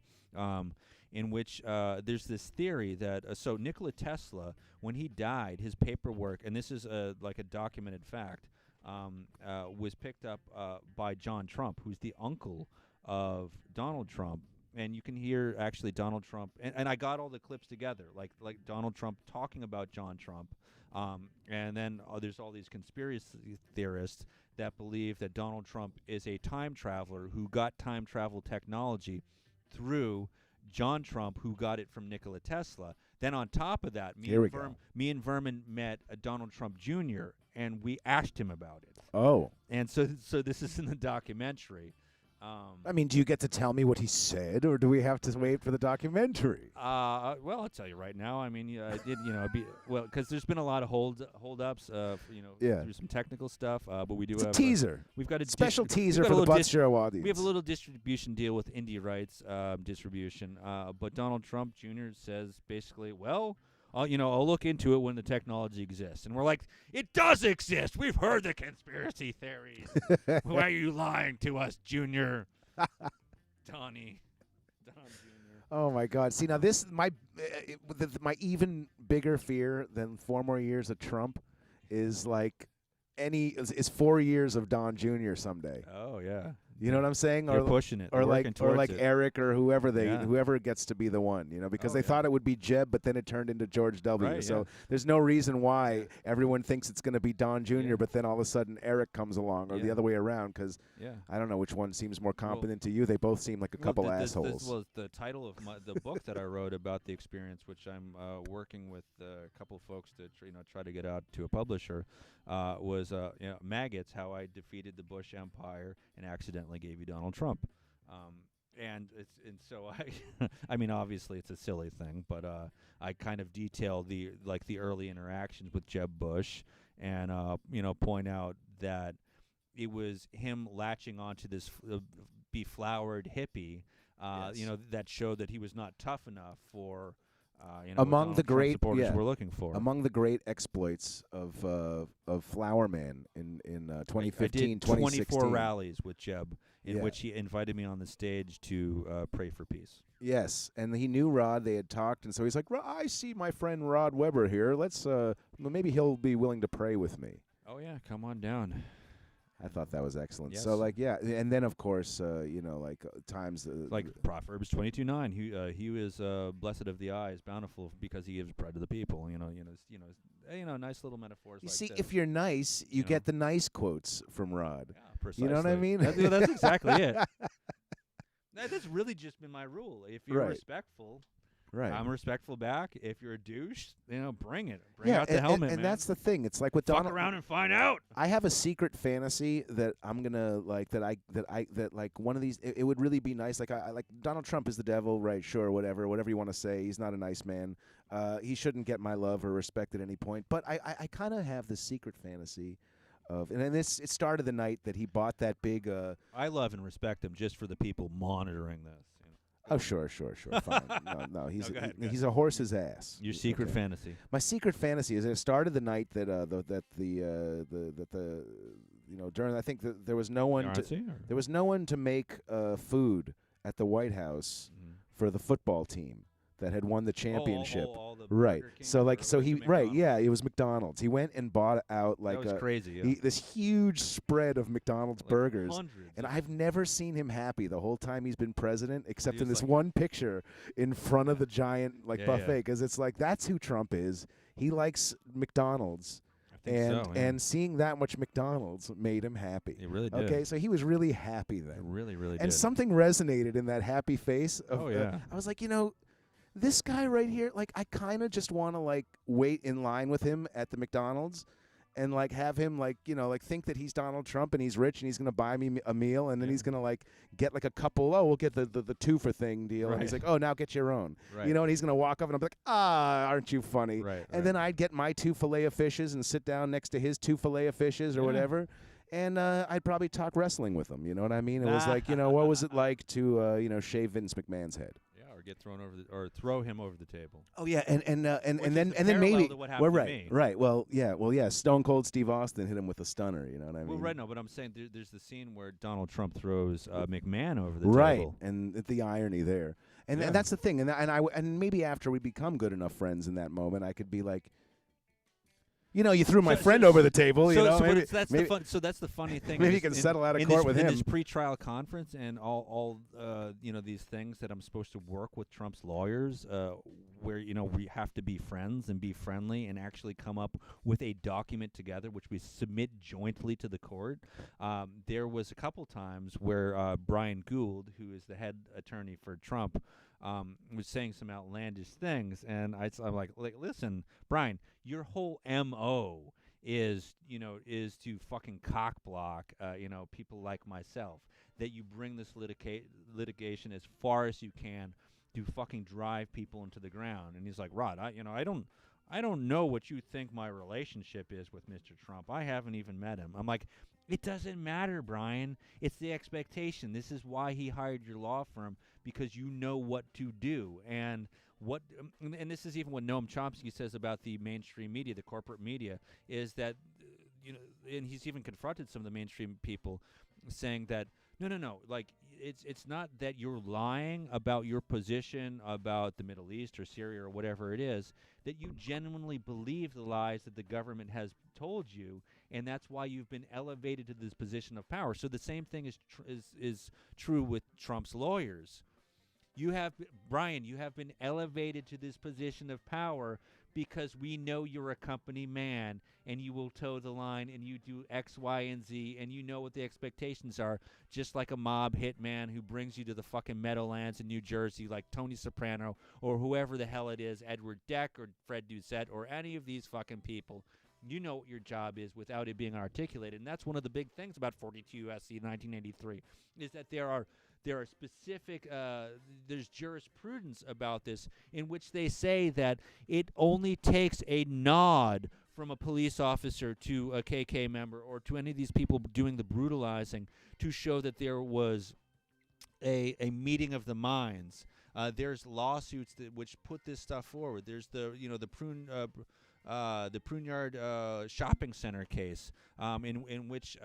Speaker 4: In which there's this theory that so Nikola Tesla, when he died, his paperwork, and this is like a documented fact, was picked up by John Trump, who's the uncle of Donald Trump. And you can hear actually Donald Trump, and I got all the clips together, like Donald Trump talking about John Trump. And then there's all these conspiracy theorists that believe that Donald Trump is a time traveler who got time travel technology through John Trump, who got it from Nikola Tesla. Then on top of that, me and Vermin met Donald Trump Jr., and we asked him about it.
Speaker 3: Oh.
Speaker 4: And so this is in the documentary.
Speaker 3: I mean, do you get to tell me what he said, or do we have to wait for the documentary?
Speaker 4: Well, I'll tell you right now. I mean, I did, because there's been a lot of hold-ups, through some technical stuff. But we do have
Speaker 3: a teaser.
Speaker 4: We've got a
Speaker 3: special teaser for the Butz Show audience.
Speaker 4: We have a little distribution deal with Indie Rights distribution. But Donald Trump Jr. says basically, well, I'll look into it when the technology exists. And we're like, it does exist. We've heard the conspiracy theories. Why are you lying to us, Junior? Don Jr.
Speaker 3: Oh, my God. See, now this, my even bigger fear than 4 more years of Trump is like is 4 years of Don Jr. someday.
Speaker 4: Oh, yeah.
Speaker 3: You know what I'm saying?
Speaker 4: They're pushing it.
Speaker 3: Or like
Speaker 4: it.
Speaker 3: Eric or whoever gets to be the one, because they thought it would be Jeb, but then it turned into George W.
Speaker 4: Right,
Speaker 3: so there's no reason why everyone thinks it's going to be Don Jr., but then all of a sudden Eric comes along, or the other way around, because I don't know which one seems more competent to you. They both seem like a couple assholes.
Speaker 4: This was the title of the book that I wrote about the experience, which I'm working with a couple folks to try to get out to a publisher. Was Maggots, how I defeated the Bush Empire and accidentally gave you Donald Trump. And so I mean, obviously it's a silly thing, but I kind of detail the early interactions with Jeb Bush, and point out that it was him latching onto this beflowered hippie, that showed that he was not tough enough for.
Speaker 3: Among the great
Speaker 4: supporters we're looking for.
Speaker 3: Among the great exploits of Flower Man in 2015, 2016.
Speaker 4: 24 rallies with Jeb, in which he invited me on the stage to pray for peace.
Speaker 3: Yes, and he knew Rod. They had talked, and so he's like, I see my friend Rod Weber here. Let's maybe he'll be willing to pray with me.
Speaker 4: Oh, yeah, come on down.
Speaker 3: I thought that was excellent.
Speaker 4: Yes.
Speaker 3: So, and then, of course, times...
Speaker 4: like Proverbs 22:9, he is blessed of the eyes, bountiful, because he gives bread to the people. Nice little metaphors.
Speaker 3: You see, if you're nice, you get the nice quotes from Rod.
Speaker 4: Yeah, precisely.
Speaker 3: You know what I mean?
Speaker 4: That's exactly it. That's really just been my rule. If you're respectful...
Speaker 3: Right.
Speaker 4: I'm respectful back. If you're a douche, bring it. Bring out the helmet,
Speaker 3: and
Speaker 4: man.
Speaker 3: that's the thing. It's like with Donald.
Speaker 4: Fuck around and find out.
Speaker 3: I have a secret fantasy that I'm gonna one of these. It would really be nice. Like I like Donald Trump is the devil, right? Sure, whatever you want to say. He's not a nice man. He shouldn't get my love or respect at any point. But I kind of have this secret fantasy of, and then it started the night that he bought that big.
Speaker 4: I love and respect him just for the people monitoring this.
Speaker 3: Oh, sure, fine. No, he's
Speaker 4: go ahead.
Speaker 3: He's a horse's ass.
Speaker 4: Your secret fantasy.
Speaker 3: My secret fantasy is it started the night that during I think there was no one to make food at the White House for the football team that had won the championship.
Speaker 4: All the
Speaker 3: right.
Speaker 4: McDonald's.
Speaker 3: It was McDonald's. He went and bought out
Speaker 4: that was crazy.
Speaker 3: This huge spread of McDonald's burgers.
Speaker 4: Hundreds.
Speaker 3: And I've never seen him happy the whole time he's been president, except in this
Speaker 4: like
Speaker 3: one picture in front of the giant buffet, because it's like that's who Trump is. He likes McDonald's. And seeing that much McDonald's made him happy.
Speaker 4: It really did.
Speaker 3: Okay, so he was really happy then.
Speaker 4: It really, really did.
Speaker 3: And something resonated in that happy face. I was like, this guy right here, I kind of just want to wait in line with him at the McDonald's and like have him like like think that he's Donald Trump and he's rich and he's gonna buy me a meal and then he's gonna like get like a couple. Oh, we'll get the 2 for thing deal. And he's like, oh, now get your own.
Speaker 4: Right.
Speaker 3: And he's gonna walk up and I'm like, aren't you funny?
Speaker 4: Right.
Speaker 3: And then I'd get my 2 fillet of fishes and sit down next to his 2 fillet of fishes or whatever. And I'd probably talk wrestling with him. You know what I mean? It was like, what was it like to shave Vince McMahon's head?
Speaker 4: Or get thrown over or throw him over the table.
Speaker 3: Oh yeah, and then
Speaker 4: parallel
Speaker 3: maybe
Speaker 4: to what happened to me.
Speaker 3: right. Well, yeah. Stone Cold Steve Austin hit him with a stunner. You know what I mean?
Speaker 4: Well, right. No, but I'm saying there's the scene where Donald Trump throws McMahon over the
Speaker 3: right,
Speaker 4: table.
Speaker 3: and the irony there, and that's the thing, and maybe after we become good enough friends in that moment, I could be like. You threw my friend over the table.
Speaker 4: That's the funny thing.
Speaker 3: Maybe you can settle out of court with him.
Speaker 4: In this pre-trial conference and all these things that I'm supposed to work with Trump's lawyers, where we have to be friends and be friendly and actually come up with a document together, which we submit jointly to the court. There was a couple times where Brian Gould, who is the head attorney for Trump, was saying some outlandish things, and I'm like, listen, Brian, your whole MO is to fucking cock block, people like myself. That you bring this litigation as far as you can to fucking drive people into the ground. And he's like, Rod, I don't know what you think my relationship is with Mr. Trump. I haven't even met him. I'm like, it doesn't matter, Brian. It's the expectation. This is why he hired your law firm, because you know what to do. And this is even what Noam Chomsky says about the mainstream media, the corporate media, is that, and he's even confronted some of the mainstream people saying that, no, like, it's not that you're lying about your position about the Middle East or Syria or whatever it is, that you genuinely believe the lies that the government has told you, and that's why you've been elevated to this position of power. So the same thing is true with Trump's lawyers. Brian, you have been elevated to this position of power because we know you're a company man and you will toe the line and you do X, Y, and Z, and you know what the expectations are, just like a mob hitman who brings you to the fucking Meadowlands in New Jersey like Tony Soprano or whoever the hell it is, Edward Deck or Fred Doucette or any of these fucking people. You know what your job is without it being articulated. And that's one of the big things about 42 U.S.C. 1983 is that there are specific, there's jurisprudence about this in which they say that it only takes a nod from a police officer to a KK member or to any of these people doing the brutalizing to show that there was a meeting of the minds. There's lawsuits which put this stuff forward. There's the Pruneyard shopping center case, in which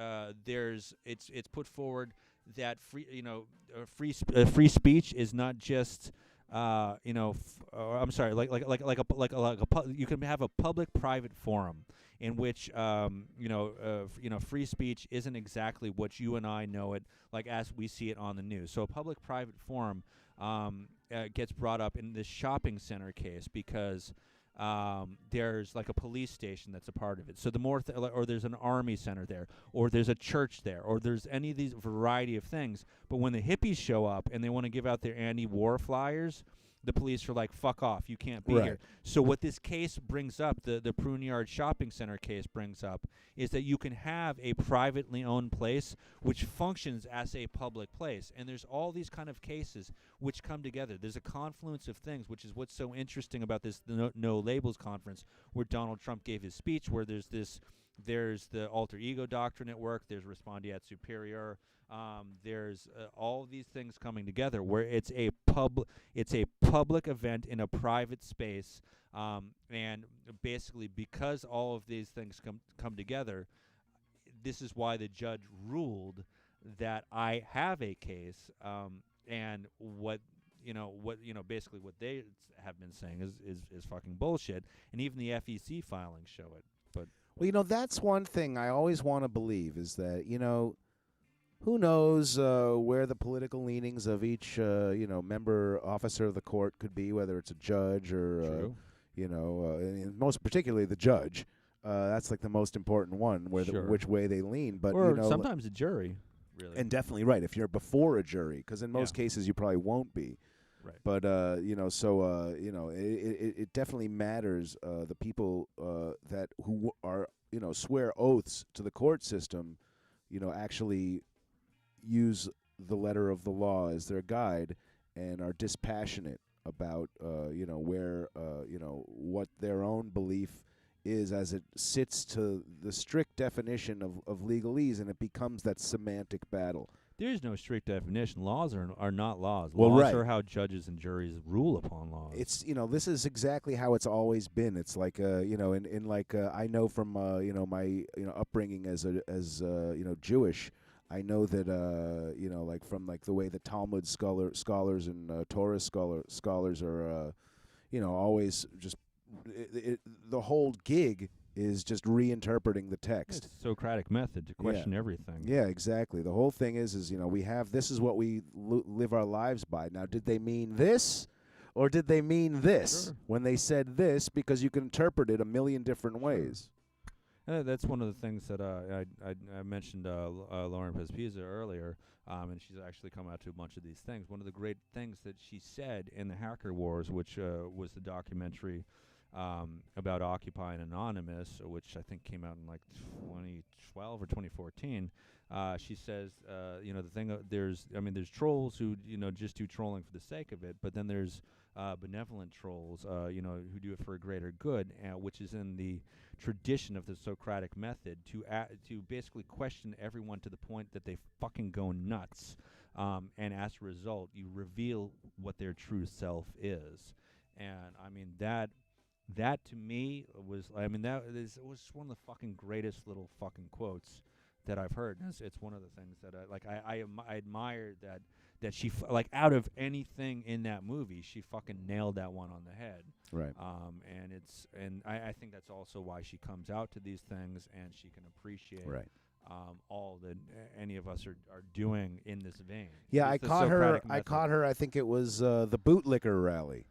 Speaker 4: it's put forward that free speech is not just I'm sorry, you can have a public-private forum in which free speech isn't exactly what you and I know it like as we see it on the news. So a public-private forum gets brought up in this shopping center case because there's like a police station that's a part of it. So the more or there's an army center there, or there's a church there, or there's any of these variety of things. But when the hippies show up and they want to give out their anti-war flyers, the police are like, fuck off, you can't be here. So what this case brings up, the Pruneyard shopping center case brings up, is that you can have a privately owned place which functions as a public place. And there's all these kind of cases which come together. There's a confluence of things, which is what's so interesting about this No Labels conference, where Donald Trump gave his speech, where there's the alter ego doctrine at work, there's respondeat superior, there's all these things coming together where it's a public event in a private space, and basically because all of these things come together, this is why the judge ruled that I have a case, and basically what they have been saying is fucking bullshit, and even the FEC filings show it. But
Speaker 3: well, that's one thing I always want to believe is that who knows where the political leanings of each member officer of the court could be, whether it's a judge or and most particularly the judge. That's like the most important one, which way they lean. But
Speaker 4: or sometimes a jury, really.
Speaker 3: And definitely right if you're before a jury, because in most cases you probably won't be.
Speaker 4: Right.
Speaker 3: But it definitely matters the people who are swear oaths to the court system, actually use the letter of the law as their guide and are dispassionate about, where, what their own belief is as it sits to the strict definition of legalese, and it becomes that semantic battle.
Speaker 4: There's no strict definition. Laws are not laws.
Speaker 3: Well,
Speaker 4: laws
Speaker 3: right.
Speaker 4: are how judges and juries rule upon laws.
Speaker 3: It's this is exactly how it's always been. It's like I know from my upbringing as Jewish. I know that like from like the way the Talmud scholars and Torah scholars are always just the whole gig is just reinterpreting the text.
Speaker 4: It's a Socratic method to question everything.
Speaker 3: Yeah, exactly. The whole thing is we have, this is what we live our lives by. Now, did they mean this, or did they mean this when they said this? Because you can interpret it a million different ways.
Speaker 4: That's one of the things that I mentioned Lauren Pespisa earlier, and she's actually come out to a bunch of these things. One of the great things that she said in the Hacker Wars, which was the documentary about Occupy and Anonymous, which I think came out in like 2012 or 2014. She says, the thing there's trolls who just do trolling for the sake of it, but then there's benevolent trolls, who do it for a greater good, which is in the tradition of the Socratic method to basically question everyone to the point that they fucking go nuts, and as a result, you reveal what their true self is, and I mean that to me was, it was one of the fucking greatest little fucking quotes that I've heard. It's one of the things that I admire that she out of anything in that movie, she fucking nailed that one on the head.
Speaker 3: Right.
Speaker 4: And I think that's also why she comes out to these things and she can appreciate all that any of us are doing in this vein.
Speaker 3: Yeah, I caught her. I think it was the bootlicker rally.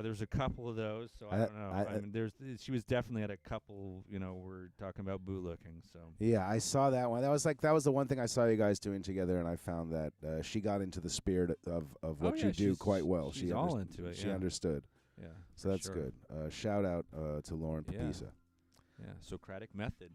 Speaker 4: There's a couple of those, so I don't know. She was definitely at a couple. We're talking about bootlicking. So
Speaker 3: yeah, I saw that one. That was the one thing I saw you guys doing together, and I found that she got into the spirit of what you do quite well.
Speaker 4: She's all into it.
Speaker 3: She understood.
Speaker 4: Yeah,
Speaker 3: so that's good. Shout out to Lauren Pepisa.
Speaker 4: Yeah, Socratic method.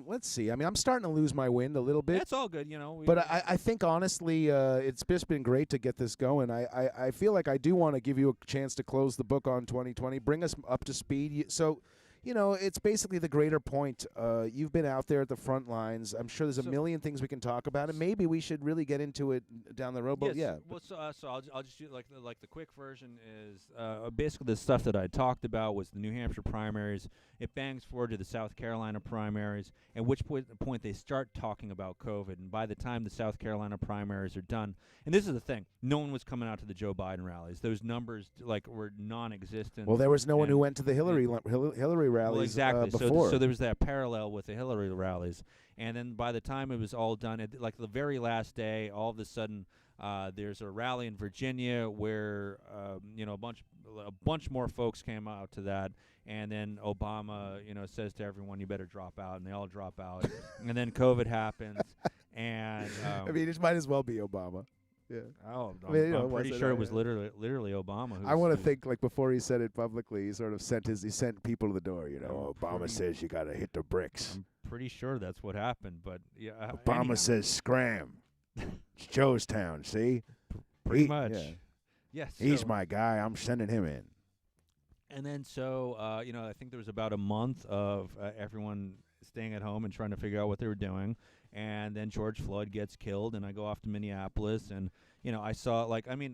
Speaker 3: Let's see. I'm starting to lose my wind a little bit.
Speaker 4: That's all good,
Speaker 3: But I think, honestly, it's just been great to get this going. I feel like I do want to give you a chance to close the book on 2020, bring us up to speed. So, it's basically the greater point. You've been out there at the front lines. I'm sure there's a million things we can talk about, and maybe we should really get into it down the road. But
Speaker 4: yes. Well, so I'll just do like the quick version is basically the stuff that I talked about was the New Hampshire primaries. It bangs forward to the South Carolina primaries, at which point they start talking about COVID. And by the time the South Carolina primaries are done, and this is the thing, no one was coming out to the Joe Biden rallies. Those numbers were non-existent.
Speaker 3: Well, there was no one who went to the Hillary rallies before.
Speaker 4: So there was that parallel with the Hillary rallies. And then by the time it was all done, like the very last day, all of a sudden, there's a rally in Virginia where a bunch more folks came out to that, and then Obama says to everyone, you better drop out, and they all drop out. And then COVID happens, and
Speaker 3: it might as well be Obama. Yeah.
Speaker 4: Oh, I'm pretty sure it was literally Obama.
Speaker 3: I want to think like before he said it publicly, he sort of sent people to the door. Obama says you got to hit the bricks.
Speaker 4: I'm pretty sure that's what happened, but yeah.
Speaker 3: Obama says scram. It's Joe's town. See,
Speaker 4: pretty much.
Speaker 3: Yeah.
Speaker 4: Yes.
Speaker 3: He's my guy. I'm sending him in.
Speaker 4: And then I think there was about a month of everyone staying at home and trying to figure out what they were doing. And then George Floyd gets killed, and I go off to Minneapolis, and I saw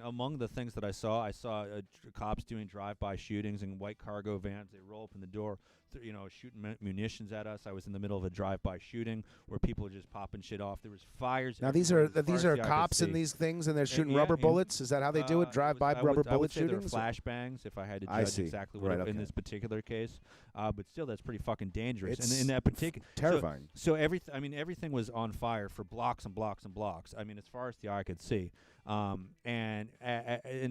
Speaker 4: among the things that I saw cops doing drive-by shootings in white cargo vans. They roll open the door, shooting munitions at us. I was in the middle of a drive-by shooting where people were just popping shit off. There was fires.
Speaker 3: Now these are cops in these things, and they're shooting rubber bullets. Is that how they do it? Drive-by rubber bullet shootings?
Speaker 4: I would say they're flashbangs, if I had to judge exactly what in this particular case. But still, that's pretty fucking dangerous. And in that particular,
Speaker 3: terrifying.
Speaker 4: So everything was on fire for blocks and blocks and blocks. As far as the eye could see. And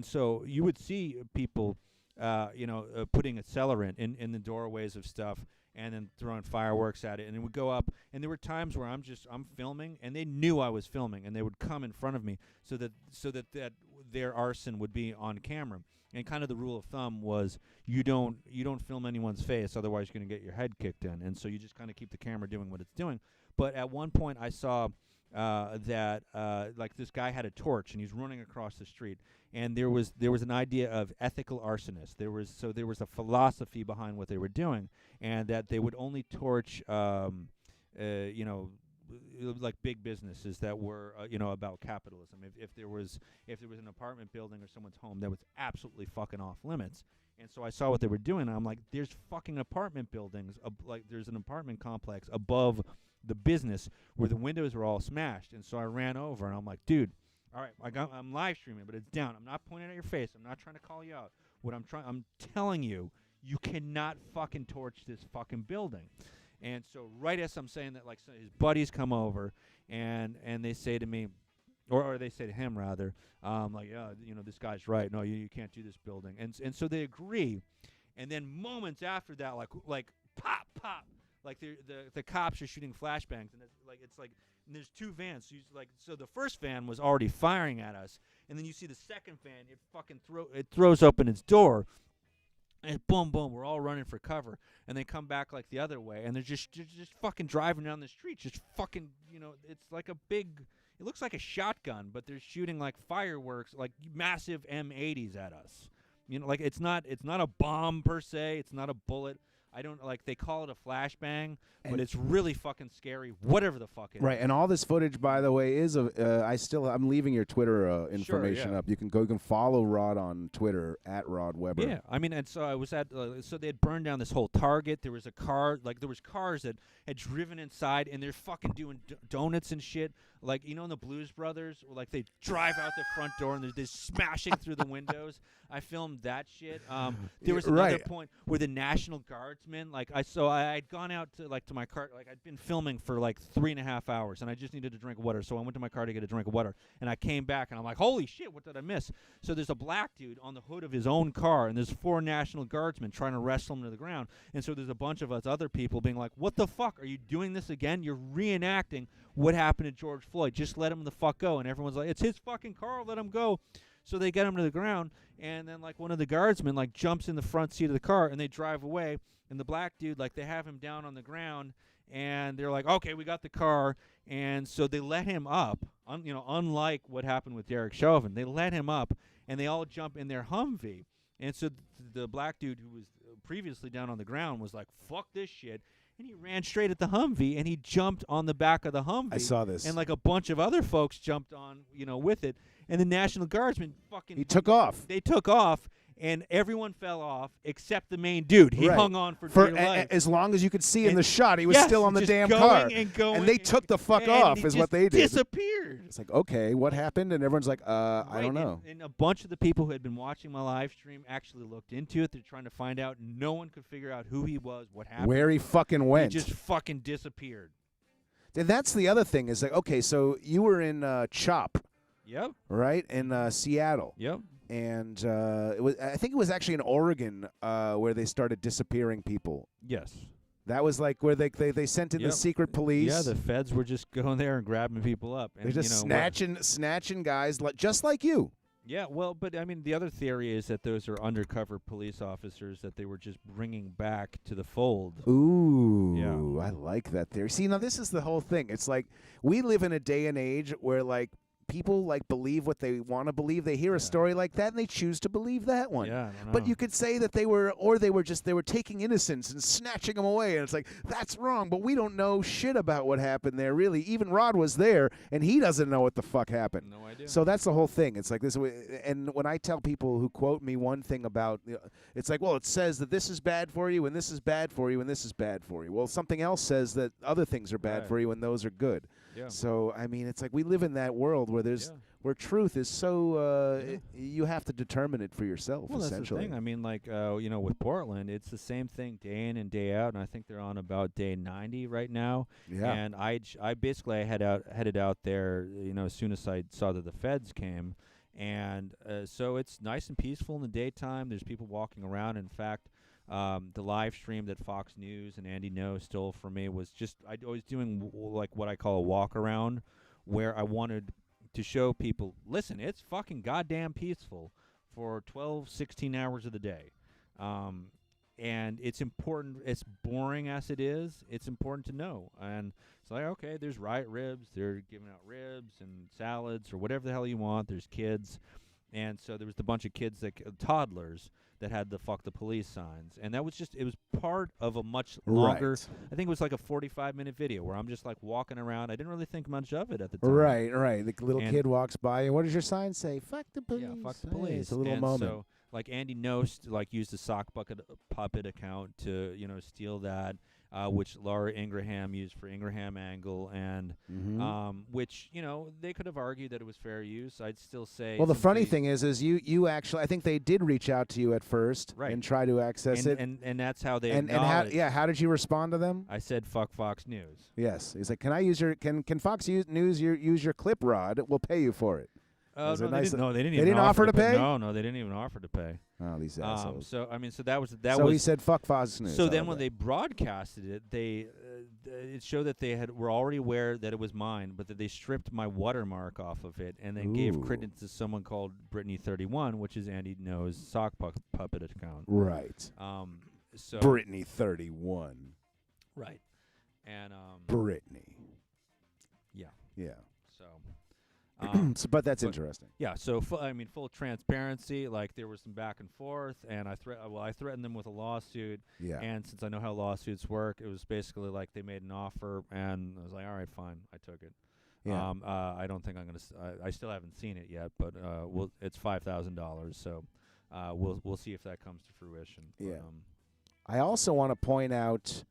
Speaker 4: so you would see people, putting accelerant in the doorways of stuff, and then throwing fireworks at it, and it would go up. And there were times where I'm filming, and they knew I was filming, and they would come in front of me so that their arson would be on camera. And kind of the rule of thumb was you don't film anyone's face, otherwise you're going to get your head kicked in. And so you just kind of keep the camera doing what it's doing. But at one point I saw that like this guy had a torch and he's running across the street, and there was an idea of ethical arsonist. There was a philosophy behind what they were doing, and that they would only torch like big businesses that were about capitalism. If there was an apartment building or someone's home that was absolutely fucking off limits. And so I saw what they were doing, and I'm like, there's fucking apartment buildings, like there's an apartment complex above the business where the windows are all smashed. And so I ran over and I'm like, dude, all right, I'm live streaming, but it's down. I'm not pointing at your face. I'm not trying to call you out. I'm telling you, you cannot fucking torch this fucking building. And so right as I'm saying that, like, so his buddies come over and they say to me, or they say to him rather, like, yeah, this guy's right. No, you can't do this building. And so they agree. And then moments after that, like pop, like the cops are shooting flashbangs, and it's like and there's two vans. So the first van was already firing at us, and then you see the second van. It throws open its door. And boom, boom, we're all running for cover, and they come back like the other way, and they're just fucking driving down the street, just fucking, it's like it looks like a shotgun, but they're shooting like fireworks, like massive M80s at us. Like it's not a bomb per se, it's not a bullet. I don't they call it a flashbang, but it's really fucking scary. Whatever the fuck it is.
Speaker 3: Right, and all this footage, by the way, is I'm leaving your Twitter information up. You can follow Rod on Twitter at Rod Weber.
Speaker 4: Yeah, I mean, and so I was at so they had burned down this whole Target. There was a car, there was cars that had driven inside, and they're fucking doing donuts and shit. Like, in the Blues Brothers, like they drive out the front door and they're smashing through the windows. I filmed that shit. There was another point where the National Guardsmen, I'd gone out to my car, I'd been filming for 3.5 hours, and I just needed a drink of water, so I went to my car to get a drink of water, and I came back, and I'm like, holy shit, what did I miss? So there's a black dude on the hood of his own car, and there's 4 National Guardsmen trying to wrestle him to the ground, and so there's a bunch of us other people being like, what the fuck, are you doing this again? You're reenacting what happened to George Floyd. Just let him the fuck go. And everyone's like, it's his fucking car, let him go. So they get him to the ground, and then one of the guardsmen jumps in the front seat of the car, and they drive away, and the black dude, they have him down on the ground, and they're like, okay, we got the car. And so they let him up, unlike what happened with Derek Chauvin. They let him up, and they all jump in their Humvee. And so the black dude who was previously down on the ground was like, fuck this shit. And he ran straight at the Humvee, and he jumped on the back of the Humvee. I
Speaker 3: saw this.
Speaker 4: And a bunch of other folks jumped on, with it. And the National Guardsmen
Speaker 3: He took off.
Speaker 4: They took off, and everyone fell off except the main dude. He hung on for dear life.
Speaker 3: As long as you could see in the shot, he was still on the damn car.
Speaker 4: And
Speaker 3: they took the fuck off, is what they did.
Speaker 4: Disappeared.
Speaker 3: It's like, okay, what happened? And everyone's like, I don't know.
Speaker 4: And a bunch of the people who had been watching my live stream actually looked into it. They're trying to find out. No one could figure out who he was, what happened.
Speaker 3: Where he fucking went.
Speaker 4: He just fucking disappeared.
Speaker 3: And that's the other thing is okay, so you were in CHOP.
Speaker 4: Yep.
Speaker 3: Right? In Seattle.
Speaker 4: Yep.
Speaker 3: And I think it was actually in Oregon where they started disappearing people.
Speaker 4: Yes.
Speaker 3: That was where they sent in the secret police.
Speaker 4: Yeah, the feds were just going there and grabbing people up. And,
Speaker 3: they're just snatching guys just like you.
Speaker 4: Yeah, well, but I mean, the other theory is that those are undercover police officers that they were just bringing back to the fold.
Speaker 3: Ooh,
Speaker 4: yeah.
Speaker 3: I like that theory. See, now this is the whole thing. It's like we live in a day and age where people believe what they want to believe. They hear a story like that and they choose to believe that one.
Speaker 4: Yeah, I don't know.
Speaker 3: But you could say that they were taking innocence and snatching them away, and it's like that's wrong. But we don't know shit about what happened there. Really, even Rod was there, and he doesn't know what the fuck happened.
Speaker 4: No idea.
Speaker 3: So that's the whole thing. It's like this. And when I tell people who quote me one thing about, it's like, well, it says that this is bad for you, and this is bad for you, and this is bad for you. Well, something else says that other things are bad for you, and those are good.
Speaker 4: Yeah.
Speaker 3: So I mean, it's like we live in that world where where truth is so you have to determine it for yourself.
Speaker 4: Well,
Speaker 3: essentially.
Speaker 4: that's the thing. I mean, with Portland, it's the same thing day in and day out, and I think they're on about day 90 right now.
Speaker 3: Yeah.
Speaker 4: And I basically headed out there, as soon as I saw that the feds came, and so it's nice and peaceful in the daytime. There's people walking around. In fact, the live stream that Fox News and Andy No stole from me was just I was doing what I call a walk around, where I wanted to show people, listen, it's fucking goddamn peaceful for 12, 16 hours of the day. And it's important, as boring as it is, it's important to know. And it's like, okay, there's riot ribs. They're giving out ribs and salads or whatever the hell you want. There's kids. And so there was a bunch of kids, toddlers, that had the "fuck the police" signs. And that was it was part of a much longer,
Speaker 3: Right.
Speaker 4: I think it was like a 45-minute video where I'm just like walking around. I didn't really think much of it at the time.
Speaker 3: Right. The little
Speaker 4: And-
Speaker 3: kid walks by, and what does your sign say? Fuck the police.
Speaker 4: Yeah, fuck the
Speaker 3: Hey,
Speaker 4: police.
Speaker 3: it's a little
Speaker 4: and
Speaker 3: moment.
Speaker 4: So, like Andy Nost, used the sock bucket puppet account to, steal that, which Laura Ingraham used for Ingraham Angle, and which they could have argued that it was fair use. I'd still say.
Speaker 3: Well, the
Speaker 4: since
Speaker 3: funny
Speaker 4: they-
Speaker 3: thing is you actually, I think they did reach out to you at first
Speaker 4: Right.
Speaker 3: and try to access it.
Speaker 4: and that's how they
Speaker 3: And how,
Speaker 4: acknowledged.
Speaker 3: how did you respond to them?
Speaker 4: I said fuck Fox News.
Speaker 3: Yes. He's like, can I use can Fox News use your clip rod? We'll pay you for it. Was
Speaker 4: No,
Speaker 3: it
Speaker 4: they
Speaker 3: nice
Speaker 4: didn't.
Speaker 3: that-
Speaker 4: No, they didn't.
Speaker 3: they
Speaker 4: even
Speaker 3: didn't offer to pay?
Speaker 4: No, they didn't even offer to pay.
Speaker 3: Oh, these assholes.
Speaker 4: So I mean, so that was
Speaker 3: So he said, fuck Fox News.
Speaker 4: So
Speaker 3: I
Speaker 4: then
Speaker 3: love
Speaker 4: when
Speaker 3: that.
Speaker 4: they broadcasted it, it showed that they were already aware that it was mine, but that they stripped my watermark off of it and then gave
Speaker 3: Ooh.
Speaker 4: credence to someone called Brittany31, which is Andy No's sock puppet account.
Speaker 3: Right.
Speaker 4: So
Speaker 3: Brittany 31.
Speaker 4: right, and
Speaker 3: Brittany.
Speaker 4: yeah,
Speaker 3: Yeah.
Speaker 4: so.
Speaker 3: But that's
Speaker 4: but-
Speaker 3: interesting.
Speaker 4: Yeah, so full transparency. Like there was some back and forth, and I threatened them with a lawsuit.
Speaker 3: Yeah.
Speaker 4: And since I know how lawsuits work, it was basically like they made an offer, and I was like, all right, fine, I took it.
Speaker 3: Yeah.
Speaker 4: I don't think I'm gonna. I still haven't seen it yet, but it's $5,000, so we'll see if that comes to fruition.
Speaker 3: Yeah.
Speaker 4: But,
Speaker 3: I also want to point out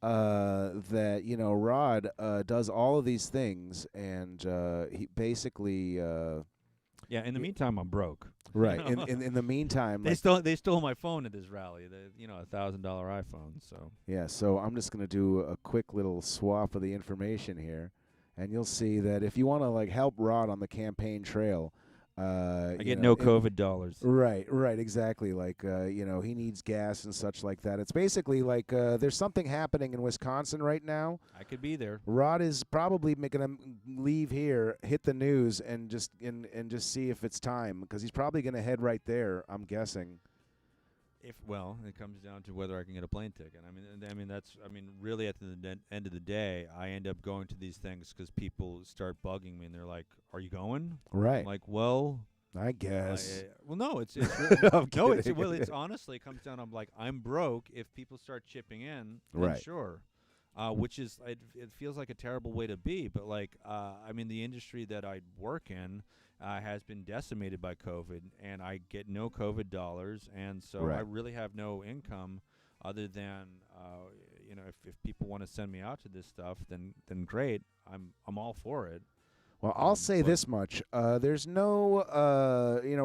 Speaker 3: that Rod does all of these things, and he basically
Speaker 4: yeah. In the meantime, I'm broke.
Speaker 3: right. In the meantime,
Speaker 4: They stole my phone at this rally. $1,000 iPhone. So
Speaker 3: yeah. So I'm just gonna do a quick little swap of the information here, and you'll see that if you want to help Rod on the campaign trail,
Speaker 4: I get no COVID dollars.
Speaker 3: Right, exactly. He needs gas and such like that. It's basically there's something happening in Wisconsin right now.
Speaker 4: I could be there.
Speaker 3: Rod is probably making him leave here, hit the news, and just see if it's time, because he's probably going to head right there, I'm guessing.
Speaker 4: It comes down to whether I can get a plane ticket. Really at the end of the day, I end up going to these things because people start bugging me and they're like, "Are you going?"
Speaker 3: Right.
Speaker 4: I'm like, well,
Speaker 3: I guess.
Speaker 4: no, it's really,
Speaker 3: I'm
Speaker 4: no, it's
Speaker 3: kidding.
Speaker 4: it's honestly it comes down. I'm like, I'm broke. If people start chipping in, then
Speaker 3: Right.
Speaker 4: sure. Which is it feels like a terrible way to be, but the industry that I work in has been decimated by COVID, and I get no COVID dollars, and so
Speaker 3: Right.
Speaker 4: I really have no income other than if people want to send me out to this stuff, then great, I'm all for it.
Speaker 3: Well, I'll say this much. There's no,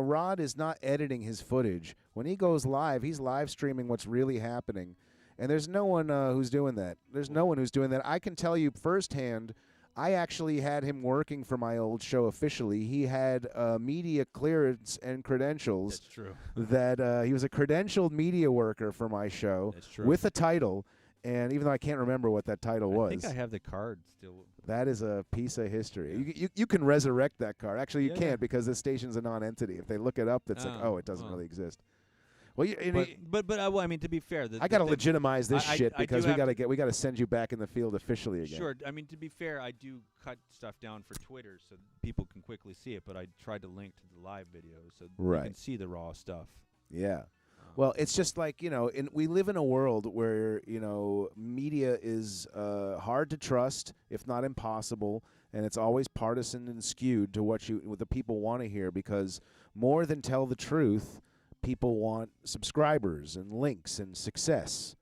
Speaker 3: Rod is not editing his footage. When he goes live, he's live streaming what's really happening. And there's no one who's doing that. There's no one who's doing that. I can tell you firsthand, I actually had him working for my old show officially. He had media clearance and credentials.
Speaker 4: That's true.
Speaker 3: That he was a credentialed media worker for my show.
Speaker 4: That's true.
Speaker 3: With a title. And even though I can't remember what that title was.
Speaker 4: I think I have the card still.
Speaker 3: That is a piece of history. You can resurrect that card. Actually, you
Speaker 4: Yeah,
Speaker 3: can't
Speaker 4: yeah.
Speaker 3: because the station's a non-entity. If they look it up, it's it doesn't really exist. Well,
Speaker 4: But to be fair,
Speaker 3: I got to legitimize this
Speaker 4: I-
Speaker 3: shit
Speaker 4: I do
Speaker 3: because we
Speaker 4: have
Speaker 3: got to send you back in the field officially again.
Speaker 4: Sure. To be fair, I do cut stuff down for Twitter so people can quickly see it, but I tried to link to the live videos so you
Speaker 3: Right.
Speaker 4: can see the raw stuff.
Speaker 3: Yeah. Well, it's just we live in a world where, media is hard to trust, if not impossible, and it's always partisan and skewed to what the people want to hear, because more than tell the truth, people want subscribers and links and success,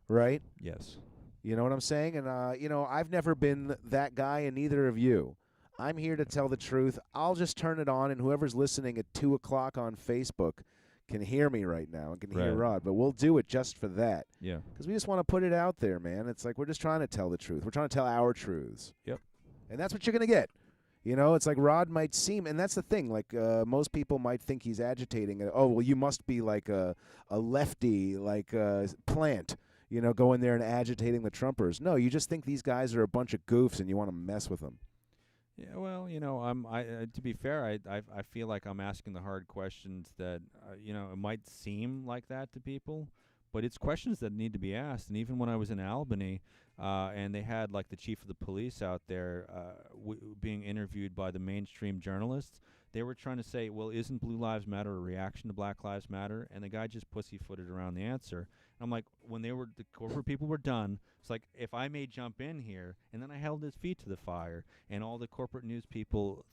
Speaker 3: right?
Speaker 4: Yes.
Speaker 3: You know what I'm saying? And, I've never been that guy, and neither of you. I'm here to tell the truth. I'll just turn it on, and whoever's listening at 2 o'clock on Facebook can hear me right now and can hear
Speaker 4: Right.
Speaker 3: Rod. But we'll do it just for that.
Speaker 4: Yeah.
Speaker 3: Because we just want to put it out there, man. It's like we're just trying to tell the truth. We're trying to tell our truths.
Speaker 4: Yep.
Speaker 3: And that's what you're going to get. It's like Rod might seem, and that's the thing, most people might think he's agitating. Oh, well, you must be like a lefty, Plant, going there and agitating the Trumpers. No, you just think these guys are a bunch of goofs and you want to mess with them.
Speaker 4: Yeah, well, to be fair, I feel like I'm asking the hard questions that it might seem like that to people, but it's questions that need to be asked. And even when I was in Albany, and they had like the chief of the police out there being interviewed by the mainstream journalists, they were trying to say, well, isn't Blue Lives Matter a reaction to Black Lives Matter? And the guy just pussyfooted around the answer. And I'm like, when the corporate people were done, it's like, if I may jump in here, and then I held his feet to the fire, and all the corporate news people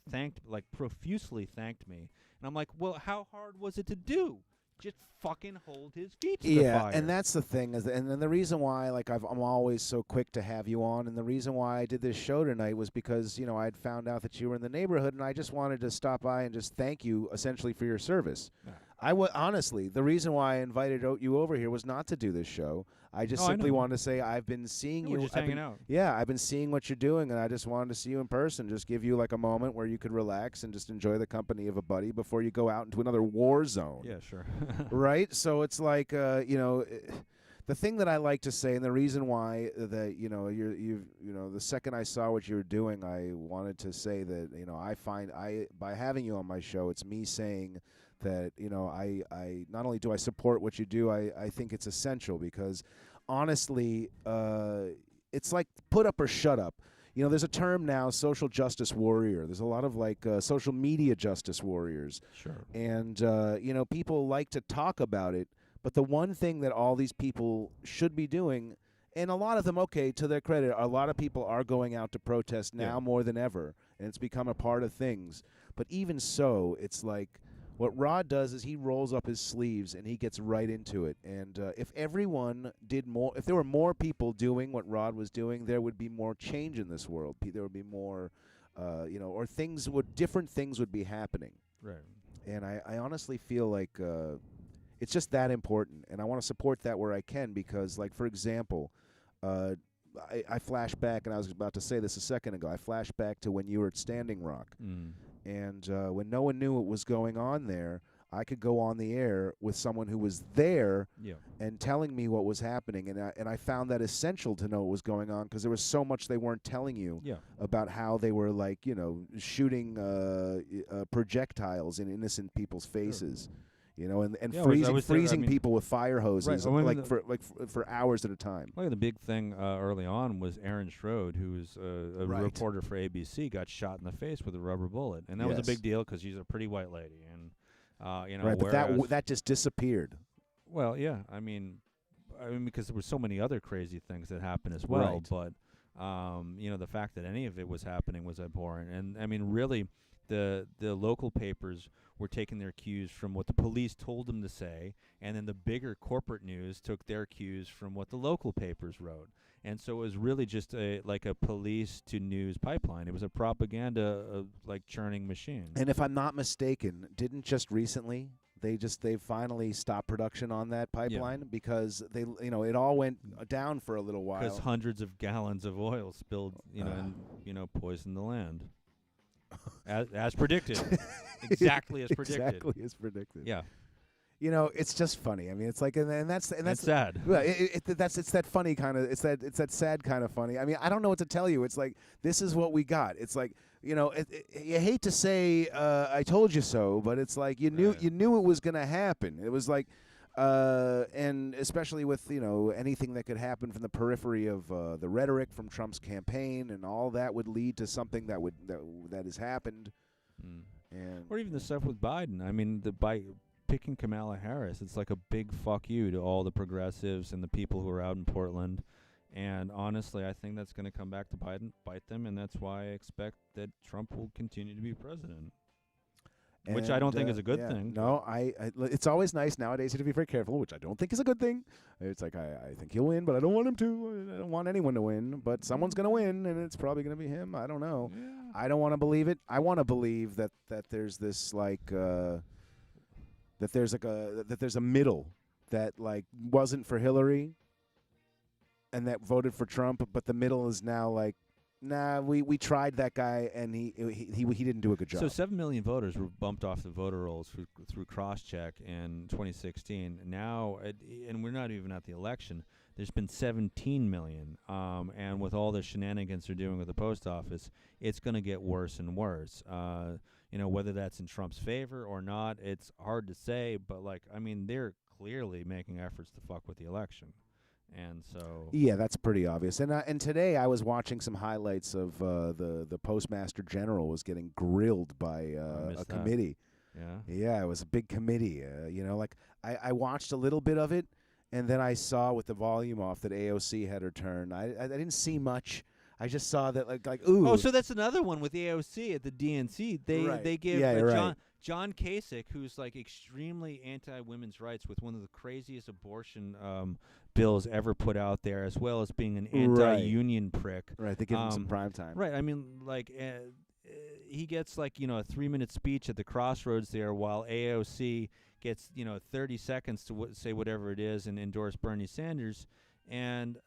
Speaker 4: profusely thanked me. And I'm like, well, how hard was it to do? Just fucking hold his feet to the fire.
Speaker 3: Yeah, and that's the thing, and then the reason why, like, I'm always so quick to have you on, and the reason why I did this show tonight was because, I'd found out that you were in the neighborhood, and I just wanted to stop by and just thank you, essentially, for your service. Honestly, the reason why I invited you over here was not to do this show. I just simply wanted to say I've been seeing you.
Speaker 4: We're just hanging out.
Speaker 3: Yeah, I've been seeing what you're doing, and I just wanted to see you in person, just give you like a moment where you could relax and just enjoy the company of a buddy before you go out into another war zone.
Speaker 4: Yeah, sure.
Speaker 3: Right? So it's like, the thing that I like to say, and the reason why that the second I saw what you were doing, I wanted to say that by having you on my show, it's me saying that I not only do I support what you do, I think it's essential because honestly, it's like put up or shut up. There's a term now, social justice warrior. There's a lot of social media justice warriors.
Speaker 4: Sure.
Speaker 3: And people like to talk about it, but the one thing that all these people should be doing, and a lot of them, okay, to their credit, a lot of people are going out to protest now more than ever, and it's become a part of things. But even so, it's like what Rod does is he rolls up his sleeves and he gets right into it. And if everyone did more, if there were more people doing what Rod was doing, there would be more change in this world. There would be more, or different things would be happening.
Speaker 4: Right.
Speaker 3: And I honestly feel like it's just that important, and I want to support that where I can because, like, for example, I flash back, and I was about to say this a second ago, I flash back to when you were at Standing Rock. And when no one knew what was going on there, I could go on the air with someone who was there and telling me what was happening. And I found that essential to know what was going on because there was so much they weren't telling you about how they were, shooting projectiles in innocent people's faces. And freezing people with fire hoses, for hours at a time.
Speaker 4: The big thing early on was Aaron Strode, who was a reporter for ABC, got shot in the face with a rubber bullet, and that was a big deal because she's a pretty white lady, and
Speaker 3: but that just disappeared.
Speaker 4: Well, yeah, I mean, because there were so many other crazy things that happened as well, but the fact that any of it was happening was abhorrent, and I mean, really, the local papers were taking their cues from what the police told them to say, and then the bigger corporate news took their cues from what the local papers wrote. And so it was really just a police to news pipeline. It was a propaganda churning machine.
Speaker 3: And if I'm not mistaken, didn't just recently they finally stopped production on that pipeline because it all went down for a little while
Speaker 4: because hundreds of gallons of oil spilled and poisoned the land. As predicted. Exactly as predicted.
Speaker 3: Exactly as predicted.
Speaker 4: Yeah.
Speaker 3: It's just funny. I mean, it's like, and that's
Speaker 4: sad.
Speaker 3: Well, it's that funny kind of, it's that sad kind of funny. I mean, I don't know what to tell you. It's like, this is what we got. It's like, you hate to say, I told you so, but it's like, you knew it was going to happen. It was like, and especially with, anything that could happen from the periphery of the rhetoric from Trump's campaign, and all that would lead to something that has happened. And
Speaker 4: or even the stuff with Biden. I mean, by picking Kamala Harris, it's like a big fuck you to all the progressives and the people who are out in Portland. And honestly, I think that's going to come back to bite them, and that's why I expect that Trump will continue to be president. Which I don't think is a good thing.
Speaker 3: No, it's always nice nowadays to be very careful, which I don't think is a good thing. It's like, I think he'll win, but I don't want him to. I don't want anyone to win, but someone's going to win, and it's probably going to be him. I don't know.
Speaker 4: Yeah.
Speaker 3: I don't want to believe it. I want to believe that there's this, that there's a middle that, wasn't for Hillary and that voted for Trump, but the middle is now like, nah, we tried that guy, and he didn't do a good job.
Speaker 4: So 7 million voters were bumped off the voter rolls through cross-check in 2016. Now, and we're not even at the election, there's been 17 million. And with all the shenanigans they're doing with the post office, it's going to get worse and worse. Whether that's in Trump's favor or not, it's hard to say. But, they're clearly making efforts to fuck with the election. And so
Speaker 3: yeah, that's pretty obvious. And today I was watching some highlights of the Postmaster General was getting grilled by a committee. Yeah, it was a big committee. I watched a little bit of it, and then I saw with the volume off that AOC had her turn. I didn't see much. I just saw that ooh.
Speaker 4: Oh, so that's another one with AOC at the DNC. They give John Kasich, who's extremely anti-women's rights, with one of the craziest abortion bills ever put out there, as well as being an anti-union prick.
Speaker 3: Right, they give him some prime time.
Speaker 4: Right, he gets a 3-minute speech at the crossroads there, while AOC gets 30 seconds to say whatever it is and endorse Bernie Sanders. And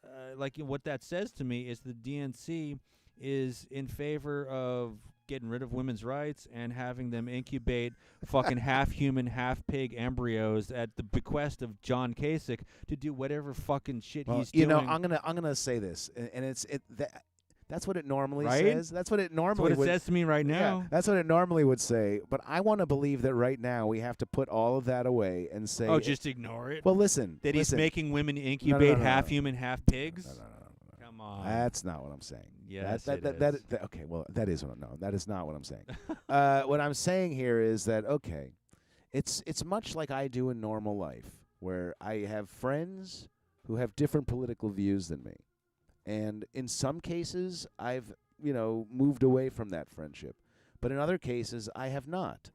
Speaker 4: what that says to me is the DNC is in favor of getting rid of women's rights and having them incubate fucking half-human, half-pig embryos at the bequest of John Kasich to do whatever fucking shit he's doing.
Speaker 3: I'm gonna say this, and that's what it normally says. That's what it normally
Speaker 4: says to me right now.
Speaker 3: Yeah, that's what it normally would say. But I want to believe that right now we have to put all of that away and say,
Speaker 4: oh, just ignore it.
Speaker 3: Well, listen,
Speaker 4: he's making women incubate half-human, half-pigs.
Speaker 3: No.
Speaker 4: Come on.
Speaker 3: That's not what I'm saying.
Speaker 4: Yes,
Speaker 3: okay, well, that is what that is not what I'm saying. What I'm saying here is that it's much like I do in normal life, where I have friends who have different political views than me. And in some cases, I've, moved away from that friendship. But in other cases, I have not.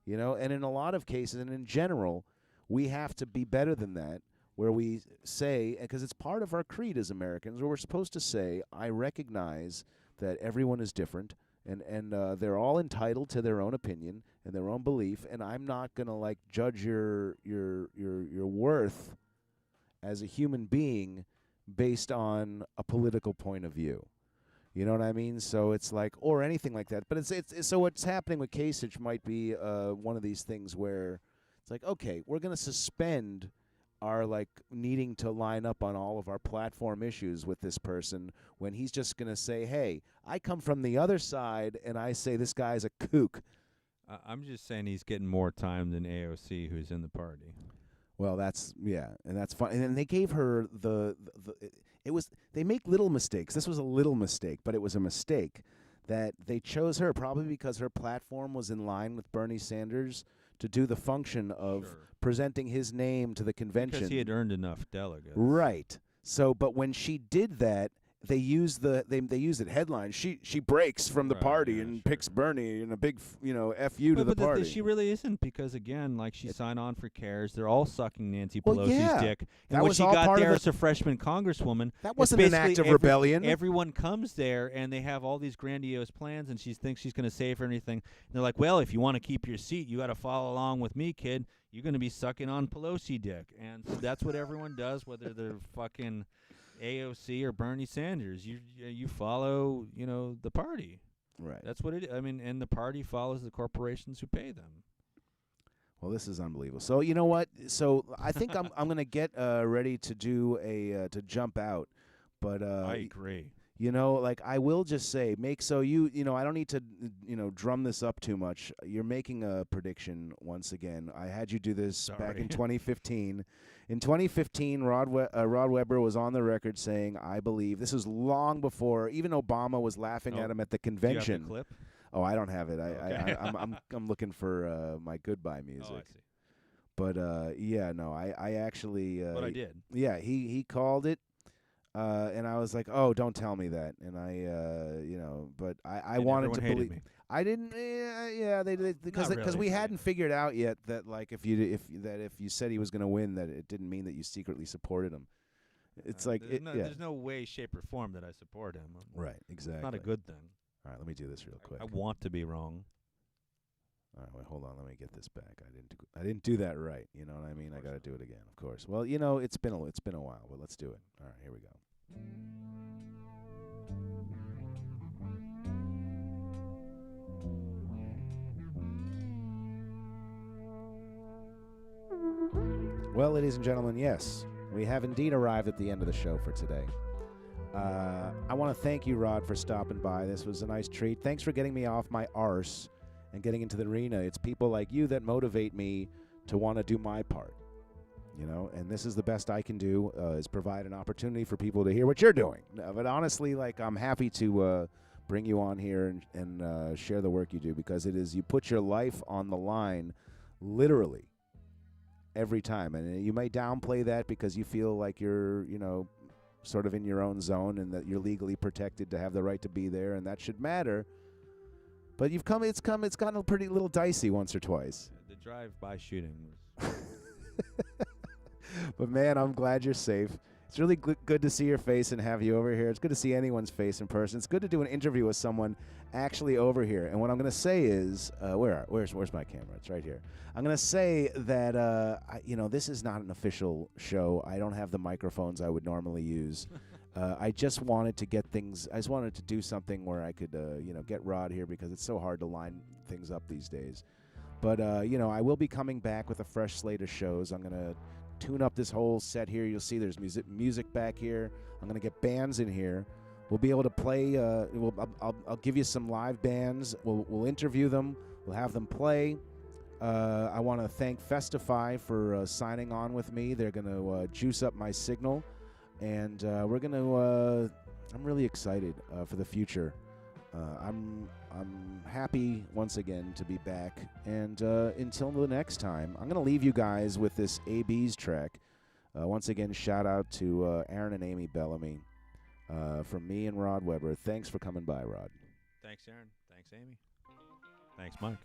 Speaker 3: And in a lot of cases, and in general, we have to be better than that, where we say, because it's part of our creed as Americans, where we're supposed to say, I recognize that everyone is different, and they're all entitled to their own opinion and their own belief, and I'm not going to, judge your worth as a human being based on a political point of view. You know what I mean? So it's or anything like that. But it's so what's happening with Kasich might be one of these things where it's okay, we're going to suspend our needing to line up on all of our platform issues with this person, when he's just going to say, hey, I come from the other side and I say this guy's a kook.
Speaker 4: I'm just saying he's getting more time than AOC, who's in the party.
Speaker 3: Well, and that's fun. And then they gave her they make little mistakes. This was a little mistake, but it was a mistake that they chose her probably because her platform was in line with Bernie Sanders to do the function of presenting his name to the convention.
Speaker 4: Because he had earned enough delegates.
Speaker 3: Right. So, but when she did that, they used it headline. She breaks from the party and picks Bernie in a big F you to the party.
Speaker 4: She really isn't, because again, she signed on for CARES. They're all sucking Nancy Pelosi's dick. And when she got there as a freshman congresswoman,
Speaker 3: that wasn't an act of rebellion.
Speaker 4: Everyone comes there and they have all these grandiose plans, and she thinks she's going to save everything. And they're like, well, if you want to keep your seat, you got to follow along with me, kid. You're going to be sucking on Pelosi dick. And so that's what everyone does, whether they're fucking AOC or Bernie Sanders. You follow, the party.
Speaker 3: Right.
Speaker 4: That's what it is. And the party follows the corporations who pay them.
Speaker 3: Well, this is unbelievable. So you know what? So I think I'm going to get ready to do to jump out. But
Speaker 4: I agree.
Speaker 3: I will just say, I don't need to, drum this up too much. You're making a prediction once again. I had you do this back in 2015. In 2015, Rod Weber was on the record saying, I believe, this was long before even Obama was laughing at him at the convention.
Speaker 4: Do you have the clip?
Speaker 3: Oh, I don't have it.
Speaker 4: Okay.
Speaker 3: I'm looking for my goodbye music.
Speaker 4: Oh, I see.
Speaker 3: But I actually.
Speaker 4: But I did.
Speaker 3: Yeah, he called it. And I was like, oh, don't tell me that. And I, but I wanted to believe.
Speaker 4: Me.
Speaker 3: I didn't. Because we hadn't figured out yet that if you said he was going to win, that it didn't mean that you secretly supported him. It's
Speaker 4: there's no way, shape, or form that I support him.
Speaker 3: Right. Exactly.
Speaker 4: It's not a good thing.
Speaker 3: All right. Let me do this real quick.
Speaker 4: I want to be wrong.
Speaker 3: All right, wait, hold on. Let me get this back. I didn't do that right. You know what I mean? I got to do it again, of course. Well, it's been a while, but let's do it. All right, here we go. Well, ladies and gentlemen, yes, We have indeed arrived at the end of the show for today. I want to thank you, Rod, for stopping by. This was a nice treat. Thanks for getting me off my arse and getting into the arena. It's people like you that motivate me to want to do my part, you know, and this is the best I can do, is provide an opportunity for people to hear what you're doing. But honestly, like, I'm happy to bring you on here and share the work you do, because it is, you put your life on the line literally every time. And you may downplay that because you feel like you're, you know, sort of in your own zone and that you're legally protected to have the right to be there, and that should matter. But it's gotten a pretty little dicey once or twice.
Speaker 4: The drive-by shooting was...
Speaker 3: But man, I'm glad you're safe. It's really good to see your face and have you over here. It's good to see anyone's face in person. It's good to do an interview with someone actually over here. And what I'm going to say is, where's my camera? It's right here. I'm going to say that, this is not an official show. I don't have the microphones I would normally use. I just wanted to get things, I just wanted to do something where I could, get Rod here, because it's so hard to line things up these days. But, I will be coming back with a fresh slate of shows. I'm going to tune up this whole set here. You'll see there's music back here. I'm going to get bands in here. We'll be able to play. I'll give you some live bands. We'll interview them. We'll have them play. I want to thank Festify for signing on with me. They're going to juice up my signal, and we're going to. I'm really excited for the future. I'm happy once again to be back, and until the next time, I'm going to leave you guys with this AB's track. Once again, shout out to Aaron and Amy Bellamy from me and Rod Weber. Thanks for coming by, Rod.
Speaker 4: Thanks, Aaron. Thanks, Amy. Thanks, Mike.